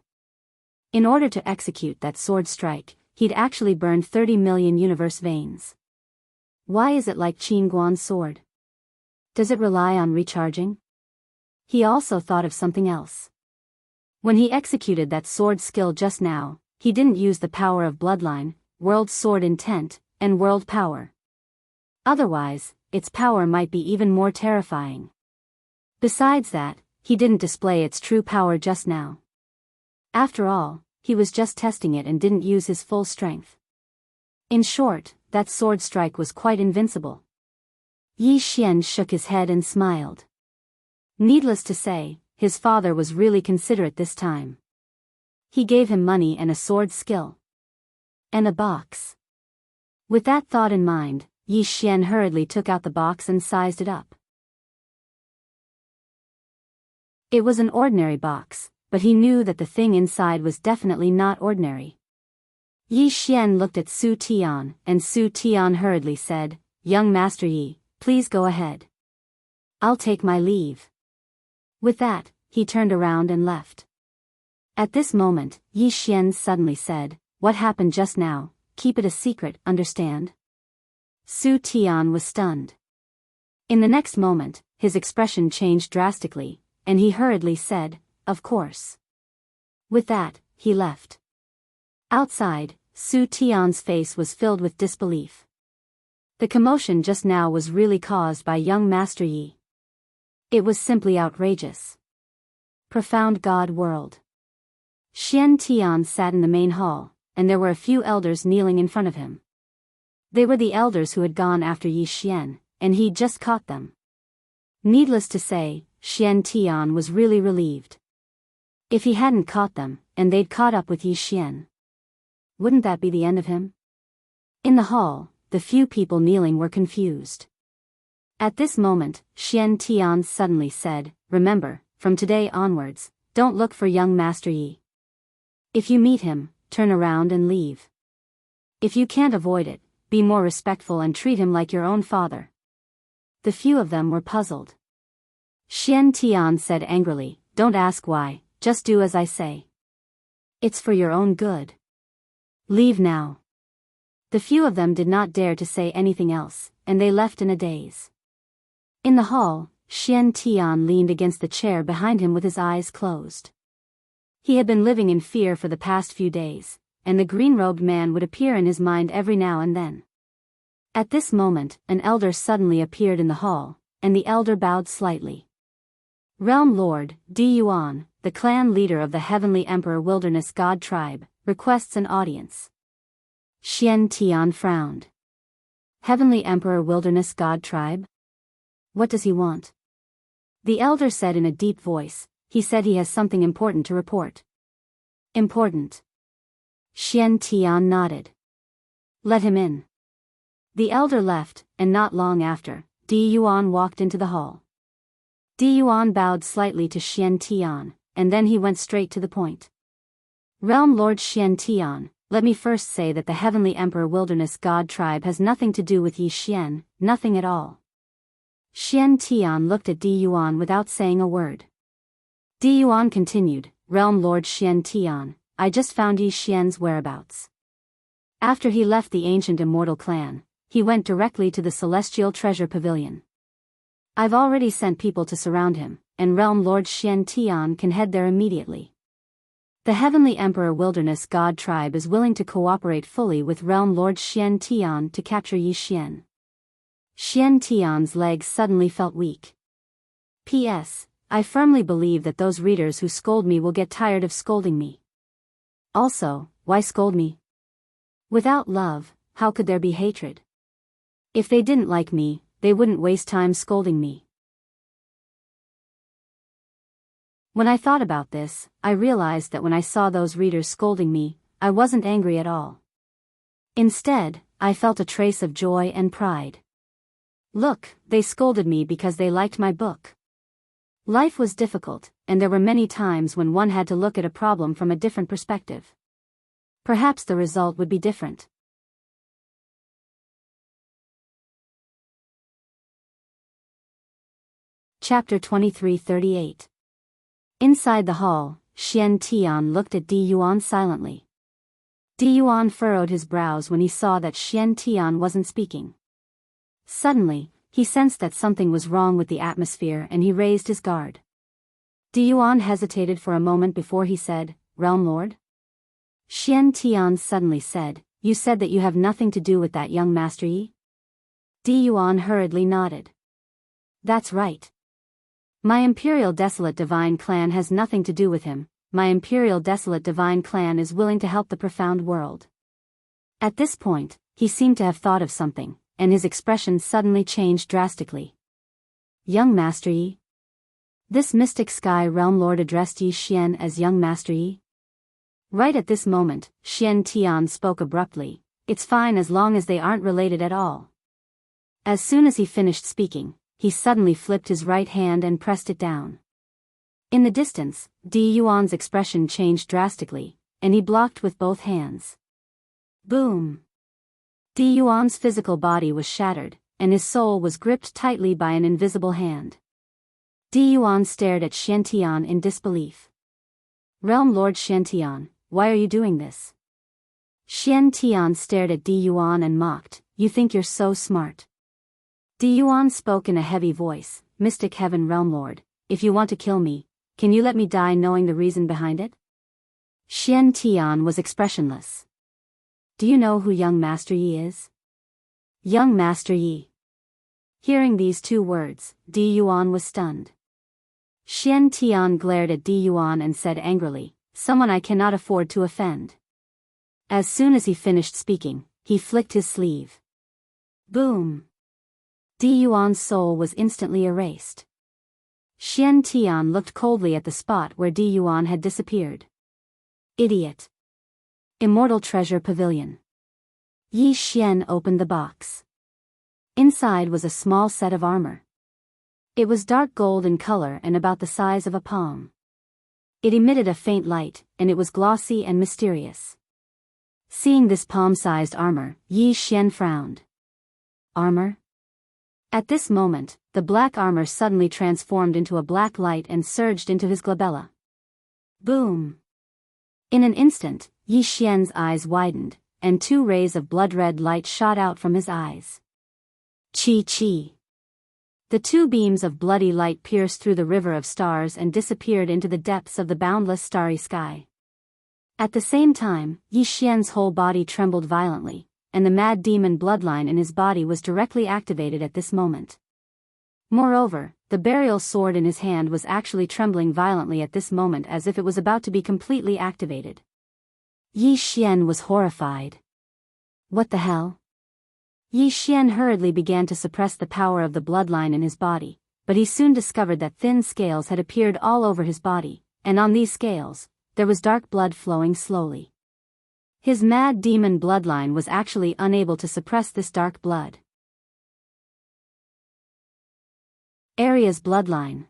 In order to execute that sword strike, he'd actually burned 30 million universe veins. Why is it like Qin Guan's sword? Does it rely on recharging? He also thought of something else. When he executed that sword skill just now, he didn't use the power of bloodline, world sword intent, and world power. Otherwise, its power might be even more terrifying. Besides that, he didn't display its true power just now. After all, he was just testing it and didn't use his full strength. In short, that sword strike was quite invincible. Yi Xian shook his head and smiled. Needless to say, his father was really considerate this time. He gave him money and a sword skill. And a box. With that thought in mind, Yi Xian hurriedly took out the box and sized it up. It was an ordinary box, but he knew that the thing inside was definitely not ordinary. Yi Xian looked at Su Tian, and Su Tian hurriedly said, "Young Master Yi, please go ahead. I'll take my leave." With that, he turned around and left. At this moment, Yi Xian suddenly said, "What happened just now? Keep it a secret, understand?" Su Tian was stunned. In the next moment, his expression changed drastically, and he hurriedly said, "Of course." With that, he left. Outside, Su Tian's face was filled with disbelief. The commotion just now was really caused by young Master Yi. It was simply outrageous. Profound God world. Xian Tian sat in the main hall, and there were a few elders kneeling in front of him. They were the elders who had gone after Yi Xian, and he'd just caught them. Needless to say, Xian Tian was really relieved. If he hadn't caught them, and they'd caught up with Yi Xian, wouldn't that be the end of him? In the hall, the few people kneeling were confused. At this moment, Xian Tian suddenly said, "Remember, from today onwards, don't look for young Master Yi. If you meet him, turn around and leave. If you can't avoid it, be more respectful and treat him like your own father." The few of them were puzzled. Xian Tian said angrily, "Don't ask why, just do as I say. It's for your own good. Leave now." The few of them did not dare to say anything else, and they left in a daze. In the hall, Xian Tian leaned against the chair behind him with his eyes closed. He had been living in fear for the past few days, and the green-robed man would appear in his mind every now and then. At this moment, an elder suddenly appeared in the hall, and the elder bowed slightly. "Realm Lord, Di Yuan, the clan leader of the Heavenly Emperor Wilderness God tribe, requests an audience." Xian Tian frowned. "Heavenly Emperor Wilderness God tribe? What does he want?" The elder said in a deep voice, "He said he has something important to report." "Important?" Xian Tian nodded. "Let him in." The elder left, and not long after, Di Yuan walked into the hall. Di Yuan bowed slightly to Xian Tian, and then he went straight to the point. "Realm Lord Xian Tian, let me first say that the Heavenly Emperor Wilderness God tribe has nothing to do with Yi Xian, nothing at all." Xian Tian looked at Di Yuan without saying a word. Di Yuan continued, "Realm Lord Xian Tian, I just found Yi Xian's whereabouts. After he left the ancient Immortal clan, he went directly to the Celestial Treasure Pavilion. I've already sent people to surround him, and Realm Lord Xian Tian can head there immediately. The Heavenly Emperor Wilderness God tribe is willing to cooperate fully with Realm Lord Xian Tian to capture Yi Xian." Xian Tian's legs suddenly felt weak. "P.S. I firmly believe that those readers who scold me will get tired of scolding me. Also, why scold me? Without love, how could there be hatred? If they didn't like me, they wouldn't waste time scolding me." When I thought about this, I realized that when I saw those readers scolding me, I wasn't angry at all. Instead, I felt a trace of joy and pride. Look, they scolded me because they liked my book. Life was difficult, and there were many times when one had to look at a problem from a different perspective. Perhaps the result would be different. Chapter 23:38. Inside the hall, Xian Tian looked at Di Yuan silently. Di Yuan furrowed his brows when he saw that Xian Tian wasn't speaking. Suddenly, he sensed that something was wrong with the atmosphere and he raised his guard. Di Yuan hesitated for a moment before he said, "Realm Lord?" Xian Tian suddenly said, "You said that you have nothing to do with that young Master Yi?" Di Yuan hurriedly nodded. "That's right. My Imperial Desolate Divine Clan has nothing to do with him. My Imperial Desolate Divine Clan is willing to help the profound world." At this point, he seemed to have thought of something, and his expression suddenly changed drastically. "Young Master Yi?" This mystic sky realm lord addressed Yi Xian as Young Master Yi. Right at this moment, Xian Tian spoke abruptly, "It's fine as long as they aren't related at all." As soon as he finished speaking, he suddenly flipped his right hand and pressed it down. In the distance, Di Yuan's expression changed drastically, and he blocked with both hands. Boom! Di Yuan's physical body was shattered, and his soul was gripped tightly by an invisible hand. Di Yuan stared at Xian Tian in disbelief. "Realm Lord Xian Tian, why are you doing this?" Xian Tian stared at Di Yuan and mocked, "You think you're so smart." Di Yuan spoke in a heavy voice, "Mystic Heaven Realm Lord, if you want to kill me, can you let me die knowing the reason behind it?" Xian Tian was expressionless. "Do you know who Young Master Yi is?" Young Master Yi. Hearing these two words, Di Yuan was stunned. Xian Tian glared at Di Yuan and said angrily, "Someone I cannot afford to offend." As soon as he finished speaking, he flicked his sleeve. Boom! Di Yuan's soul was instantly erased. Xian Tian looked coldly at the spot where Di Yuan had disappeared. Idiot! Immortal Treasure Pavilion. Yi Xian opened the box. Inside was a small set of armor. It was dark gold in color and about the size of a palm. It emitted a faint light, and it was glossy and mysterious. Seeing this palm-sized armor, Yi Xian frowned. Armor? At this moment, the black armor suddenly transformed into a black light and surged into his glabella. Boom! In an instant, Yi Xian's eyes widened, and 2 rays of blood-red light shot out from his eyes. Chi-chi! The 2 beams of bloody light pierced through the river of stars and disappeared into the depths of the boundless starry sky. At the same time, Yi Xian's whole body trembled violently, and the mad demon bloodline in his body was directly activated at this moment. Moreover, the burial sword in his hand was actually trembling violently at this moment as if it was about to be completely activated. Yi Xian was horrified. What the hell? Yi Xian hurriedly began to suppress the power of the bloodline in his body, but he soon discovered that thin scales had appeared all over his body, and on these scales, there was dark blood flowing slowly. His mad demon bloodline was actually unable to suppress this dark blood. Arya's bloodline.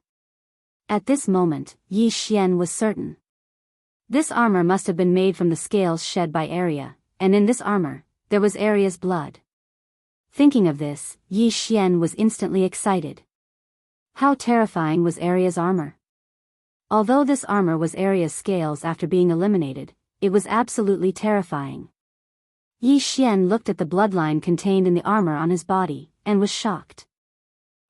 At this moment, Yi Xian was certain. This armor must have been made from the scales shed by Arya, and in this armor, there was Arya's blood. Thinking of this, Yi Xian was instantly excited. How terrifying was Arya's armor? Although this armor was Arya's scales after being eliminated, it was absolutely terrifying. Yi Xian looked at the bloodline contained in the armor on his body, and was shocked.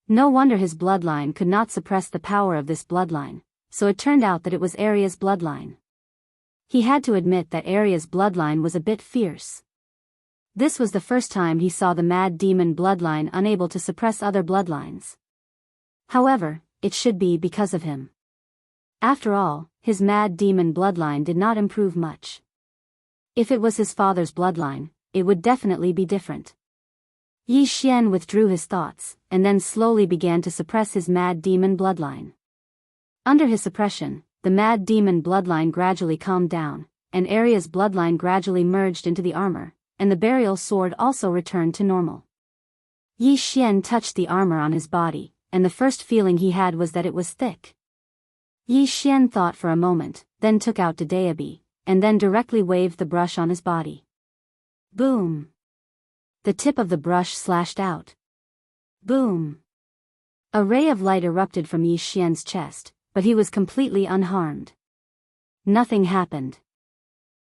No wonder his bloodline could not suppress the power of this bloodline, so it turned out that it was Arya's bloodline. He had to admit that Arya's bloodline was a bit fierce. This was the first time he saw the mad demon bloodline unable to suppress other bloodlines. However, it should be because of him. After all, his mad demon bloodline did not improve much. If it was his father's bloodline, it would definitely be different. Yi Xian withdrew his thoughts, and then slowly began to suppress his mad demon bloodline. Under his suppression, the mad demon bloodline gradually calmed down, and Arya's bloodline gradually merged into the armor, and the burial sword also returned to normal. Yi Xian touched the armor on his body, and the first feeling he had was that it was thick. Yi Xian thought for a moment, then took out Daebi, and then directly waved the brush on his body. Boom! The tip of the brush slashed out. Boom! A ray of light erupted from Yi Xian's chest, but he was completely unharmed. Nothing happened.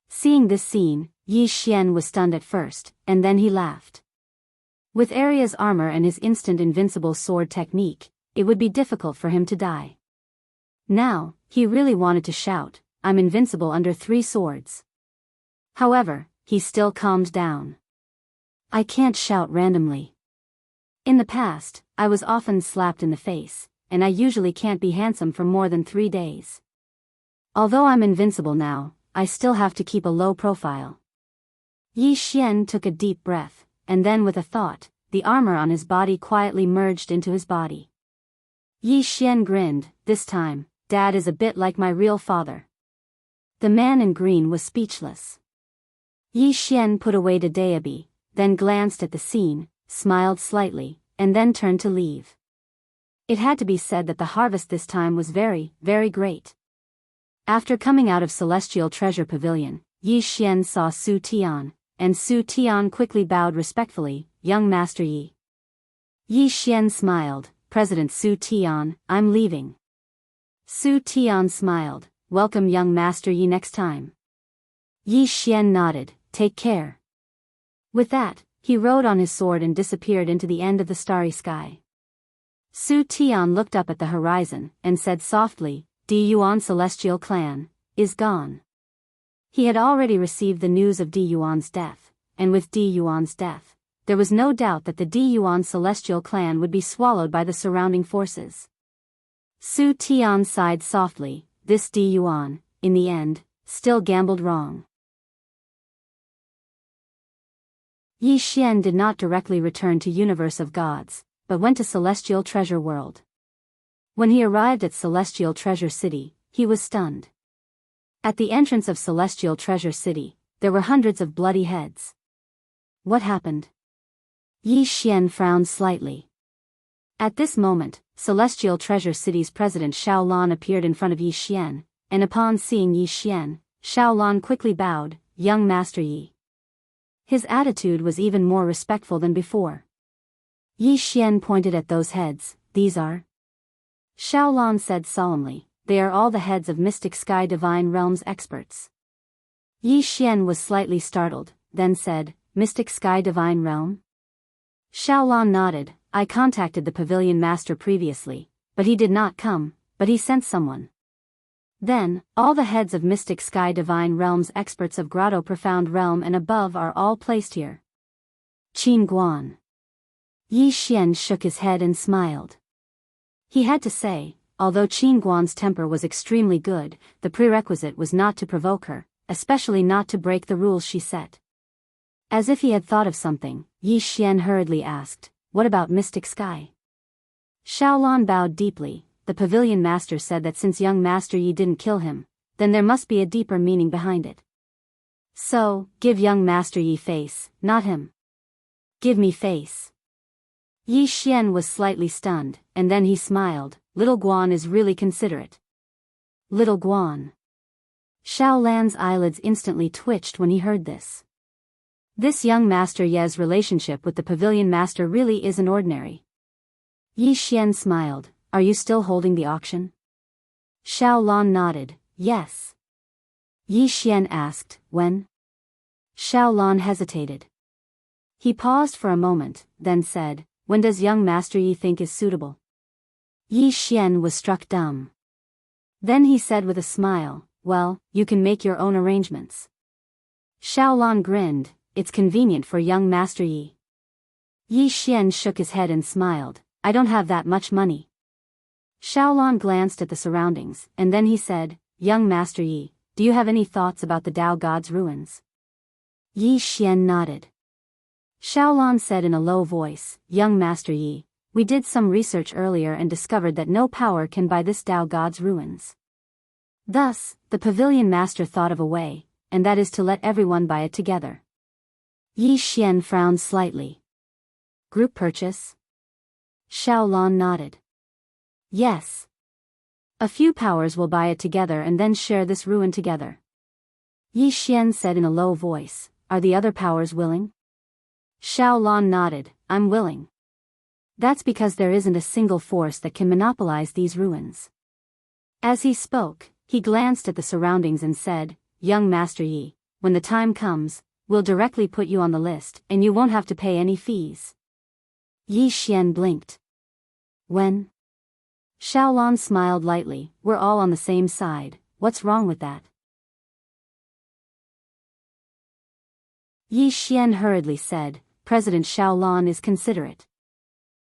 Seeing this scene, Yi Xian was stunned at first, and then he laughed. With Arya's armor and his instant invincible sword technique, it would be difficult for him to die. Now, he really wanted to shout, "I'm invincible under 3 swords." However, he still calmed down. I can't shout randomly. In the past, I was often slapped in the face, and I usually can't be handsome for more than 3 days. Although I'm invincible now, I still have to keep a low profile. Yi Xian took a deep breath, and then with a thought, the armor on his body quietly merged into his body. Yi Xian grinned, this time, Dad is a bit like my real father. The man in green was speechless. Yi Xian put away Daebi, then glanced at the scene, smiled slightly, and then turned to leave. It had to be said that the harvest this time was very, very great. After coming out of Celestial Treasure Pavilion, Yi Xian saw Su Tian, and Su Tian quickly bowed respectfully, "Young Master Yi." Yi Xian smiled, "President Su Tian, I'm leaving." Su Tian smiled, "Welcome young Master Yi next time." Yi Xian nodded, "Take care." With that, he rode on his sword and disappeared into the end of the starry sky. Su Tian looked up at the horizon, and said softly, Di Yuan Celestial Clan is gone. He had already received the news of Di Yuan's death, and with Di Yuan's death, there was no doubt that the Di Yuan Celestial Clan would be swallowed by the surrounding forces. Su Tian sighed softly, this Di Yuan, in the end, still gambled wrong. Yi Xian did not directly return to Universe of Gods, but went to Celestial Treasure World. When he arrived at Celestial Treasure City, he was stunned. At the entrance of Celestial Treasure City, there were hundreds of bloody heads. What happened? Yi Xian frowned slightly. At this moment, Celestial Treasure City's president Xiaolan appeared in front of Yi Xian, and upon seeing Yi Xian, Xiaolan quickly bowed, "Young Master Yi." His attitude was even more respectful than before. Yi Xian pointed at those heads, "These are?" Xiaolan said solemnly, "They are all the heads of Mystic Sky Divine Realms experts." Yi Xian was slightly startled, then said, "Mystic Sky Divine Realm?" Xiaolan nodded, "I contacted the Pavilion Master previously, but he did not come, but he sent someone." Then, all the heads of Mystic Sky Divine Realms experts of Grotto Profound Realm and above are all placed here. Qin Guan. Yi Xian shook his head and smiled. He had to say, although Qin Guan's temper was extremely good, the prerequisite was not to provoke her, especially not to break the rules she set. As if he had thought of something, Yi Xian hurriedly asked, "What about Mystic Sky?" Xiaolan bowed deeply. The Pavilion Master said that since young Master Yi didn't kill him, then there must be a deeper meaning behind it. So, give young Master Yi face, not him. Give me face. Yi Xian was slightly stunned, and then he smiled. Little Guan is really considerate. Little Guan. Xiaolan's eyelids instantly twitched when he heard this. This young Master Ye's relationship with the Pavilion Master really isn't ordinary. Yi Xian smiled, "Are you still holding the auction?" Xiaolan nodded, "Yes." Yi Xian asked, "When?" Xiaolan hesitated. He paused for a moment, then said, "When does young Master Yi think is suitable?" Yi Xian was struck dumb. Then he said with a smile, "Well, you can make your own arrangements." Xiaolan grinned, "It's convenient for young Master Yi." Yi Xian shook his head and smiled, "I don't have that much money." Xiaolan glanced at the surroundings, and then he said, "Young Master Yi, do you have any thoughts about the Tao God's ruins?" Yi Xian nodded. Xiaolan said in a low voice, "Young Master Yi, we did some research earlier and discovered that no power can buy this Tao God's ruins. Thus, the Pavilion Master thought of a way, and that is to let everyone buy it together." Yi Xian frowned slightly. "Group purchase?" Xiaolan nodded. "Yes. A few powers will buy it together and then share this ruin together." Yi Xian said in a low voice, "Are the other powers willing?" Xiaolan nodded, "I'm willing. That's because there isn't a single force that can monopolize these ruins." As he spoke, he glanced at the surroundings and said, "Young Master Yi, when the time comes, we'll directly put you on the list and you won't have to pay any fees." Yi Xian blinked. "When?" Xiaolan smiled lightly, "We're all on the same side, what's wrong with that?" Yi Xian hurriedly said, "President Xiaolan is considerate.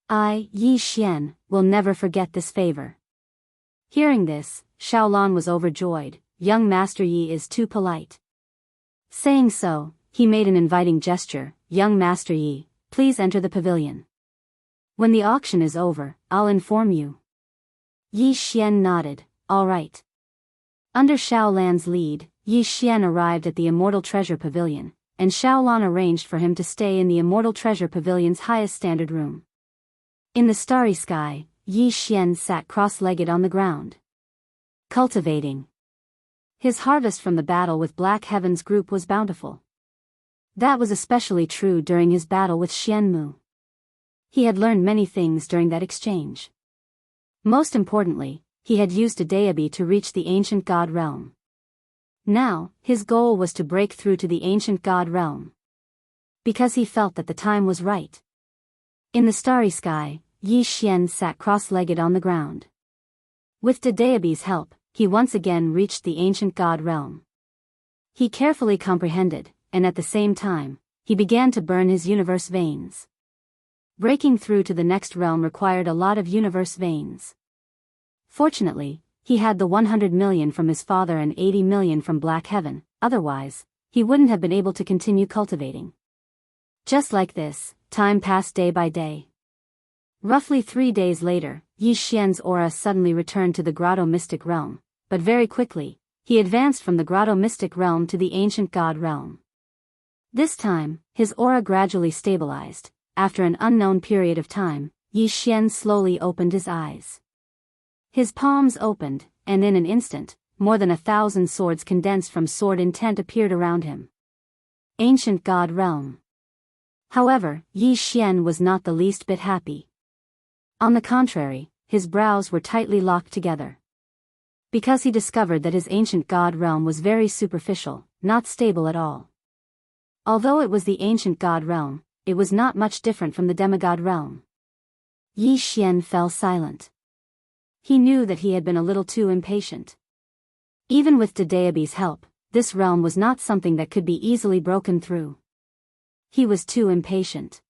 I, Yi Xian, will never forget this favor." Hearing this, Xiaolan was overjoyed, "Young Master Yi is too polite." Saying so, he made an inviting gesture, "Young Master Yi, please enter the pavilion. When the auction is over, I'll inform you." Yi Xian nodded, "All right." Under Xiaolan's lead, Yi Xian arrived at the Immortal Treasure Pavilion, and Xiaolan arranged for him to stay in the Immortal Treasure Pavilion's highest standard room. In the starry sky, Yi Xian sat cross-legged on the ground. Cultivating. His harvest from the battle with Black Heaven's group was bountiful. That was especially true during his battle with Xianmu. He had learned many things during that exchange. Most importantly, he had used a deity to reach the ancient god realm. Now, his goal was to break through to the ancient god realm. Because he felt that the time was right. In the starry sky, Yi Xian sat cross-legged on the ground. With Dadeabi's help, he once again reached the ancient god realm. He carefully comprehended, and at the same time, he began to burn his universe veins. Breaking through to the next realm required a lot of universe veins. Fortunately, he had the 100 million from his father and 80 million from Black Heaven, otherwise, he wouldn't have been able to continue cultivating. Just like this, time passed day by day. Roughly 3 days later, Yi Xian's aura suddenly returned to the Grotto Mystic Realm, but very quickly, he advanced from the Grotto Mystic Realm to the Ancient God Realm. This time, his aura gradually stabilized. After an unknown period of time, Yi Xian slowly opened his eyes. His palms opened, and in an instant, more than 1,000 swords condensed from sword intent appeared around him. Ancient God Realm. However, Yi Xian was not the least bit happy. On the contrary, his brows were tightly locked together. Because he discovered that his Ancient God Realm was very superficial, not stable at all. Although it was the Ancient God Realm, it was not much different from the Demigod Realm. Yi Xian fell silent. He knew that he had been a little too impatient. Even with Dedeabi's help, this realm was not something that could be easily broken through. He was too impatient.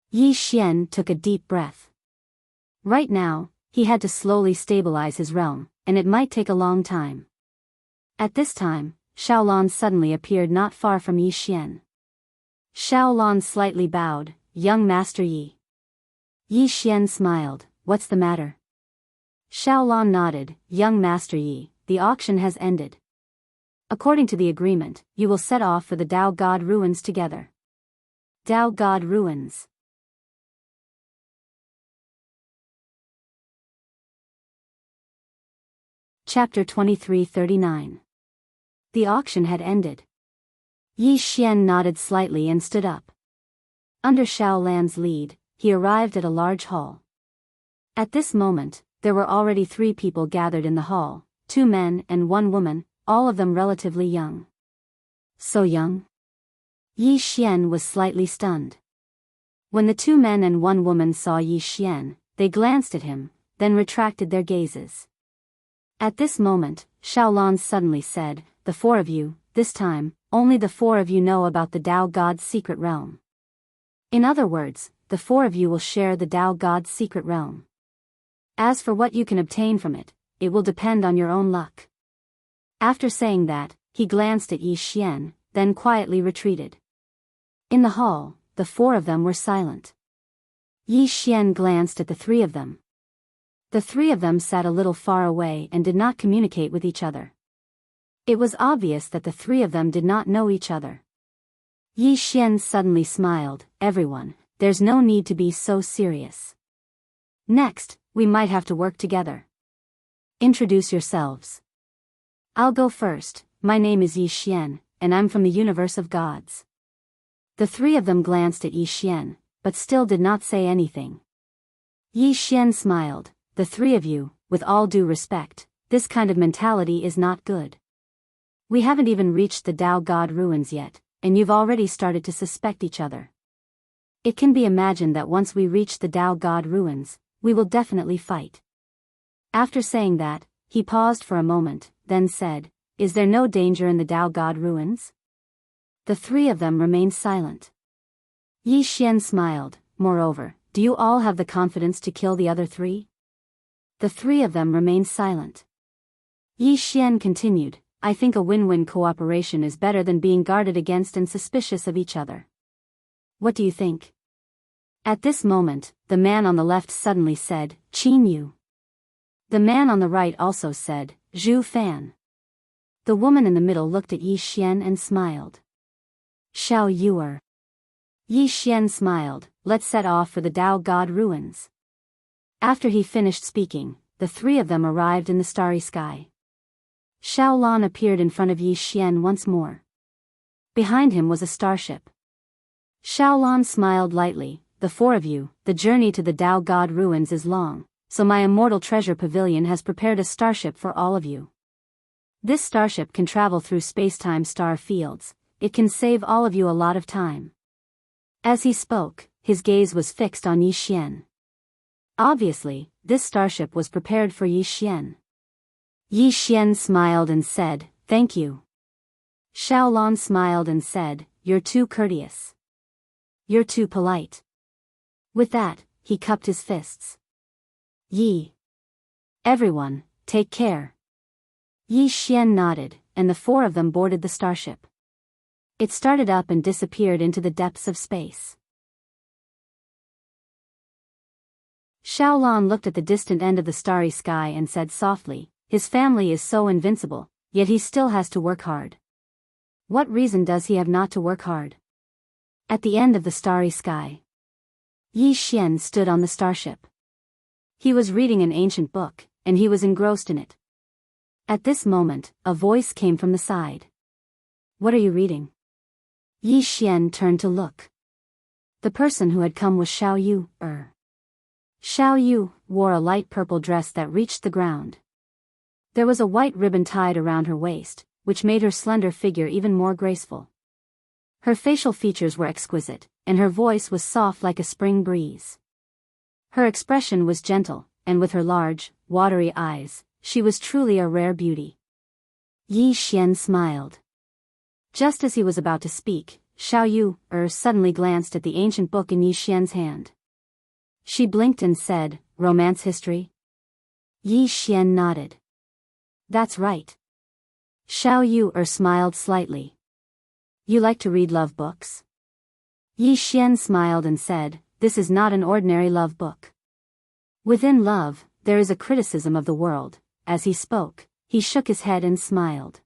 Yi Xian took a deep breath. Right now, he had to slowly stabilize his realm, and it might take a long time. At this time, Xiaolan suddenly appeared not far from Yi Xian. Xiaolan slightly bowed, "Young Master Yi." Yi Xian smiled, "What's the matter?" Xiaolan nodded, "Young Master Yi, the auction has ended. According to the agreement, you will set off for the Dao God Ruins together." Dao God Ruins. Chapter 2339. The auction had ended. Yi Xian nodded slightly and stood up. Under Xiaolan's lead, he arrived at a large hall. At this moment, there were already 3 people gathered in the hall, 2 men and 1 woman, all of them relatively young. So young? Yi Xian was slightly stunned. When the 2 men and 1 woman saw Yi Xian, they glanced at him, then retracted their gazes. At this moment, Xiaolan suddenly said, "The 4 of you, this time, only the 4 of you know about the Dao God's secret realm. In other words, the 4 of you will share the Dao God's secret realm. As for what you can obtain from it, it will depend on your own luck." After saying that, he glanced at Yi Xian, then quietly retreated. In the hall, the 4 of them were silent. Yi Xian glanced at the 3 of them. The 3 of them sat a little far away and did not communicate with each other. It was obvious that the 3 of them did not know each other. Yi Xian suddenly smiled, "Everyone, there's no need to be so serious. Next, we might have to work together. Introduce yourselves." "I'll go first. My name is Yi Xian, and I'm from the universe of gods." The 3 of them glanced at Yi Xian, but still did not say anything. Yi Xian smiled, "The 3 of you, with all due respect, this kind of mentality is not good. We haven't even reached the Dao God Ruins yet, and you've already started to suspect each other. It can be imagined that once we reach the Dao God Ruins, we will definitely fight." After saying that, he paused for a moment, then said, "Is there no danger in the Dao God Ruins?" The 3 of them remained silent. Yi Xian smiled, "Moreover, do you all have the confidence to kill the other 3? The 3 of them remained silent. Yi Xian continued, "I think a win-win cooperation is better than being guarded against and suspicious of each other. What do you think?" At this moment, the man on the left suddenly said, "Qin Yu." The man on the right also said, "Zhu Fan." The woman in the middle looked at Yi Xian and smiled. "Xiao Yuer." Yi Xian smiled, "Let's set off for the Dao God Ruins." After he finished speaking, the 3 of them arrived in the starry sky. Xiaolan appeared in front of Yi Xian once more. Behind him was a starship. Xiaolan smiled lightly, "The 4 of you, the journey to the Dao God Ruins is long, so my Immortal Treasure Pavilion has prepared a starship for all of you. This starship can travel through space-time star fields. It can save all of you a lot of time." As he spoke, his gaze was fixed on Yi Xian. Obviously, this starship was prepared for Yi Xian. Yi Xian smiled and said, "Thank you." Xiaolan smiled and said, "You're too courteous. You're too polite." With that, he cupped his fists. "Yi." Everyone, take care. Yi Xian nodded, and the four of them boarded the starship. It started up and disappeared into the depths of space. Xiaolan looked at the distant end of the starry sky and said softly, his family is so invincible, yet he still has to work hard. What reason does he have not to work hard? At the end of the starry sky, Yi Xian stood on the starship. He was reading an ancient book, and he was engrossed in it. At this moment, a voice came from the side. What are you reading? Yi Xian turned to look. The person who had come was Xiao Yu. Xiao Yu wore a light purple dress that reached the ground. There was a white ribbon tied around her waist, which made her slender figure even more graceful. Her facial features were exquisite, and her voice was soft like a spring breeze. Her expression was gentle, and with her large, watery eyes, she was truly a rare beauty. Yi Xian smiled. Just as he was about to speak, Xiao Yu suddenly glanced at the ancient book in Yi Xian's hand. She blinked and said, "Romance history?" Yi Xian nodded. "That's right." Xiao Yu smiled slightly. "You like to read love books?" Yi Xian smiled and said, "This is not an ordinary love book. Within love, there is a criticism of the world." As he spoke, he shook his head and smiled.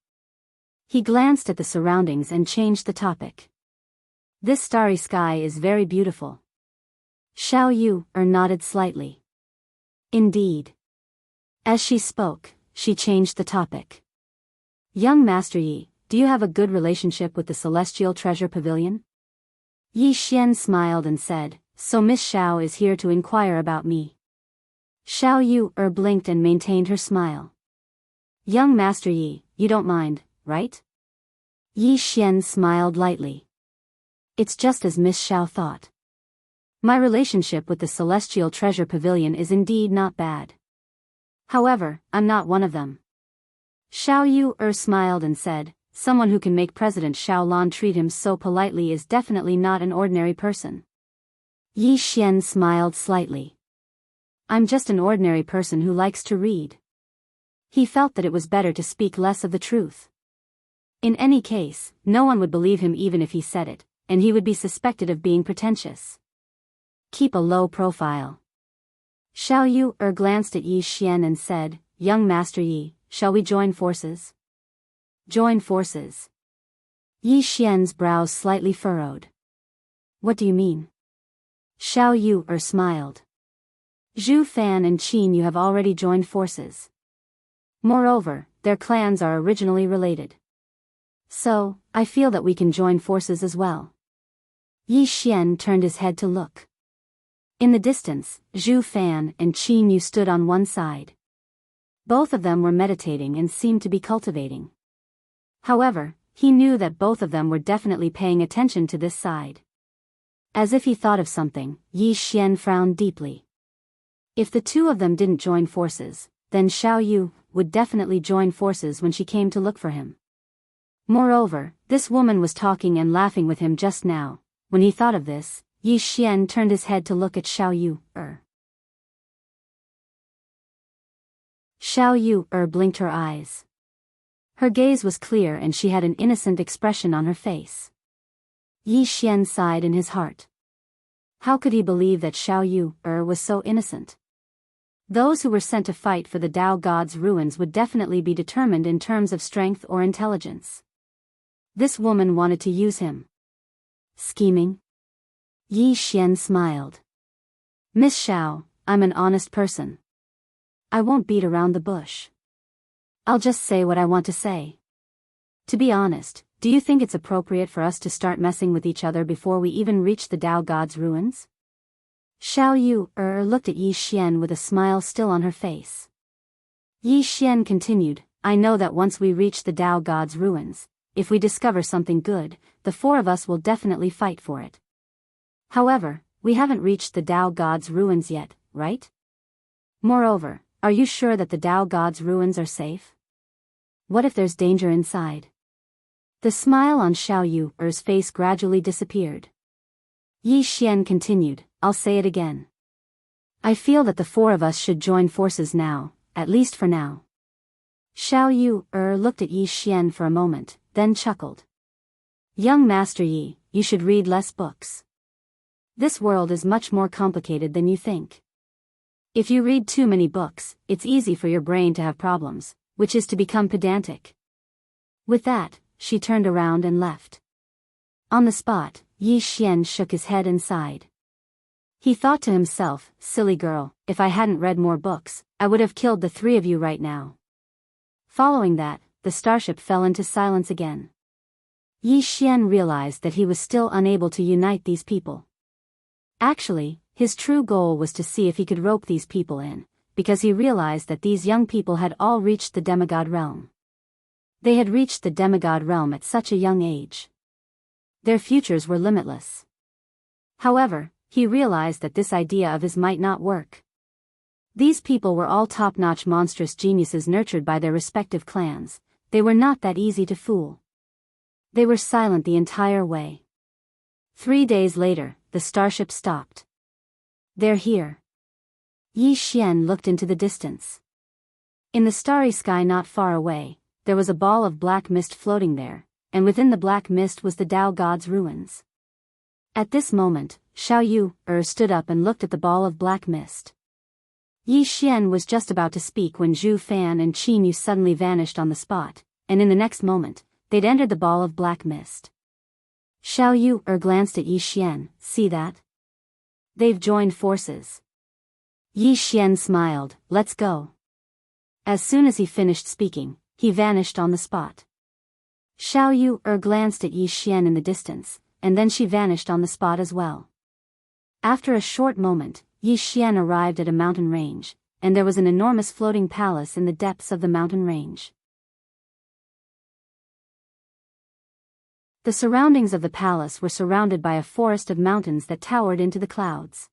He glanced at the surroundings and changed the topic. "This starry sky is very beautiful." Xiao Yu nodded slightly. "Indeed." As she spoke, she changed the topic. "Young Master Yi, do you have a good relationship with the Celestial Treasure Pavilion?" Yi Xian smiled and said, "So Miss Xiao is here to inquire about me." Xiao Yu blinked and maintained her smile. "Young Master Yi, you don't mind, right?" Yi Xian smiled lightly. "It's just as Miss Xiao thought. My relationship with the Celestial Treasure Pavilion is indeed not bad. However, I'm not one of them." Xiao Yu smiled and said, "Someone who can make President Xiaolan treat him so politely is definitely not an ordinary person." Yi Xian smiled slightly. "I'm just an ordinary person who likes to read." He felt that it was better to speak less of the truth. In any case, no one would believe him even if he said it, and he would be suspected of being pretentious. Keep a low profile. Xiao Yu glanced at Yi Xian and said, "Young Master Yi, shall we join forces?" Join forces. Yi Xian's brows slightly furrowed. "What do you mean?" Xiao Yu smiled. "Zhu Fan and Qin Yu have already joined forces. Moreover, their clans are originally related. So, I feel that we can join forces as well." Yi Xian turned his head to look. In the distance, Zhu Fan and Qin Yu stood on one side. Both of them were meditating and seemed to be cultivating. However, he knew that both of them were definitely paying attention to this side. As if he thought of something, Yi Xian frowned deeply. If the two of them didn't join forces, then Xiao Yu would definitely join forces when she came to look for him. Moreover, this woman was talking and laughing with him just now. When he thought of this, Yi Xian turned his head to look at Xiao Yu. Xiao Yu blinked her eyes. Her gaze was clear and she had an innocent expression on her face. Yi Xian sighed in his heart. How could he believe that Xiao Yu was so innocent? Those who were sent to fight for the Tao God's ruins would definitely be determined in terms of strength or intelligence. This woman wanted to use him. Scheming? Yi Xian smiled. "Miss Xiao, I'm an honest person. I won't beat around the bush. I'll just say what I want to say. To be honest, do you think it's appropriate for us to start messing with each other before we even reach the Tao God's ruins?" Xiao Yu looked at Yi Xian with a smile still on her face. Yi Xian continued, "I know that once we reach the Tao God's ruins, if we discover something good, the four of us will definitely fight for it. However, we haven't reached the Tao God's ruins yet, right? Moreover, are you sure that the Tao God's ruins are safe? What if there's danger inside?" The smile on Xiao Yu's face gradually disappeared. Yi Xian continued, "I'll say it again. I feel that the four of us should join forces now, at least for now. Xiao Yu looked at Yi Xian for a moment, then chuckled. Young Master Yi, you should read less books. This world is much more complicated than you think. If you read too many books, it's easy for your brain to have problems, which is to become pedantic. With that, she turned around and left. On the spot, Yi Xian shook his head and sighed. He thought to himself, silly girl, if I hadn't read more books, I would have killed the three of you right now. Following that, the starship fell into silence again. Yi Xian realized that he was still unable to unite these people. Actually, his true goal was to see if he could rope these people in, because he realized that these young people had all reached the demigod realm. They had reached the demigod realm at such a young age. Their futures were limitless. However, he realized that this idea of his might not work. These people were all top-notch monstrous geniuses nurtured by their respective clans. They were not that easy to fool. They were silent the entire way. 3 days later, the starship stopped. They're here. Yi Xian looked into the distance. In the starry sky not far away, there was a ball of black mist floating there, and within the black mist was the Tao God's ruins. At this moment, Xiao Yu stood up and looked at the ball of black mist. Yi Xian was just about to speak when Zhu Fan and Qin Yu suddenly vanished on the spot, and in the next moment, they'd entered the ball of black mist. Xiao Yu glanced at Yi Xian, see that? They've joined forces. Yi Xian smiled, let's go. As soon as he finished speaking, he vanished on the spot. Xiao Yu glanced at Yi Xian in the distance, and then she vanished on the spot as well. After a short moment, Yi Xian arrived at a mountain range, and there was an enormous floating palace in the depths of the mountain range. The surroundings of the palace were surrounded by a forest of mountains that towered into the clouds.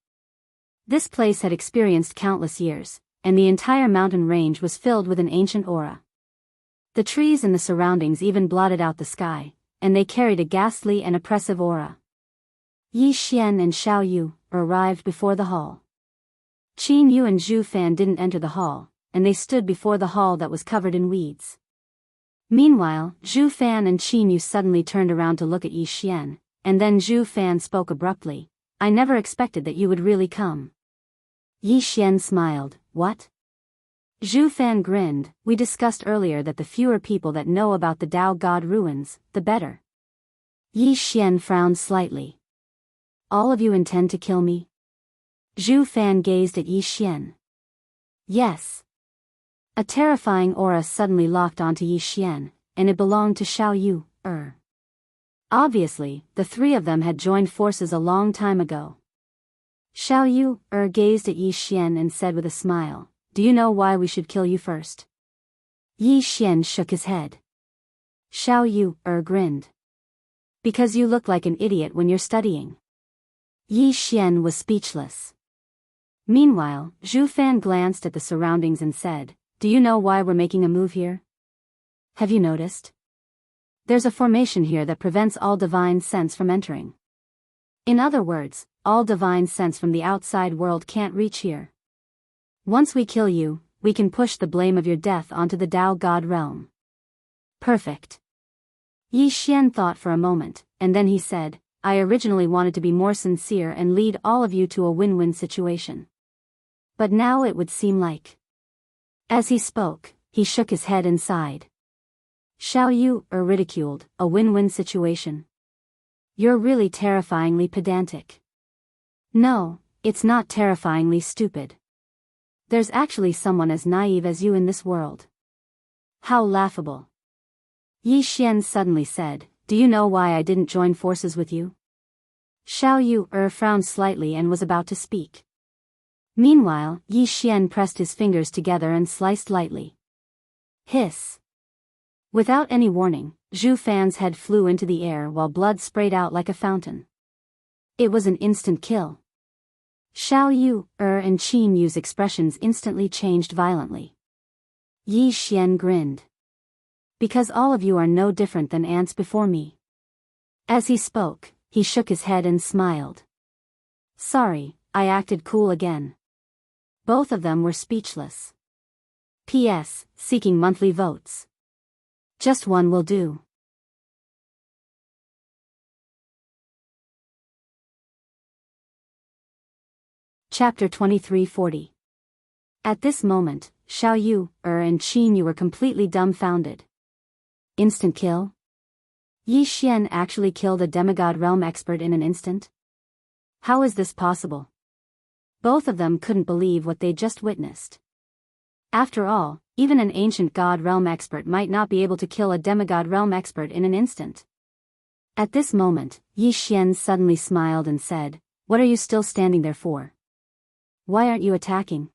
This place had experienced countless years, and the entire mountain range was filled with an ancient aura. The trees in the surroundings even blotted out the sky, and they carried a ghastly and oppressive aura. Yi Xian and Xiao Yu arrived before the hall. Qin Yu and Zhu Fan didn't enter the hall, and they stood before the hall that was covered in weeds. Meanwhile, Zhu Fan and Qin Yu suddenly turned around to look at Yi Xian, and then Zhu Fan spoke abruptly, I never expected that you would really come. Yi Xian smiled, what? Zhu Fan grinned, we discussed earlier that the fewer people that know about the Tao God ruins, the better. Yi Xian frowned slightly. All of you intend to kill me? Zhu Fan gazed at Yi Xian. Yes. A terrifying aura suddenly locked onto Yi Xian, and it belonged to Xiao Yu. Obviously, the three of them had joined forces a long time ago. Xiao Yu gazed at Yi Xian and said with a smile, do you know why we should kill you first? Yi Xian shook his head. Xiao Yu grinned. Because you look like an idiot when you're studying. Yi Xian was speechless. Meanwhile, Zhu Fan glanced at the surroundings and said, do you know why we're making a move here? Have you noticed? There's a formation here that prevents all divine sense from entering. In other words, all divine sense from the outside world can't reach here. Once we kill you, we can push the blame of your death onto the Tao God realm. Perfect. Yi Xian thought for a moment, and then he said, I originally wanted to be more sincere and lead all of you to a win-win situation. But now it would seem like. As he spoke, he shook his head and sighed. Xiao Yu ridiculed, a win-win situation. You're really terrifyingly pedantic. No, it's not terrifyingly stupid. There's actually someone as naive as you in this world. How laughable. Yi Xian suddenly said, do you know why I didn't join forces with you? Xiao Yu frowned slightly and was about to speak. Meanwhile, Yi Xian pressed his fingers together and sliced lightly. Hiss. Without any warning, Zhu Fan's head flew into the air while blood sprayed out like a fountain. It was an instant kill. Xiao Yu and Qin Yu's expressions instantly changed violently. Yi Xian grinned. Because all of you are no different than ants before me. As he spoke, he shook his head and smiled. Sorry, I acted cool again. Both of them were speechless. P.S. Seeking monthly votes. Just one will do. Chapter 2340. At this moment, Xiao Yu, and Qin Yu were completely dumbfounded. Instant kill? Yi Xian actually killed a demigod realm expert in an instant? How is this possible? Both of them couldn't believe what they'd just witnessed. After all, even an ancient god realm expert might not be able to kill a demigod realm expert in an instant. At this moment, Yi Xian suddenly smiled and said, "What are you still standing there for? Why aren't you attacking?"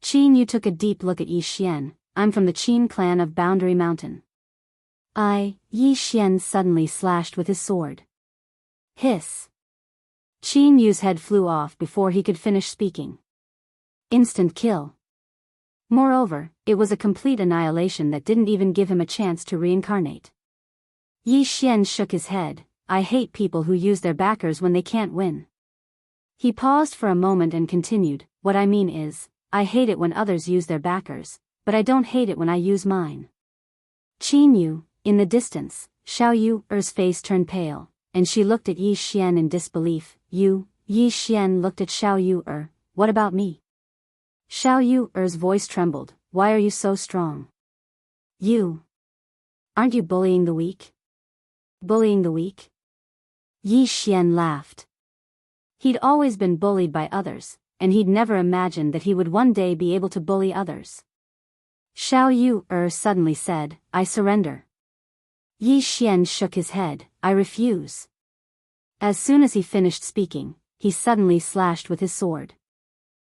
Qin Yu took a deep look at Yi Xian. "I'm from the Qin clan of Boundary Mountain." Yi Xian suddenly slashed with his sword. Hiss. Qin Yu's head flew off before he could finish speaking. Instant kill. Moreover, it was a complete annihilation that didn't even give him a chance to reincarnate. Yi Xian shook his head. "I hate people who use their backers when they can't win." He paused for a moment and continued, "What I mean is, I hate it when others use their backers, but I don't hate it when I use mine." Qin Yu, in the distance, Xiao Yu's face turned pale, and she looked at Yi Xian in disbelief. Yi Xian looked at Xiao Yu. "What about me?" Xiao Yu's voice trembled. "Why are you so strong? You. Aren't you bullying the weak?" "Bullying the weak?" Yi Xian laughed. He'd always been bullied by others, and he'd never imagined that he would one day be able to bully others. Xiao Yu suddenly said, "I surrender." Yi Xian shook his head. "I refuse." As soon as he finished speaking, he suddenly slashed with his sword.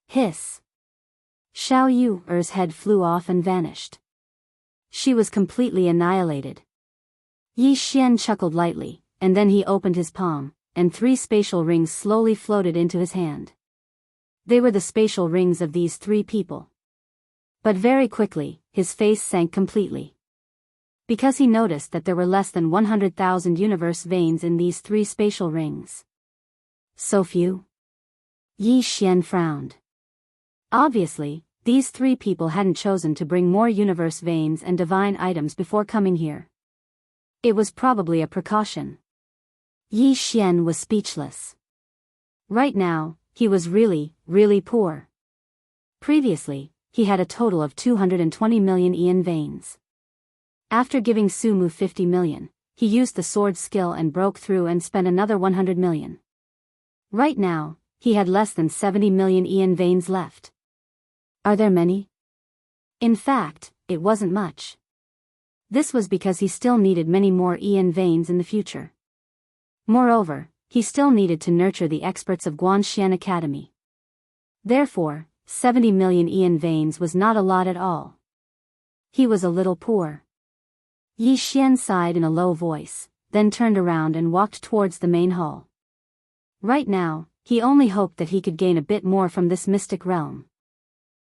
Hiss. Xiao Yu's head flew off and vanished. She was completely annihilated. Yi Xian chuckled lightly, and then he opened his palm, and 3 spatial rings slowly floated into his hand. They were the spatial rings of these 3 people. But very quickly, his face sank completely. Because he noticed that there were less than 100,000 universe veins in these 3 spatial rings. So few? Yi Xian frowned. Obviously, these 3 people hadn't chosen to bring more universe veins and divine items before coming here. It was probably a precaution. Yi Xian was speechless. Right now, he was really, really poor. Previously, he had a total of 220 million Ian veins. After giving Sumu 50 million, he used the sword skill and broke through and spent another 100 million. Right now, he had less than 70 million Ian veins left. Are there many? In fact, it wasn't much. This was because he still needed many more Ian veins in the future. Moreover, he still needed to nurture the experts of Guanxian Academy. Therefore, 70 million Ian veins was not a lot at all. He was a little poor. Yi Xian sighed in a low voice, then turned around and walked towards the main hall. Right now, he only hoped that he could gain a bit more from this mystic realm.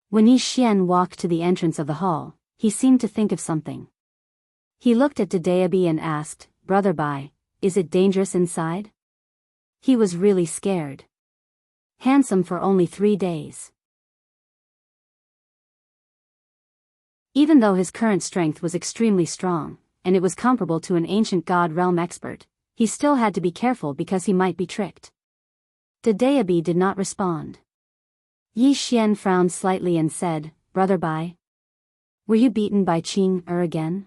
When Yi Xian walked to the entrance of the hall, he seemed to think of something. He looked at Dadeabi and asked, "Brother Bai, is it dangerous inside?" He was really scared. Handsome for only 3 days. Even though his current strength was extremely strong, and it was comparable to an ancient god realm expert, he still had to be careful because he might be tricked. Dadeabi did not respond. Yi Xian frowned slightly and said, "Brother Bai, were you beaten by Qing again?"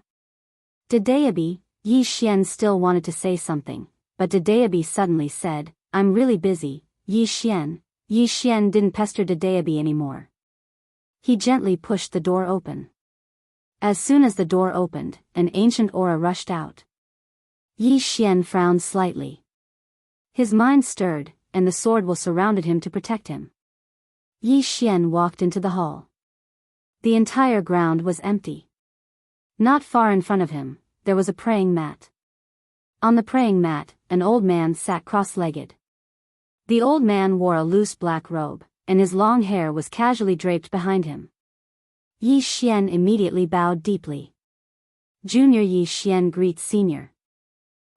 Dadeabi, Yi Xian still wanted to say something, but Dadeabi suddenly said, "I'm really busy, Yi Xian." Yi Xian didn't pester Dadeabi anymore. He gently pushed the door open. As soon as the door opened, an ancient aura rushed out. Yi Xian frowned slightly. His mind stirred, and the sword will surrounded him to protect him. Yi Xian walked into the hall. The entire ground was empty. Not far in front of him, there was a praying mat. On the praying mat, an old man sat cross-legged. The old man wore a loose black robe, and his long hair was casually draped behind him. Yi Xian immediately bowed deeply. "Junior Yi Xian greets Senior."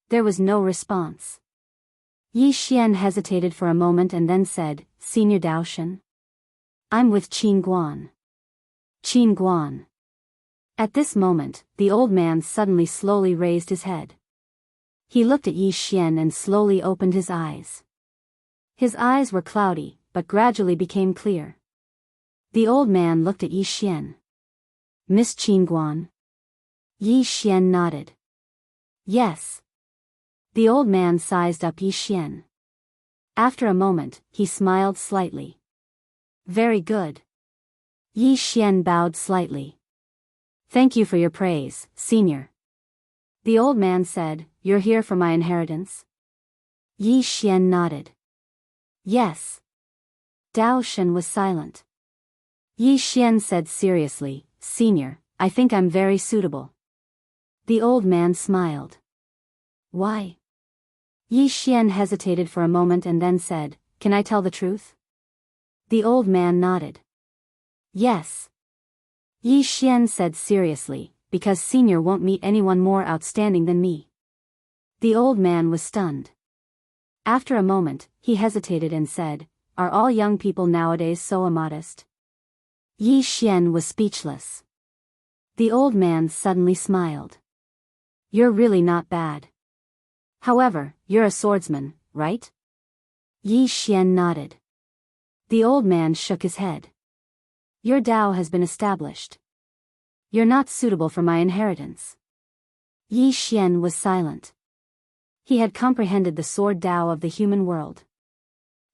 There was no response. Yi Xian hesitated for a moment and then said, "Senior Daoshan? I'm with Qin Guan." Qin Guan. At this moment, the old man suddenly slowly raised his head. He looked at Yi Xian and slowly opened his eyes. His eyes were cloudy, but gradually became clear. The old man looked at Yi Xian. Miss Qin Guan? Yi Xian nodded. Yes. The old man sized up Yi Xian. After a moment, he smiled slightly. Very good. Yi Xian bowed slightly. Thank you for your praise, senior. The old man said, You're here for my inheritance? Yi Xian nodded. Yes. Dao Shen was silent. Yi Xian said seriously, Senior, I think I'm very suitable. The old man smiled. Why? Yi Xian hesitated for a moment and then said, Can I tell the truth? The old man nodded. Yes. Yi Xian said seriously, because senior won't meet anyone more outstanding than me. The old man was stunned. After a moment, he hesitated and said, Are all young people nowadays so immodest? Yi Xian was speechless. The old man suddenly smiled. You're really not bad. However, you're a swordsman, right? Yi Xian nodded. The old man shook his head. Your Dao has been established. You're not suitable for my inheritance. Yi Xian was silent. He had comprehended the sword Dao of the human world.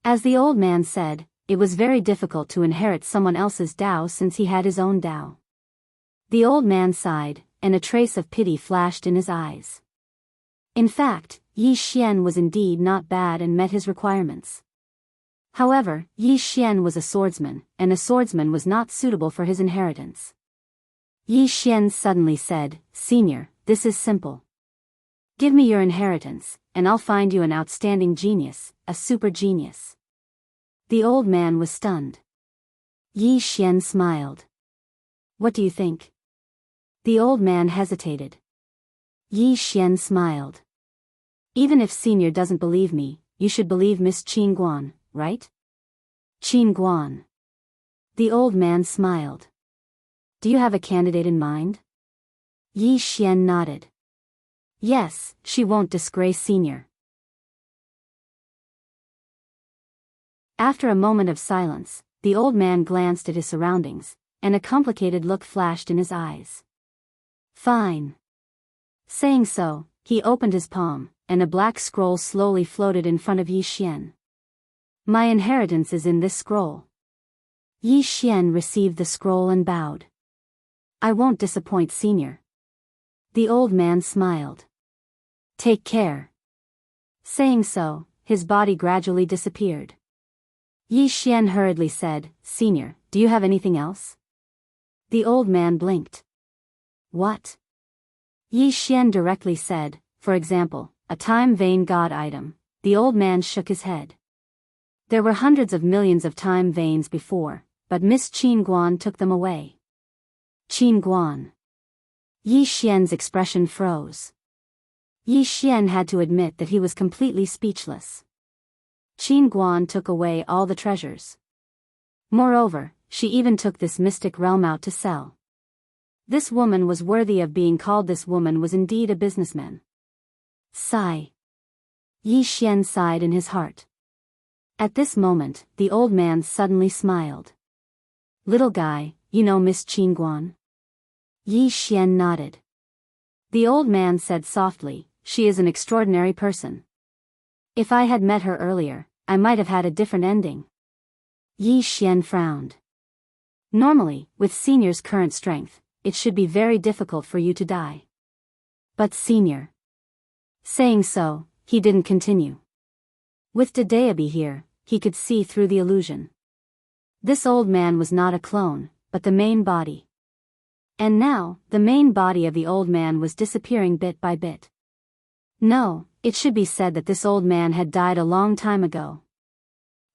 As the old man said, it was very difficult to inherit someone else's Dao since he had his own Dao. The old man sighed, and a trace of pity flashed in his eyes. In fact, Yi Xian was indeed not bad and met his requirements. However, Yi Xian was a swordsman, and a swordsman was not suitable for his inheritance. Yi Xian suddenly said, Senior, this is simple. Give me your inheritance, and I'll find you an outstanding genius, a super genius. The old man was stunned. Yi Xian smiled. What do you think? The old man hesitated. Yi Xian smiled. Even if senior doesn't believe me, you should believe Miss Qin Guan, right? Qin Guan. The old man smiled. Do you have a candidate in mind? Yi Xian nodded. Yes, she won't disgrace senior. After a moment of silence, the old man glanced at his surroundings, and a complicated look flashed in his eyes. Fine. Saying so, he opened his palm, and a black scroll slowly floated in front of Yi Xian. My inheritance is in this scroll. Yi Xian received the scroll and bowed. I won't disappoint senior. The old man smiled. Take care. Saying so, his body gradually disappeared. Yi Xian hurriedly said, Senior, do you have anything else? The old man blinked. What? Yi Xian directly said, for example, a time vein god item. The old man shook his head. There were hundreds of millions of time veins before, but Miss Qin Guan took them away. Qin Guan. Yi Xian's expression froze. Yi Xian had to admit that he was completely speechless. Qin Guan took away all the treasures. Moreover, she even took this mystic realm out to sell. This woman was worthy of being called. This woman was indeed a businessman. Sigh. Yi Xian sighed in his heart. At this moment, the old man suddenly smiled. Little guy, you know Miss Qin Guan? Yi Xian nodded. The old man said softly, she is an extraordinary person. If I had met her earlier, I might have had a different ending. Yi Xian frowned. Normally, with senior's current strength, it should be very difficult for you to die. But senior. Saying so, he didn't continue. With Dadeabi here, he could see through the illusion. This old man was not a clone, but the main body. And now, the main body of the old man was disappearing bit by bit. No, it should be said that this old man had died a long time ago.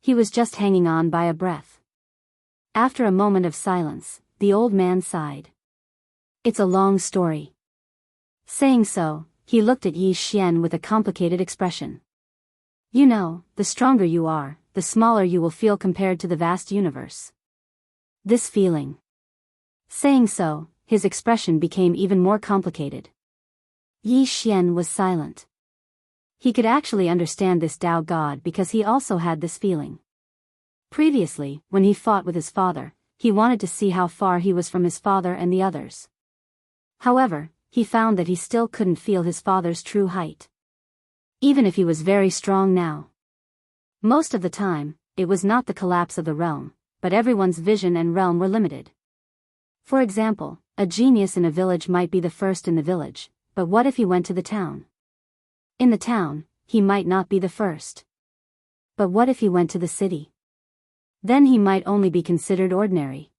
He was just hanging on by a breath. After a moment of silence, the old man sighed. It's a long story. Saying so, he looked at Yi Xian with a complicated expression. You know, the stronger you are, the smaller you will feel compared to the vast universe. This feeling. Saying so, his expression became even more complicated. Yi Xian was silent. He could actually understand this Tao god because he also had this feeling. Previously, when he fought with his father, he wanted to see how far he was from his father and the others. However, he found that he still couldn't feel his father's true height. Even if he was very strong now. Most of the time, it was not the collapse of the realm, but everyone's vision and realm were limited. For example, a genius in a village might be the first in the village, but what if he went to the town? In the town, he might not be the first. But what if he went to the city? Then he might only be considered ordinary.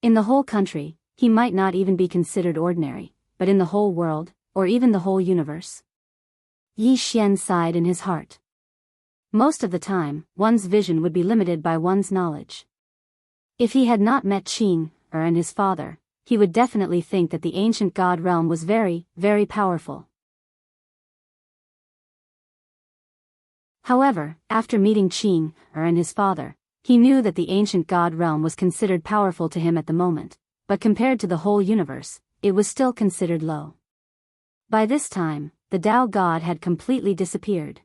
In the whole country, he might not even be considered ordinary, but in the whole world, or even the whole universe. Yi Xian sighed in his heart. Most of the time, one's vision would be limited by one's knowledge. If he had not met Qing, and his father, he would definitely think that the ancient god realm was very, very powerful. However, after meeting Qing, and his father, he knew that the ancient god realm was considered powerful to him at the moment, but compared to the whole universe, it was still considered low. By this time, the Tao god had completely disappeared.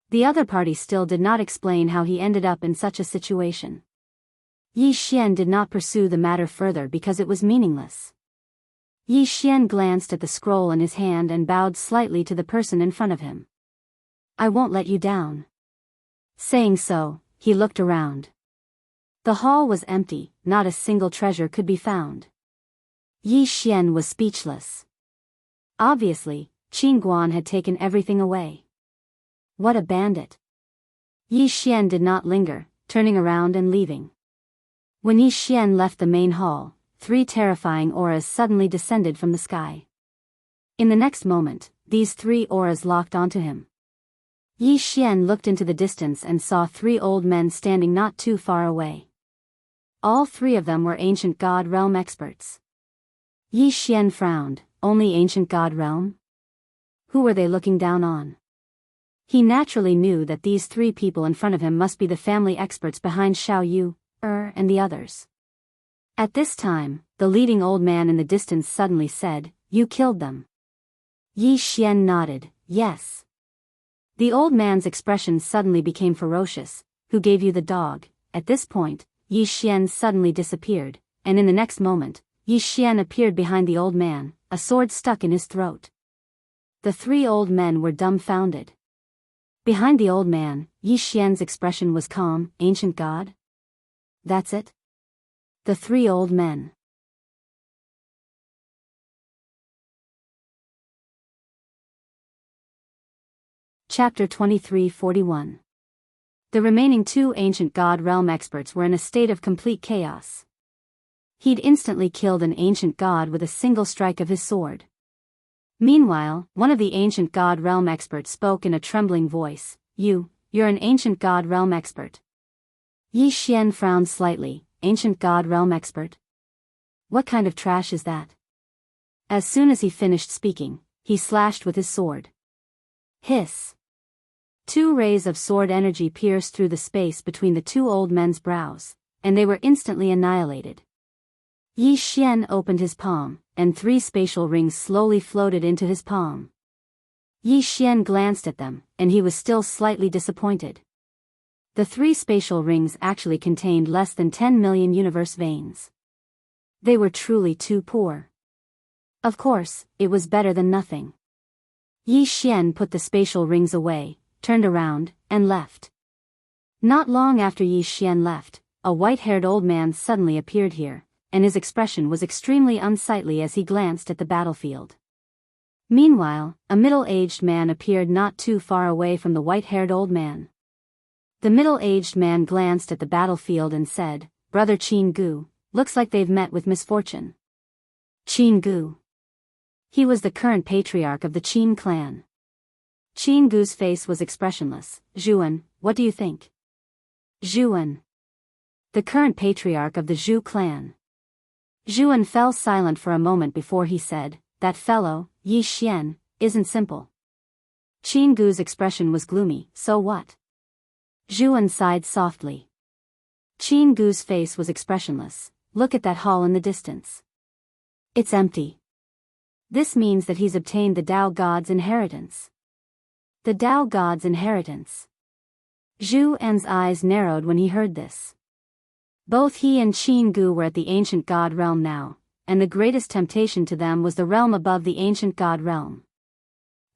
The other party still did not explain how he ended up in such a situation. Yi Xian did not pursue the matter further because it was meaningless. Yi Xian glanced at the scroll in his hand and bowed slightly to the person in front of him. I won't let you down. Saying so, he looked around. The hall was empty, not a single treasure could be found. Yi Xian was speechless. Obviously, Qin Guan had taken everything away. What a bandit. Yi Xian did not linger, turning around and leaving. When Yi Xian left the main hall, 3 terrifying auras suddenly descended from the sky. In the next moment, these 3 auras locked onto him. Yi Xian looked into the distance and saw 3 old men standing not too far away. All 3 of them were ancient god realm experts. Yi Xian frowned. Only ancient god realm? Who were they looking down on? He naturally knew that these 3 people in front of him must be the family experts behind Xiao Yu, and the others. At this time, the leading old man in the distance suddenly said, "You killed them." Yi Xian nodded, "Yes." The old man's expression suddenly became ferocious. "Who gave you the dog?" At this point, Yi Xian suddenly disappeared, and in the next moment, Yi Xian appeared behind the old man, a sword stuck in his throat. The 3 old men were dumbfounded. Behind the old man, Yi Xian's expression was calm. Ancient god? That's it? The 3 old men. Chapter 23:41. The remaining 2 ancient god realm experts were in a state of complete chaos. He'd instantly killed an ancient god with a single strike of his sword. Meanwhile, one of the ancient god realm experts spoke in a trembling voice, You're an ancient god realm expert." Yi Xian frowned slightly. Ancient god realm expert? What kind of trash is that? As soon as he finished speaking, he slashed with his sword. Hiss. 2 rays of sword energy pierced through the space between the 2 old men's brows, and they were instantly annihilated. Yi Xian opened his palm, and 3 spatial rings slowly floated into his palm. Yi Xian glanced at them, and he was still slightly disappointed. The 3 spatial rings actually contained less than 10 million universe veins. They were truly too poor. Of course, it was better than nothing. Yi Xian put the spatial rings away, turned around, and left. Not long after Yi Xian left, a white-haired old man suddenly appeared here, and his expression was extremely unsightly as he glanced at the battlefield. Meanwhile, a middle-aged man appeared not too far away from the white-haired old man. The middle-aged man glanced at the battlefield and said, "Brother Qin Gu, looks like they've met with misfortune." Qin Gu. He was the current patriarch of the Qin clan. Qin Gu's face was expressionless. "Zhuan, what do you think?" Zhuan. The current patriarch of the Zhu clan. Zhuan fell silent for a moment before he said, "That fellow, Yi Xian, isn't simple." Qin Gu's expression was gloomy. "So what?" Zhuan sighed softly. Qin Gu's face was expressionless. look at that hall in the distance. It's empty. This means that he's obtained the Tao God's inheritance. The Tao God's inheritance. Zhu An's eyes narrowed when he heard this. Both he and Jianghu were at the ancient god realm now, and the greatest temptation to them was the realm above the ancient god realm.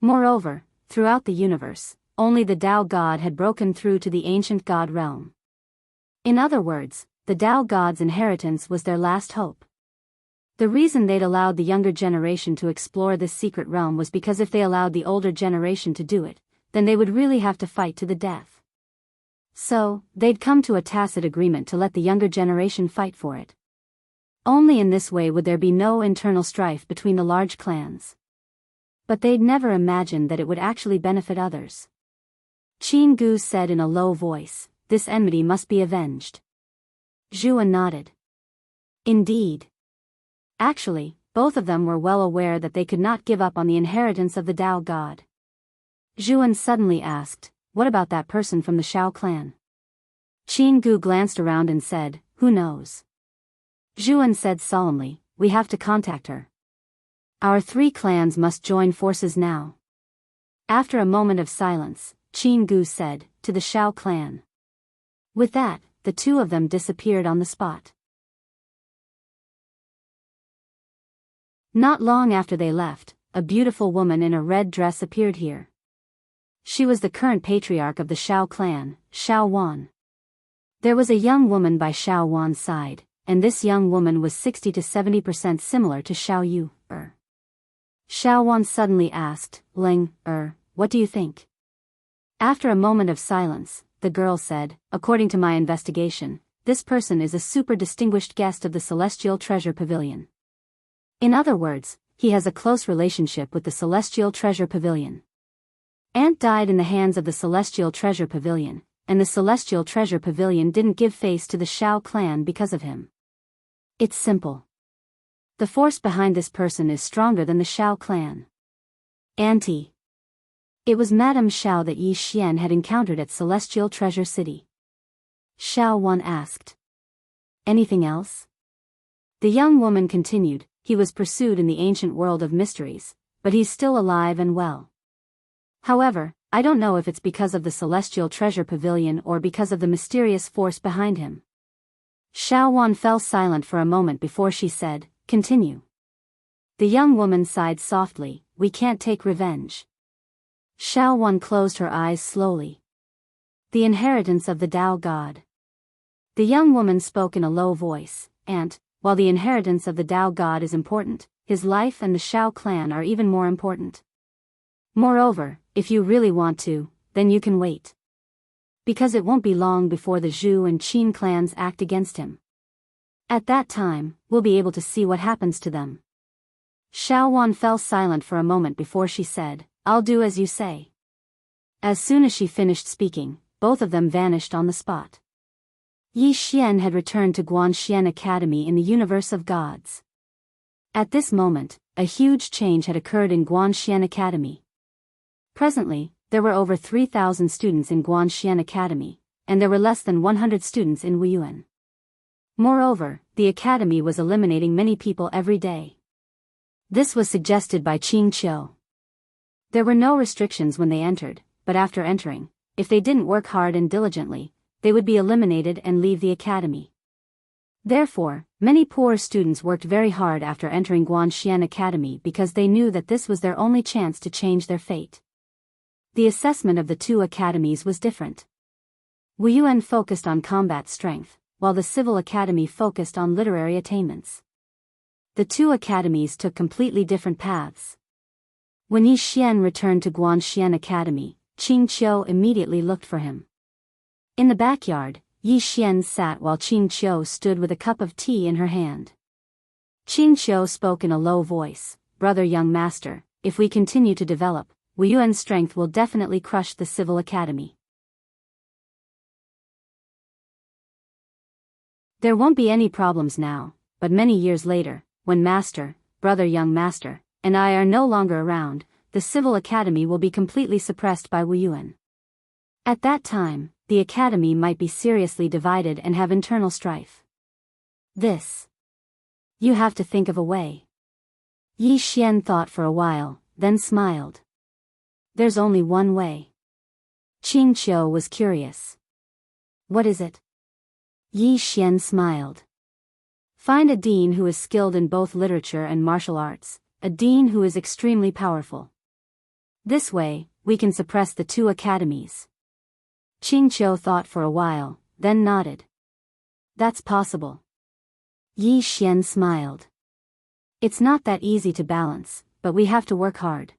Moreover, throughout the universe, only the Tao God had broken through to the ancient god realm. In other words, the Tao God's inheritance was their last hope. The reason they'd allowed the younger generation to explore this secret realm was because if they allowed the older generation to do it, then they would really have to fight to the death. So, they'd come to a tacit agreement to let the younger generation fight for it. Only in this way would there be no internal strife between the large clans. But they'd never imagined that it would actually benefit others. Jianghu said in a low voice, "This enmity must be avenged." Zhu An nodded. Indeed. Actually, both of them were well aware that they could not give up on the inheritance of the Tao God. Zhu An suddenly asked, "What about that person from the Shao clan?" Jianghu glanced around and said, "Who knows?" Zhu An said solemnly, "We have to contact her. Our three clans must join forces now." After a moment of silence, Jianghu said, "To the Shao clan." With that, the two of them disappeared on the spot. Not long after they left, a beautiful woman in a red dress appeared here. She was the current patriarch of the Shao clan, Shao Wan. There was a young woman by Shao Wan's side, and this young woman was 60 to 70% similar to Shao Yu. Shao Wan suddenly asked, "Ling, what do you think?" After a moment of silence, the girl said, "According to my investigation, this person is a super distinguished guest of the Celestial Treasure Pavilion. In other words, he has a close relationship with the Celestial Treasure Pavilion. Aunt died in the hands of the Celestial Treasure Pavilion, and the Celestial Treasure Pavilion didn't give face to the Shao clan because of him. It's simple. The force behind this person is stronger than the Shao clan." Auntie. It was Madame Shao that Yi Xian had encountered at Celestial Treasure City. Shao Wan asked. "Anything else?" The young woman continued, "He was pursued in the ancient world of mysteries, but he's still alive and well. However, I don't know if it's because of the Celestial Treasure Pavilion or because of the mysterious force behind him." Shao Wan fell silent for a moment before she said, "Continue." The young woman sighed softly, "We can't take revenge." Shao Wan closed her eyes slowly. The inheritance of the Tao God. The young woman spoke in a low voice, "And, while the inheritance of the Tao God is important, his life and the Shao clan are even more important. Moreover, if you really want to, then you can wait. Because it won't be long before the Zhu and Qin clans act against him. At that time, we'll be able to see what happens to them." Shao Wan fell silent for a moment before she said, "I'll do as you say." As soon as she finished speaking, both of them vanished on the spot. Yi Xian had returned to Guanxian Academy in the universe of gods. At this moment, a huge change had occurred in Guanxian Academy. Presently, there were over 3,000 students in Guanxian Academy, and there were less than 100 students in Wuyuan. Moreover, the academy was eliminating many people every day. This was suggested by Qing Qiu. There were no restrictions when they entered, but after entering, if they didn't work hard and diligently, they would be eliminated and leave the academy. Therefore, many poor students worked very hard after entering Guanxian Academy because they knew that this was their only chance to change their fate. The assessment of the two academies was different. Wuyuan focused on combat strength, while the Civil Academy focused on literary attainments. The two academies took completely different paths. When Yi Xian returned to Guanxian Academy, Qing Qiu immediately looked for him. In the backyard, Yi Xian sat while Qing Qiu stood with a cup of tea in her hand. Qing Qiu spoke in a low voice, "Brother young master, if we continue to develop, Wuyuan's strength will definitely crush the Civil Academy. There won't be any problems now, but many years later, when Master, Brother young master, and I are no longer around, the Civil Academy will be completely suppressed by Wuyuan. At that time, the academy might be seriously divided and have internal strife. This. You have to think of a way. Yi Xian thought for a while, then smiled. There's only one way. Qing Qiu was curious. What is it? Yi Xian smiled. Find a dean who is skilled in both literature and martial arts, a dean who is extremely powerful. This way, we can suppress the two academies. Qing Qiu thought for a while, then nodded. That's possible. Yi Xian smiled. It's not that easy to balance, but we have to work hard.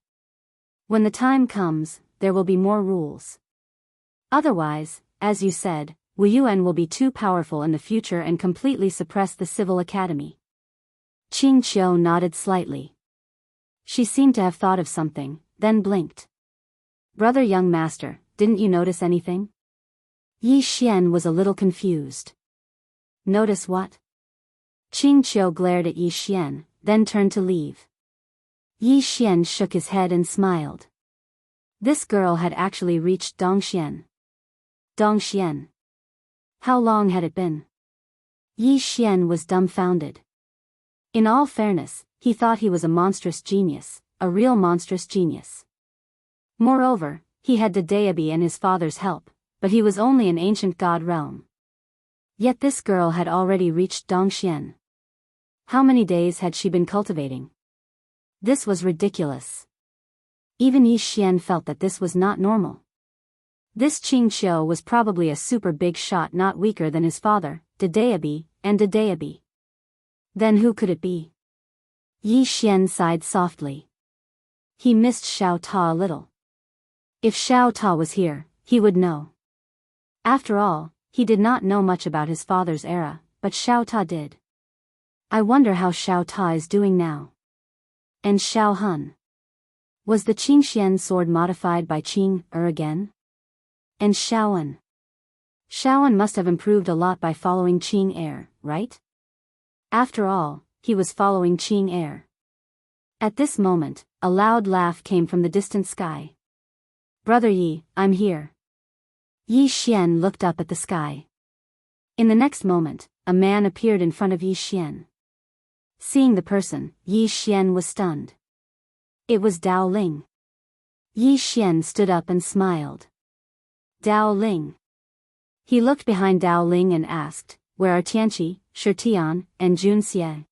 When the time comes, there will be more rules. Otherwise, as you said, Wu Yuan will be too powerful in the future and completely suppress the civil academy. Qing Qiu nodded slightly. She seemed to have thought of something, then blinked. Brother young master, didn't you notice anything? Yi Xian was a little confused. Notice what? Qing Qiu glared at Yi Xian, then turned to leave. Yi Xian shook his head and smiled. This girl had actually reached Dongxian. Dongxian. How long had it been? Yi Xian was dumbfounded. In all fairness, he thought he was a monstrous genius, a real monstrous genius. Moreover, he had Dedeabi and his father's help, but he was only an ancient god realm. Yet this girl had already reached Dongxian. How many days had she been cultivating? This was ridiculous. Even Yi Xian felt that this was not normal. This Qing Qiu was probably a super big shot, not weaker than his father, Dedeabi, and Dedeabi. Then who could it be? Yi Xian sighed softly. He missed Xiao Ta a little. If Xiao Ta was here, he would know. After all, he did not know much about his father's era, but Xiao Ta did. I wonder how Xiao Ta is doing now. And Xiao Hun. Was the Qingxian sword modified by Qing again? And Xiaoan. Xiaoan must have improved a lot by following Qing Air, right? After all, he was following Qing Air. At this moment, a loud laugh came from the distant sky. Brother Yi, I'm here. Yi Xian looked up at the sky. In the next moment, a man appeared in front of Yi Xian. Seeing the person, Yi Xian was stunned. It was Dao Ling. Yi Xian stood up and smiled. Dao Ling. He looked behind Dao Ling and asked, where are Tianqi, Shitian, and Jun Xie?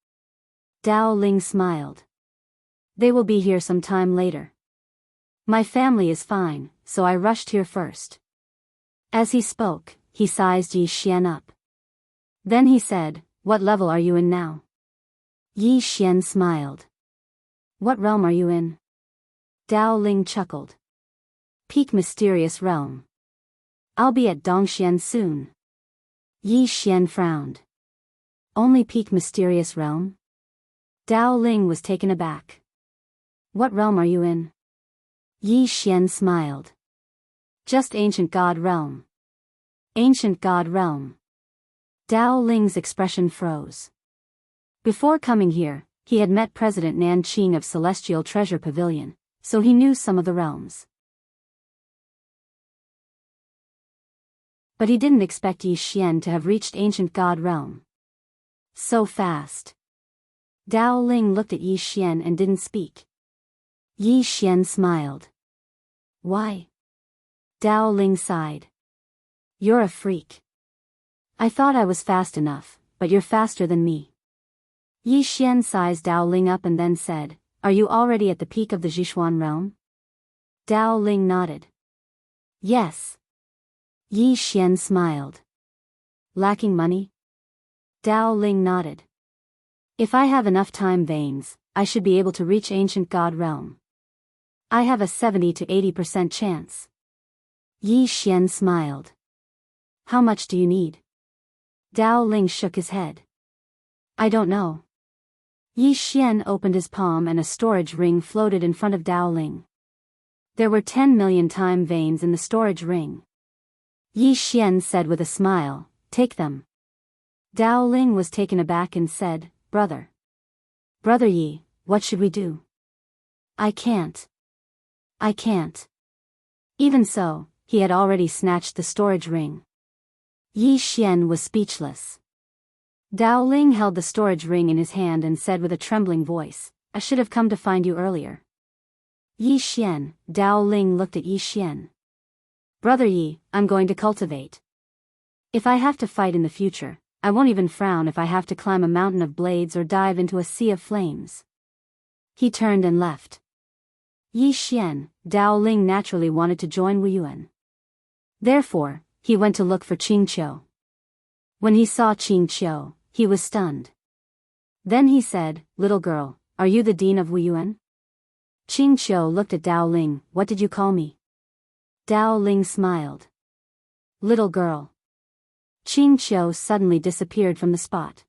Dao Ling smiled. They will be here some time later. My family is fine, so I rushed here first. As he spoke, he sized Yi Xian up. Then he said, what level are you in now? Yi Xian smiled. What realm are you in? Dao Ling chuckled. Peak Mysterious Realm. I'll be at Dongxian soon. Yi Xian frowned. Only Peak Mysterious Realm? Dao Ling was taken aback. What realm are you in? Yi Xian smiled. Just Ancient God Realm. Ancient God Realm. Dao Ling's expression froze. Before coming here, he had met President Nanqing of Celestial Treasure Pavilion, so he knew some of the realms. But he didn't expect Yi Xian to have reached Ancient God Realm so fast. Dao Ling looked at Yi Xian and didn't speak. Yi Xian smiled. Why? Dao Ling sighed. You're a freak. I thought I was fast enough, but you're faster than me. Yi Xian sized Dao Ling up and then said, are you already at the peak of the Zhishuan realm? Dao Ling nodded. Yes. Yi Xian smiled. Lacking money? Dao Ling nodded. If I have enough time veins, I should be able to reach Ancient God Realm. I have a 70 to 80% chance. Yi Xian smiled. How much do you need? Dao Ling shook his head. I don't know. Yi Xian opened his palm and a storage ring floated in front of Dao Ling. There were 10 million time veins in the storage ring. Yi Xian said with a smile, take them. Dao Ling was taken aback and said, Brother. Brother Yi, what should we do? I can't. I can't. Even so, he had already snatched the storage ring. Yi Xian was speechless. Dao Ling held the storage ring in his hand and said with a trembling voice, I should have come to find you earlier. Yi Xian, Dao Ling looked at Yi Xian. Brother Yi, I'm going to cultivate. If I have to fight in the future, I won't even frown if I have to climb a mountain of blades or dive into a sea of flames. He turned and left. Yi Xian, Dao Ling naturally wanted to join Wu Yuan. Therefore, he went to look for Qing Qiu. When he saw Qing Qiu, he was stunned. Then he said, Little girl, are you the dean of Wu Yuan? Qing Qiu looked at Dao Ling, what did you call me? Dao Ling smiled. Little girl. Qing Qiu suddenly disappeared from the spot.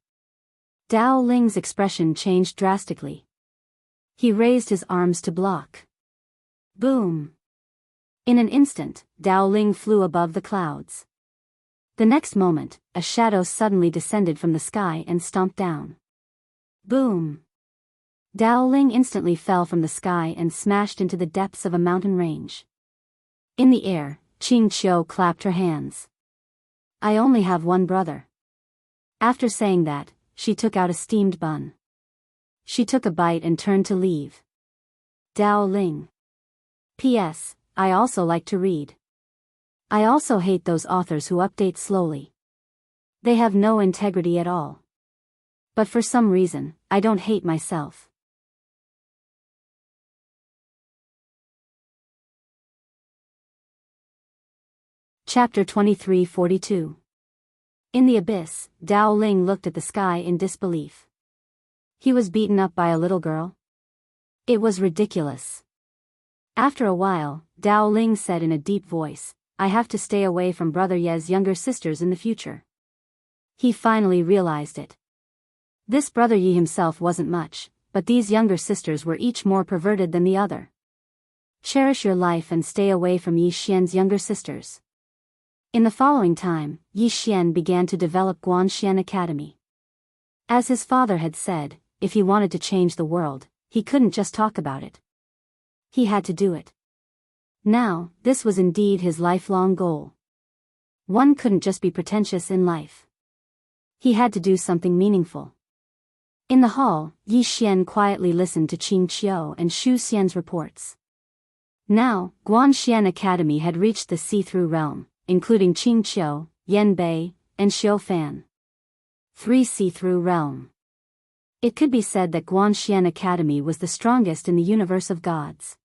Dao Ling's expression changed drastically. He raised his arms to block. Boom! In an instant, Dao Ling flew above the clouds. The next moment, a shadow suddenly descended from the sky and stomped down. Boom! Dao Ling instantly fell from the sky and smashed into the depths of a mountain range. In the air, Qing Qiu clapped her hands. I only have one brother. After saying that, she took out a steamed bun. She took a bite and turned to leave. Dao Ling. P.S. I also like to read. I also hate those authors who update slowly. They have no integrity at all. But for some reason, I don't hate myself. Chapter 2342. In the abyss, Dao Ling looked at the sky in disbelief. He was beaten up by a little girl? It was ridiculous. After a while, Dao Ling said in a deep voice, I have to stay away from Brother Ye's younger sisters in the future. He finally realized it. This Brother Yi himself wasn't much, but these younger sisters were each more perverted than the other. Cherish your life and stay away from Yi Xian's younger sisters. In the following time, Yi Xian began to develop Guanxian Academy. As his father had said, if he wanted to change the world, he couldn't just talk about it. He had to do it. Now, this was indeed his lifelong goal. One couldn't just be pretentious in life. He had to do something meaningful. In the hall, Yi Xian quietly listened to Qing Qiu and Shu Xian's reports. Now, Guanxian Academy had reached the see-through realm, including Qing Qiu, Yan Bei, and Xiu Fan. 3 see-through realm. It could be said that Guanxian Academy was the strongest in the universe of gods.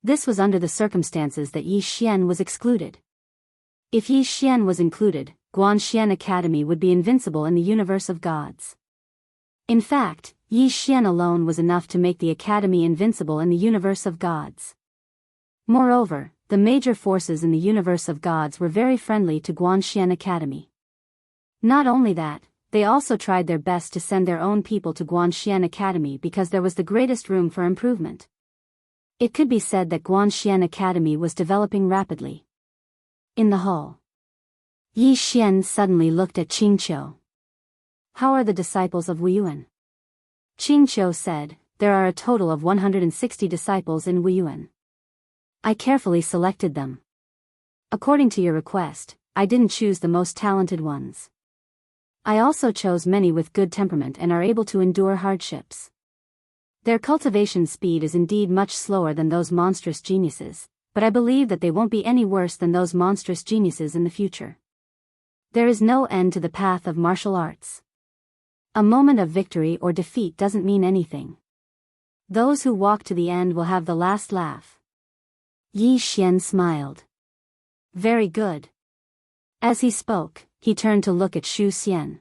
This was under the circumstances that Yi Xian was excluded. If Yi Xian was included, Guanxian Academy would be invincible in the universe of gods. In fact, Yi Xian alone was enough to make the Academy invincible in the universe of gods. Moreover, the major forces in the universe of gods were very friendly to Guanxian Academy. Not only that, they also tried their best to send their own people to Guanxian Academy because there was the greatest room for improvement. It could be said that Guanxian Academy was developing rapidly. In the hall, Yi Xian suddenly looked at Qing Qiu. How are the disciples of Wu Yuan? Qing Qiu said, there are a total of 160 disciples in Wu Yuan. I carefully selected them. According to your request, I didn't choose the most talented ones. I also chose many with good temperament and are able to endure hardships. Their cultivation speed is indeed much slower than those monstrous geniuses, but I believe that they won't be any worse than those monstrous geniuses in the future. There is no end to the path of martial arts. A moment of victory or defeat doesn't mean anything. Those who walk to the end will have the last laugh. Yi Xian smiled. Very good. As he spoke, he turned to look at Shu Xian.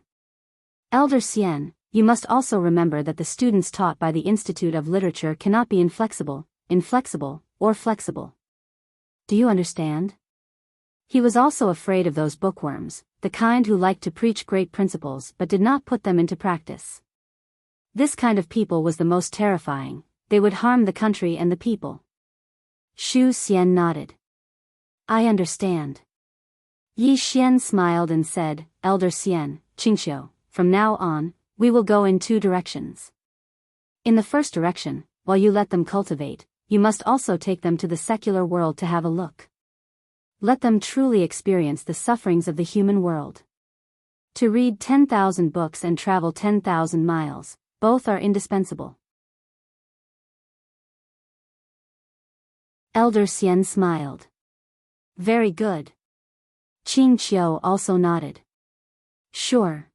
Elder Xian, you must also remember that the students taught by the Institute of Literature cannot be inflexible, or flexible. Do you understand? He was also afraid of those bookworms, the kind who liked to preach great principles but did not put them into practice. This kind of people was the most terrifying. They would harm the country and the people. Shu Xian nodded. I understand. Yi Xian smiled and said, Elder Xian, Qingxiu, from now on, we will go in 2 directions. In the first direction, while you let them cultivate, you must also take them to the secular world to have a look. Let them truly experience the sufferings of the human world. To read 10,000 books and travel 10,000 miles, both are indispensable. Elder Xian smiled. Very good. Qing Qiu also nodded. Sure.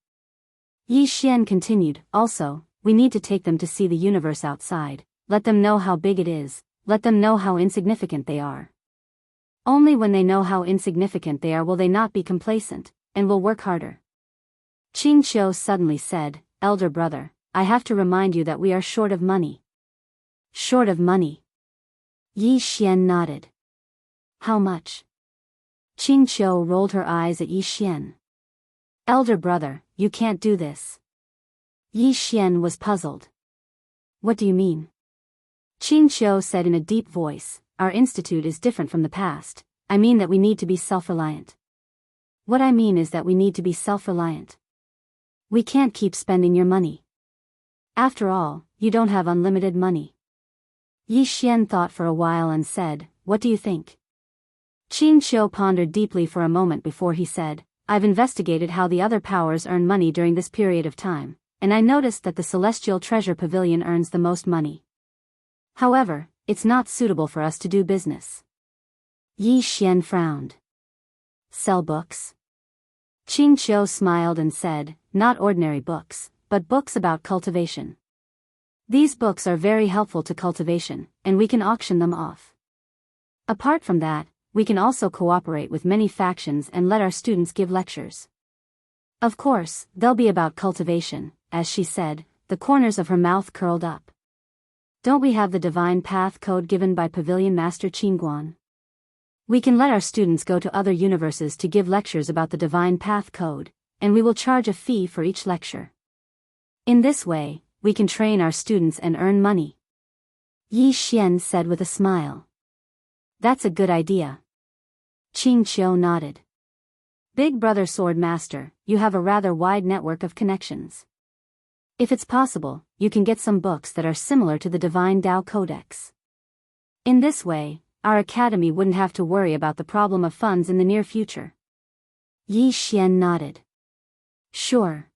Yi Xian continued, also, we need to take them to see the universe outside, let them know how big it is, let them know how insignificant they are. Only when they know how insignificant they are will they not be complacent, and will work harder. Qing Qiu suddenly said, Elder brother, I have to remind you that we are short of money. Short of money. Yi Xian nodded. How much? Qing Qiu rolled her eyes at Yi Xian. Elder brother, you can't do this. Yi Xian was puzzled. What do you mean? Qing Qiu said in a deep voice, our institute is different from the past. I mean that we need to be self-reliant. What I mean is that we need to be self-reliant. We can't keep spending your money. After all, you don't have unlimited money. Yi Xian thought for a while and said, what do you think? Qing Qiu pondered deeply for a moment before he said, I've investigated how the other powers earn money during this period of time, and I noticed that the Celestial Treasure Pavilion earns the most money. However, it's not suitable for us to do business. Yi Xian frowned. Sell books? Qing Qiu smiled and said, not ordinary books, but books about cultivation. These books are very helpful to cultivation, and we can auction them off. Apart from that, we can also cooperate with many factions and let our students give lectures. Of course, they'll be about cultivation, as she said, the corners of her mouth curled up. Don't we have the divine path code given by Pavilion Master Qingguan? We can let our students go to other universes to give lectures about the divine path code, and we will charge a fee for each lecture. In this way, we can train our students and earn money. Yi Xian said with a smile. That's a good idea. Qing Qiu nodded. Big brother Sword Master, you have a rather wide network of connections. If it's possible, you can get some books that are similar to the Divine Tao Codex. In this way, our academy wouldn't have to worry about the problem of funds in the near future. Yi Xian nodded. Sure.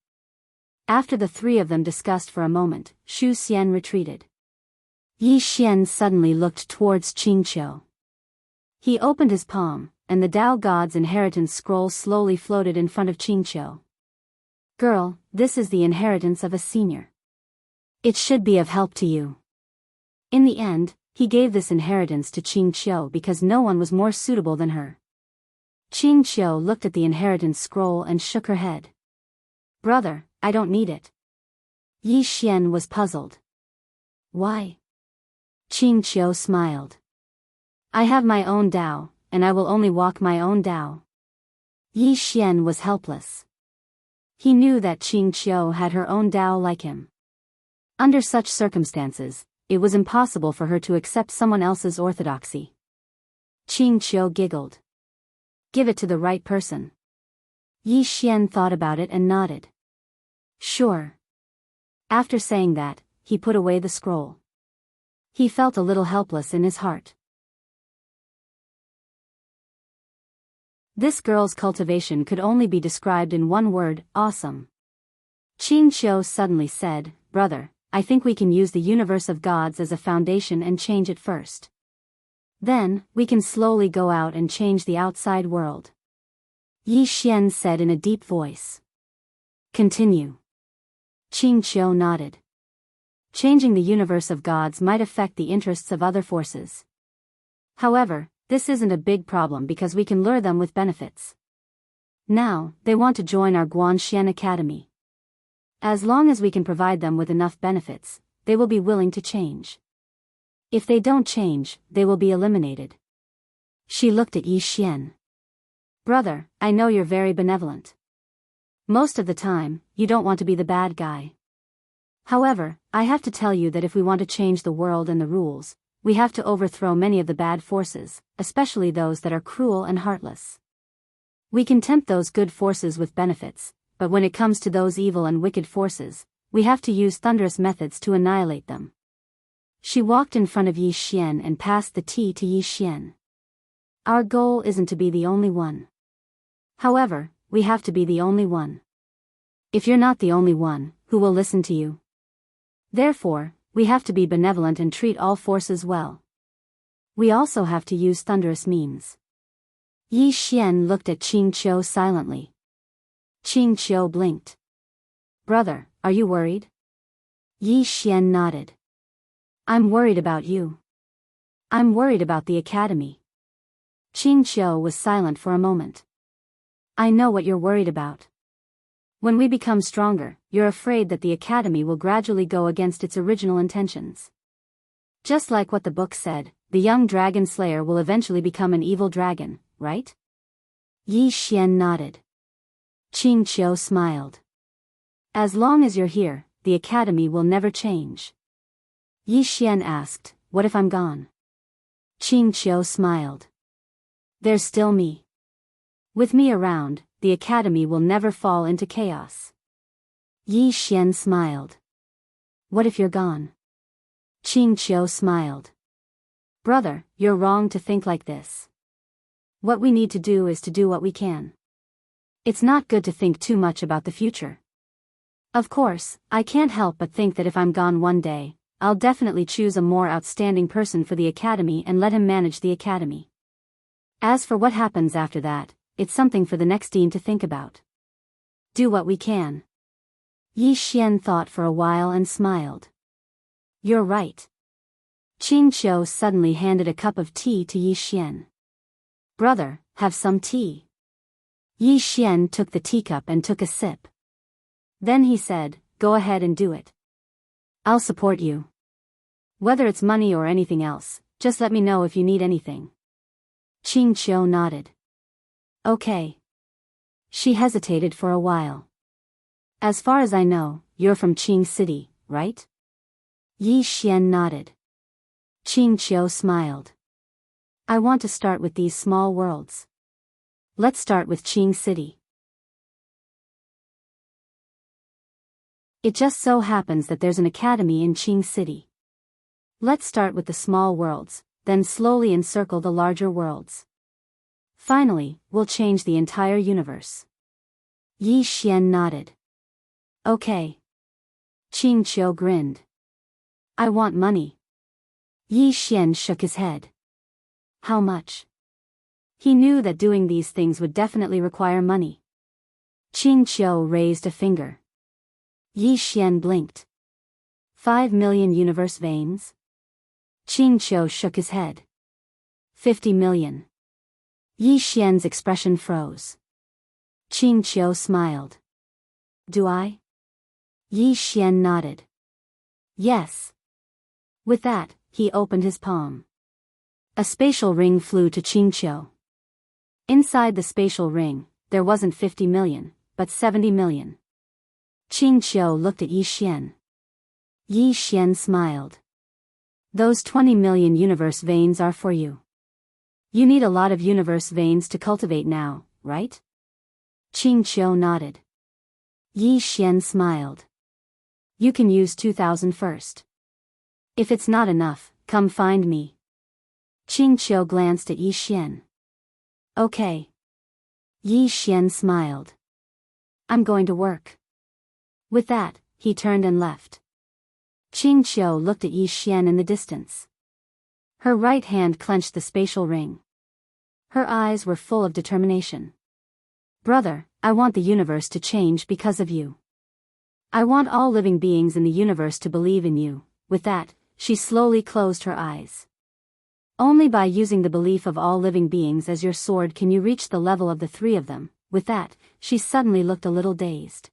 After the three of them discussed for a moment, Shu Xian retreated. Yi Xian suddenly looked towards Qing Qiu. He opened his palm, and the Tao God's inheritance scroll slowly floated in front of Qing Qiu. Girl, this is the inheritance of a senior. It should be of help to you. In the end, he gave this inheritance to Qing Qiu because no one was more suitable than her. Qing Qiu looked at the inheritance scroll and shook her head. Brother, I don't need it. Yi Xian was puzzled. Why? Qing Qiu smiled. I have my own Tao, and I will only walk my own Tao. Yi Xian was helpless. He knew that Qing Qiu had her own Tao like him. Under such circumstances, it was impossible for her to accept someone else's orthodoxy. Qing Qiu giggled. Give it to the right person. Yi Xian thought about it and nodded. Sure. After saying that, he put away the scroll. He felt a little helpless in his heart. This girl's cultivation could only be described in one word, awesome. Qing Qiu suddenly said, Brother, I think we can use the universe of gods as a foundation and change it first. Then, we can slowly go out and change the outside world. Yi Xian said in a deep voice. Continue. Qing Qiu nodded. Changing the universe of gods might affect the interests of other forces. However, this isn't a big problem because we can lure them with benefits. Now, they want to join our Guanxian Academy. As long as we can provide them with enough benefits, they will be willing to change. If they don't change, they will be eliminated. She looked at Yi Xian. Brother, I know you're very benevolent. Most of the time, you don't want to be the bad guy. However, I have to tell you that if we want to change the world and the rules, we have to overthrow many of the bad forces, especially those that are cruel and heartless. We can tempt those good forces with benefits, but when it comes to those evil and wicked forces, we have to use thunderous methods to annihilate them. She walked in front of Yi Xian and passed the tea to Yi Xian. Our goal isn't to be the only one. However, we have to be the only one. If you're not the only one, who will listen to you? Therefore, we have to be benevolent and treat all forces well. We also have to use thunderous means. Yi Xian looked at Qing Qiu silently. Qing Qiu blinked. Brother, are you worried? Yi Xian nodded. I'm worried about you. I'm worried about the academy. Qing Qiu was silent for a moment. I know what you're worried about. When we become stronger, you're afraid that the academy will gradually go against its original intentions. Just like what the book said, the young dragon slayer will eventually become an evil dragon, right? Yi Xian nodded. Qing Qiu smiled. As long as you're here, the academy will never change. Yi Xian asked, what if I'm gone? Qing Qiu smiled. There's still me. With me around, the academy will never fall into chaos. Yi Xian smiled. What if you're gone? Qing Qiu smiled. Brother, you're wrong to think like this. What we need to do is to do what we can. It's not good to think too much about the future. Of course, I can't help but think that if I'm gone one day, I'll definitely choose a more outstanding person for the academy and let him manage the academy. As for what happens after that, it's something for the next dean to think about. Do what we can. Yi Xian thought for a while and smiled. You're right. Qing Qiu suddenly handed a cup of tea to Yi Xian. Brother, have some tea. Yi Xian took the teacup and took a sip. Then he said, go ahead and do it. I'll support you. Whether it's money or anything else, just let me know if you need anything. Qing Qiu nodded. Okay. She hesitated for a while. As far as I know, you're from Qing City, right? Yi Xian nodded. Qing Qiu smiled. I want to start with these small worlds. Let's start with Qing City. It just so happens that there's an academy in Qing City. Let's start with the small worlds, then slowly encircle the larger worlds. Finally, we'll change the entire universe. Yi Xian nodded. Okay. Qing Qiu grinned. I want money. Yi Xian shook his head. How much? He knew that doing these things would definitely require money. Qing Qiu raised a finger. Yi Xian blinked. 5 million universe veins? Qing Qiu shook his head. 50 million. Yi Xian's expression froze. Qing Qiu smiled. Do I? Yi Xian nodded. Yes. With that, he opened his palm. A spatial ring flew to Qing Qiu. Inside the spatial ring, there wasn't 50 million, but 70 million. Qing Qiu looked at Yi Xian. Yi Xian smiled. Those 20 million universe veins are for you. You need a lot of universe veins to cultivate now, right? Qing Qiu nodded. Yi Xian smiled. You can use 2,000 first. If it's not enough, come find me. Qing Qiu glanced at Yi Xian. Okay. Yi Xian smiled. I'm going to work. With that, he turned and left. Qing Qiu looked at Yi Xian in the distance. Her right hand clenched the spatial ring. Her eyes were full of determination. Brother, I want the universe to change because of you. I want all living beings in the universe to believe in you. With that, she slowly closed her eyes. Only by using the belief of all living beings as your sword can you reach the level of the three of them. With that, she suddenly looked a little dazed.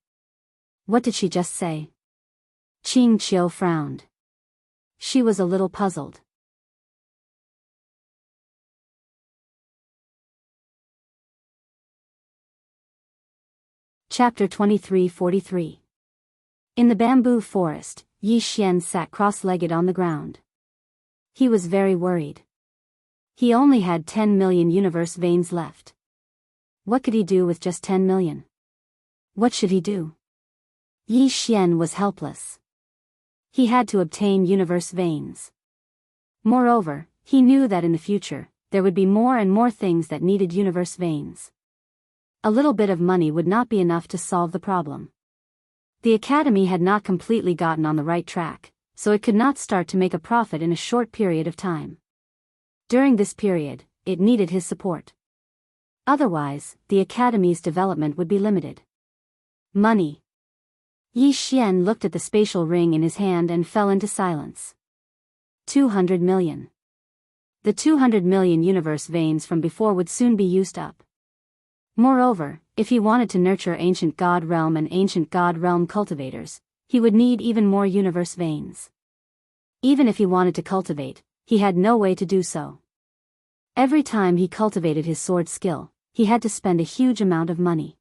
What did she just say? Qing Qiu frowned. She was a little puzzled. Chapter 23:43. In the bamboo forest, Yi Xian sat cross-legged on the ground. He was very worried. He only had 10 million universe veins left. What could he do with just 10 million? What should he do? Yi Xian was helpless. He had to obtain universe veins. Moreover, he knew that in the future, there would be more and more things that needed universe veins. A little bit of money would not be enough to solve the problem. The academy had not completely gotten on the right track, so it could not start to make a profit in a short period of time. During this period, it needed his support. Otherwise, the academy's development would be limited. Money. Yi Xian looked at the spatial ring in his hand and fell into silence. 200 million. The 200 million universe veins from before would soon be used up. Moreover, if he wanted to nurture ancient god realm and ancient god realm cultivators, he would need even more universe veins. Even if he wanted to cultivate, he had no way to do so. Every time he cultivated his sword skill, he had to spend a huge amount of money.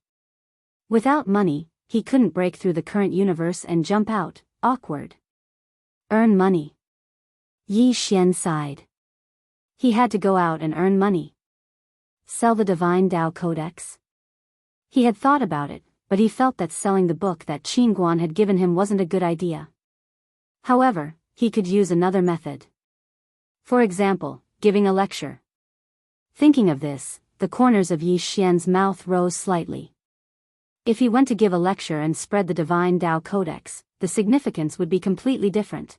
Without money, he couldn't break through the current universe and jump out. Awkward. Earn money. Yi Xian sighed. He had to go out and earn money. Sell the Divine Tao Codex? He had thought about it, but he felt that selling the book that Qin Guan had given him wasn't a good idea. However, he could use another method. For example, giving a lecture. Thinking of this, the corners of Yi Xian's mouth rose slightly. If he went to give a lecture and spread the Divine Tao Codex, the significance would be completely different.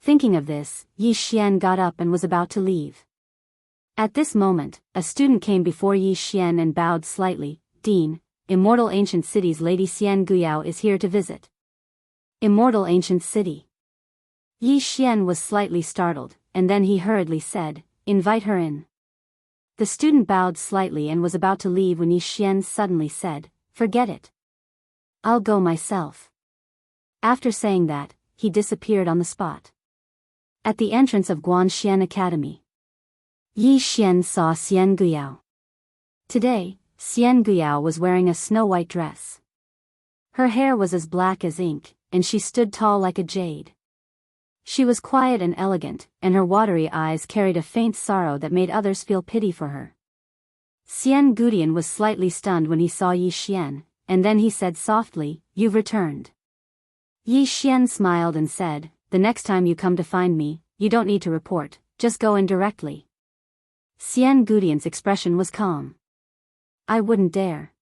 Thinking of this, Yi Xian got up and was about to leave. At this moment, a student came before Yi Xian and bowed slightly. Dean, Immortal Ancient City's Lady Xian Guyao is here to visit. Immortal Ancient City. Yi Xian was slightly startled, and then he hurriedly said, "Invite her in." The student bowed slightly and was about to leave when Yi Xian suddenly said, "Forget it. I'll go myself." After saying that, he disappeared on the spot. At the entrance of Guanxian Academy, Yi Xian saw Xian Guyao. Today, Xian Guyao was wearing a snow-white dress. Her hair was as black as ink, and she stood tall like a jade. She was quiet and elegant, and her watery eyes carried a faint sorrow that made others feel pity for her. Xian Gudian was slightly stunned when he saw Yi Xian, and then he said softly, "You've returned." Yi Xian smiled and said, "The next time you come to find me, you don't need to report, just go in directly." Xian Gudian's expression was calm. "I wouldn't dare."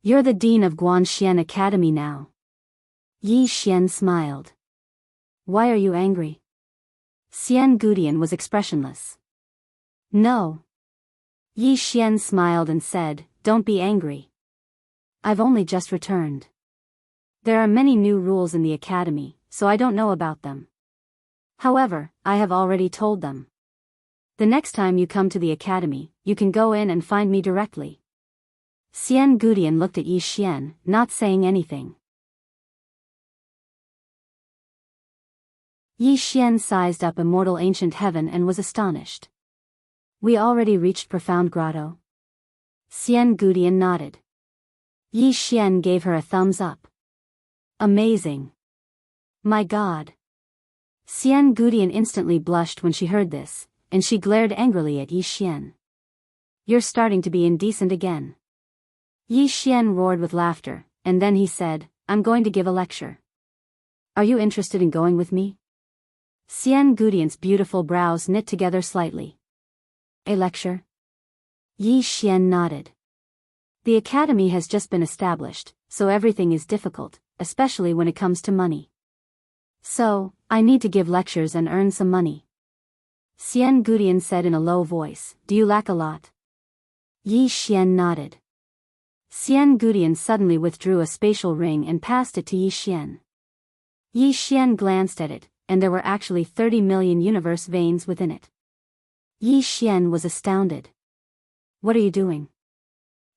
"You're the dean of Guanxian Academy now." Yi Xian smiled. "Why are you angry?" Xian Gudian was expressionless. "No." Yi Xian smiled and said, "Don't be angry. I've only just returned. There are many new rules in the academy, so I don't know about them. However, I have already told them. The next time you come to the academy, you can go in and find me directly." Xian Gudian looked at Yi Xian, not saying anything. Yi Xian sized up Immortal Ancient Heaven and was astonished. "We already reached Profound Grotto?" Xian Gudian nodded. Yi Xian gave her a thumbs up. "Amazing. My God." Xian Gudian instantly blushed when she heard this, and she glared angrily at Yi Xian. "You're starting to be indecent again." Yi Xian roared with laughter, and then he said, "I'm going to give a lecture. Are you interested in going with me?" Xian Gudian's beautiful brows knit together slightly. "A lecture?" Yi Xian nodded. "The academy has just been established, so everything is difficult, especially when it comes to money. So, I need to give lectures and earn some money." Xian Gudian said in a low voice, "Do you lack a lot?" Yi Xian nodded. Xian Gudian suddenly withdrew a spatial ring and passed it to Yi Xian. Yi Xian glanced at it, and there were actually 30 million universe veins within it. Yi Xian was astounded. "What are you doing?"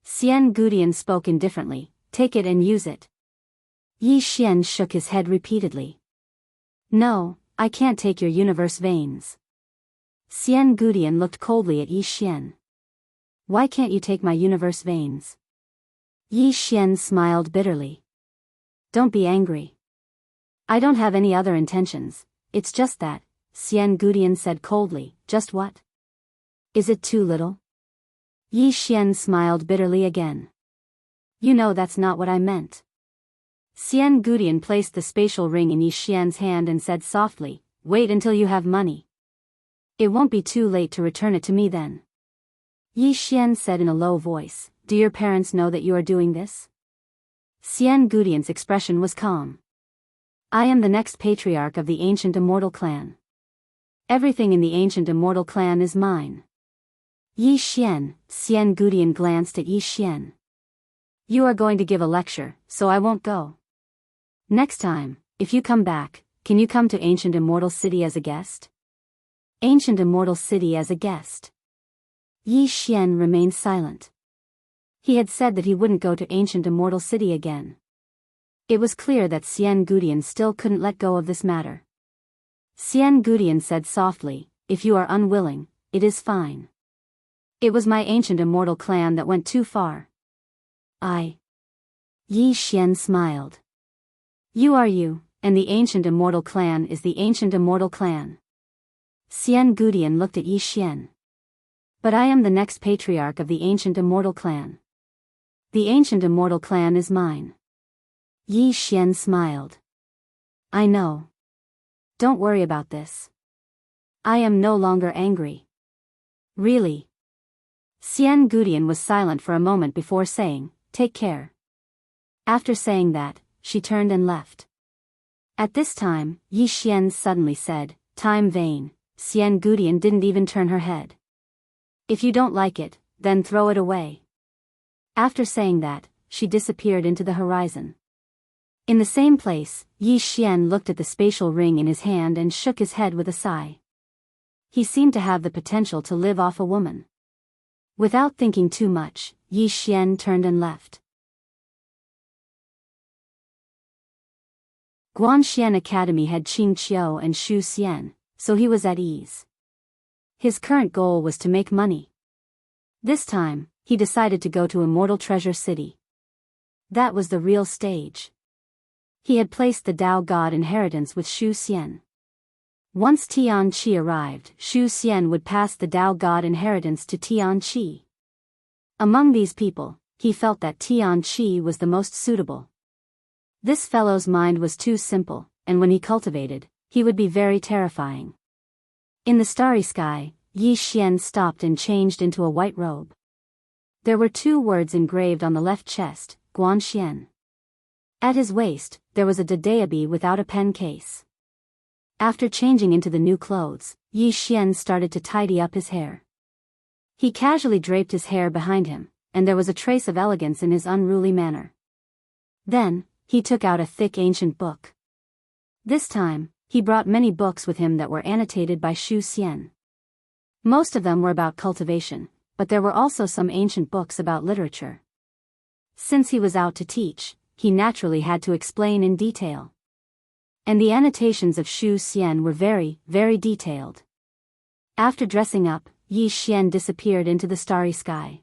Xian Gudian spoke indifferently, "Take it and use it." Yi Xian shook his head repeatedly. "No, I can't take your universe veins." Xian Gudian looked coldly at Yi Xian. "Why can't you take my universe veins?" Yi Xian smiled bitterly. "Don't be angry. I don't have any other intentions, it's just that," Xian Gudian said coldly. "Just what? Is it too little?" Yi Xian smiled bitterly again. "You know that's not what I meant." Xian Gudian placed the spatial ring in Yi Xian's hand and said softly, "Wait until you have money. It won't be too late to return it to me then." Yi Xian said in a low voice, "Do your parents know that you are doing this?" Xian Gudian's expression was calm. I am the next patriarch of the ancient Immortal clan. Everything in the ancient Immortal clan is mine. Yi Xian, Xian Gudian glanced at Yi Xian. You are going to give a lecture, so I won't go. Next time, if you come back, can you come to ancient Immortal City as a guest? Ancient Immortal City as a guest. Yi Xian remained silent. He had said that he wouldn't go to ancient Immortal City again. It was clear that Xian Gudian still couldn't let go of this matter. Xian Gudian said softly, if you are unwilling, it is fine. It was my ancient Immortal clan that went too far. Yi Xian smiled. You are you, and the ancient Immortal clan is the ancient Immortal clan. Xian Gudian looked at Yi Xian. But I am the next patriarch of the ancient Immortal clan. The ancient Immortal clan is mine. Yi Xian smiled. I know. Don't worry about this. I am no longer angry. Really? Xian Gudian was silent for a moment before saying, take care. After saying that, she turned and left. At this time, Yi Xian suddenly said, time vain. Xian Gudian didn't even turn her head. If you don't like it, then throw it away. After saying that, she disappeared into the horizon. In the same place, Yi Xian looked at the spatial ring in his hand and shook his head with a sigh. He seemed to have the potential to live off a woman. Without thinking too much, Yi Xian turned and left. Guanxian Academy had Qing Qiu and Xu Xian, so he was at ease. His current goal was to make money. This time, he decided to go to Immortal Treasure City. That was the real stage. He had placed the Tao God inheritance with Xu Xian. Once Tian Qi arrived, Xu Xian would pass the Tao God inheritance to Tian Qi. Among these people, he felt that Tian Qi was the most suitable. This fellow's mind was too simple, and when he cultivated, he would be very terrifying. In the starry sky, Yi Xian stopped and changed into a white robe. There were 2 words engraved on the left chest, Guanxian. At his waist, there was a dadeabi without a pen case. After changing into the new clothes, Yi Xian started to tidy up his hair. He casually draped his hair behind him, and there was a trace of elegance in his unruly manner. Then, he took out a thick ancient book. This time, he brought many books with him that were annotated by Xu Xian. Most of them were about cultivation, but there were also some ancient books about literature. Since he was out to teach, he naturally had to explain in detail. And the annotations of Xu Xian were very, very detailed. After dressing up, Yi Xian disappeared into the starry sky.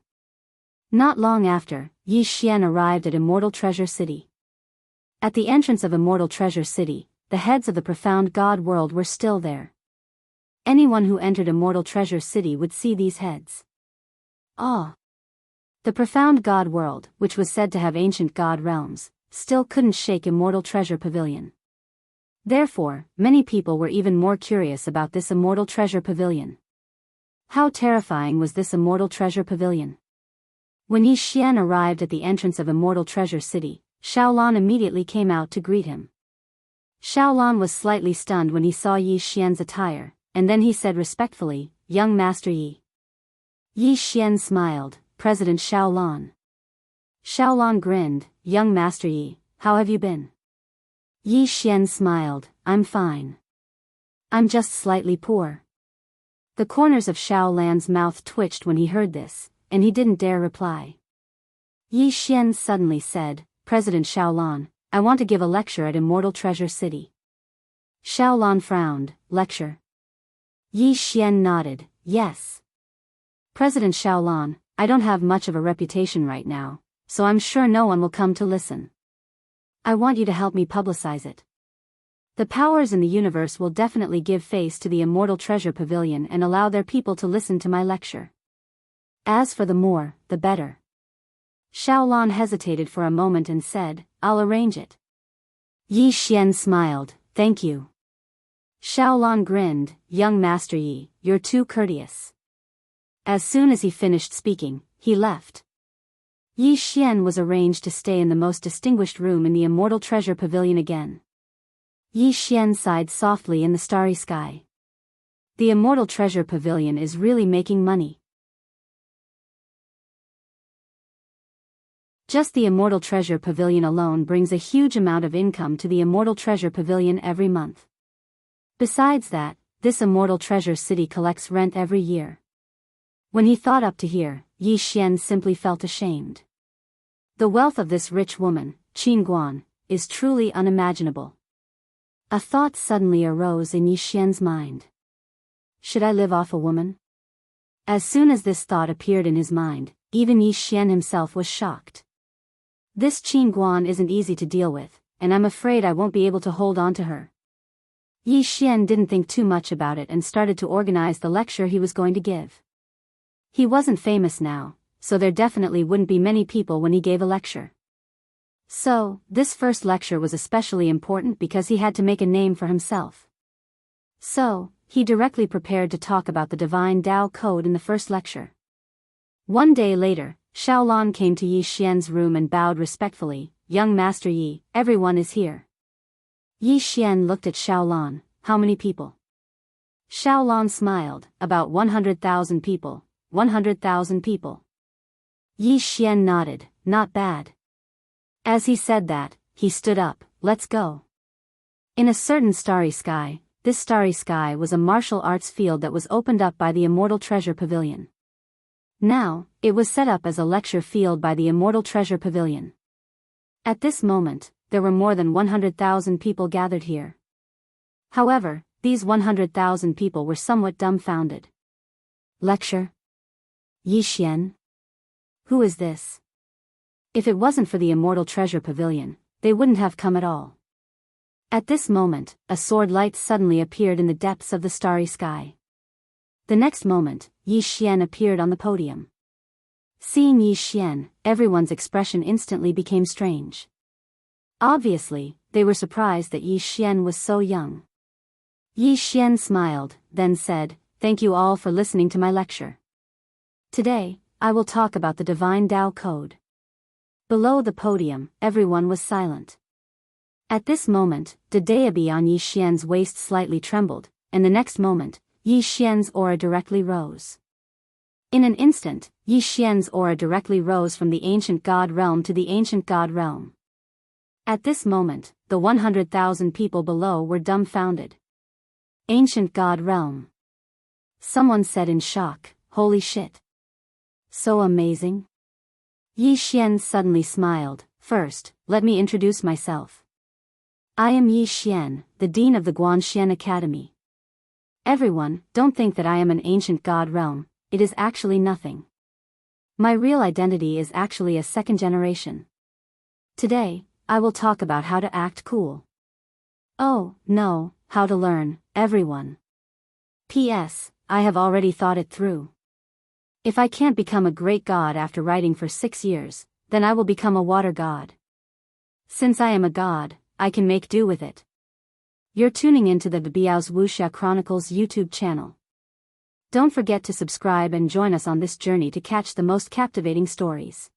Not long after, Yi Xian arrived at Immortal Treasure City. At the entrance of Immortal Treasure City, the heads of the profound God world were still there. Anyone who entered Immortal Treasure City would see these heads. The profound God world, which was said to have ancient God realms, still couldn't shake Immortal Treasure Pavilion. Therefore, many people were even more curious about this Immortal Treasure Pavilion. How terrifying was this Immortal Treasure Pavilion? When Yi Xian arrived at the entrance of Immortal Treasure City, Xiaolan immediately came out to greet him. Xiaolan was slightly stunned when he saw Yi Xian's attire, and then he said respectfully, "Young Master Yi." Yi Xian smiled, "President Xiaolan." Xiaolan grinned, "Young Master Yi, how have you been?" Yi Xian smiled, "I'm fine. I'm just slightly poor." The corners of Xiaolan's mouth twitched when he heard this, and he didn't dare reply. Yi Xian suddenly said, "President Xiaolan, I want to give a lecture at Immortal Treasure City." Xiaolan frowned, "Lecture?" Yi Xian nodded, "Yes. President Xiaolan, I don't have much of a reputation right now, so I'm sure no one will come to listen. I want you to help me publicize it. The powers in the universe will definitely give face to the Immortal Treasure Pavilion and allow their people to listen to my lecture. As for the more, the better." Xiaolan hesitated for a moment and said, "I'll arrange it." Yi Xian smiled, "Thank you." Xiaolan grinned, "Young Master Yi, you're too courteous." As soon as he finished speaking, he left. Yi Xian was arranged to stay in the most distinguished room in the Immortal Treasure Pavilion again. Yi Xian sighed softly in the starry sky. The Immortal Treasure Pavilion is really making money. Just the Immortal Treasure Pavilion alone brings a huge amount of income to the Immortal Treasure Pavilion every month. Besides that, this Immortal Treasure City collects rent every year. When he thought up to here, Yi Xian simply felt ashamed. The wealth of this rich woman, Qin Guan, is truly unimaginable. A thought suddenly arose in Yi Xian's mind. Should I live off a woman? As soon as this thought appeared in his mind, even Yi Xian himself was shocked. This Qin Guan isn't easy to deal with, and I'm afraid I won't be able to hold on to her. Yi Xian didn't think too much about it and started to organize the lecture he was going to give. He wasn't famous now, so there definitely wouldn't be many people when he gave a lecture. So, this first lecture was especially important because he had to make a name for himself. So, he directly prepared to talk about the Divine Tao Code in the first lecture. One day later, Xiaolan came to Yi Xian's room and bowed respectfully. "Young Master Yi, everyone is here." Yi Xian looked at Xiaolan. "How many people?" Xiaolan smiled. "About 100,000 people. 100,000 people." Yi Xian nodded. "Not bad." As he said that, he stood up. "Let's go." In a certain starry sky, this starry sky was a martial arts field that was opened up by the Immortal Treasure Pavilion. Now, it was set up as a lecture field by the Immortal Treasure Pavilion. At this moment, there were more than 100,000 people gathered here. However, these 100,000 people were somewhat dumbfounded. Lecture? Yi Xian? Who is this? If it wasn't for the Immortal Treasure Pavilion, they wouldn't have come at all. At this moment, a sword light suddenly appeared in the depths of the starry sky. The next moment, Yi Xian appeared on the podium. Seeing Yi Xian, everyone's expression instantly became strange. Obviously, they were surprised that Yi Xian was so young. Yi Xian smiled, then said, "Thank you all for listening to my lecture. Today, I will talk about the Divine Tao Code." Below the podium, everyone was silent. At this moment, the dayabi on Yi Xian's waist slightly trembled, and the next moment, Yi Xian's aura directly rose. In an instant, Yi Xian's aura directly rose from the ancient god realm to the ancient god realm. At this moment, the 100,000 people below were dumbfounded. Ancient god realm. Someone said in shock, "Holy shit. So amazing." Yi Xian suddenly smiled. "First, let me introduce myself. I am Yi Xian, the Dean of the Guanxian Academy. Everyone, don't think that I am an ancient god realm, it is actually nothing. My real identity is actually a second generation. Today, I will talk about how to act cool. Oh, no, how to learn, everyone. P.S. I have already thought it through. If I can't become a great god after writing for 6 years, then I will become a water god. Since I am a god, I can make do with it." You're tuning into the Biyao's Wuxia Chronicles YouTube channel. Don't forget to subscribe and join us on this journey to catch the most captivating stories.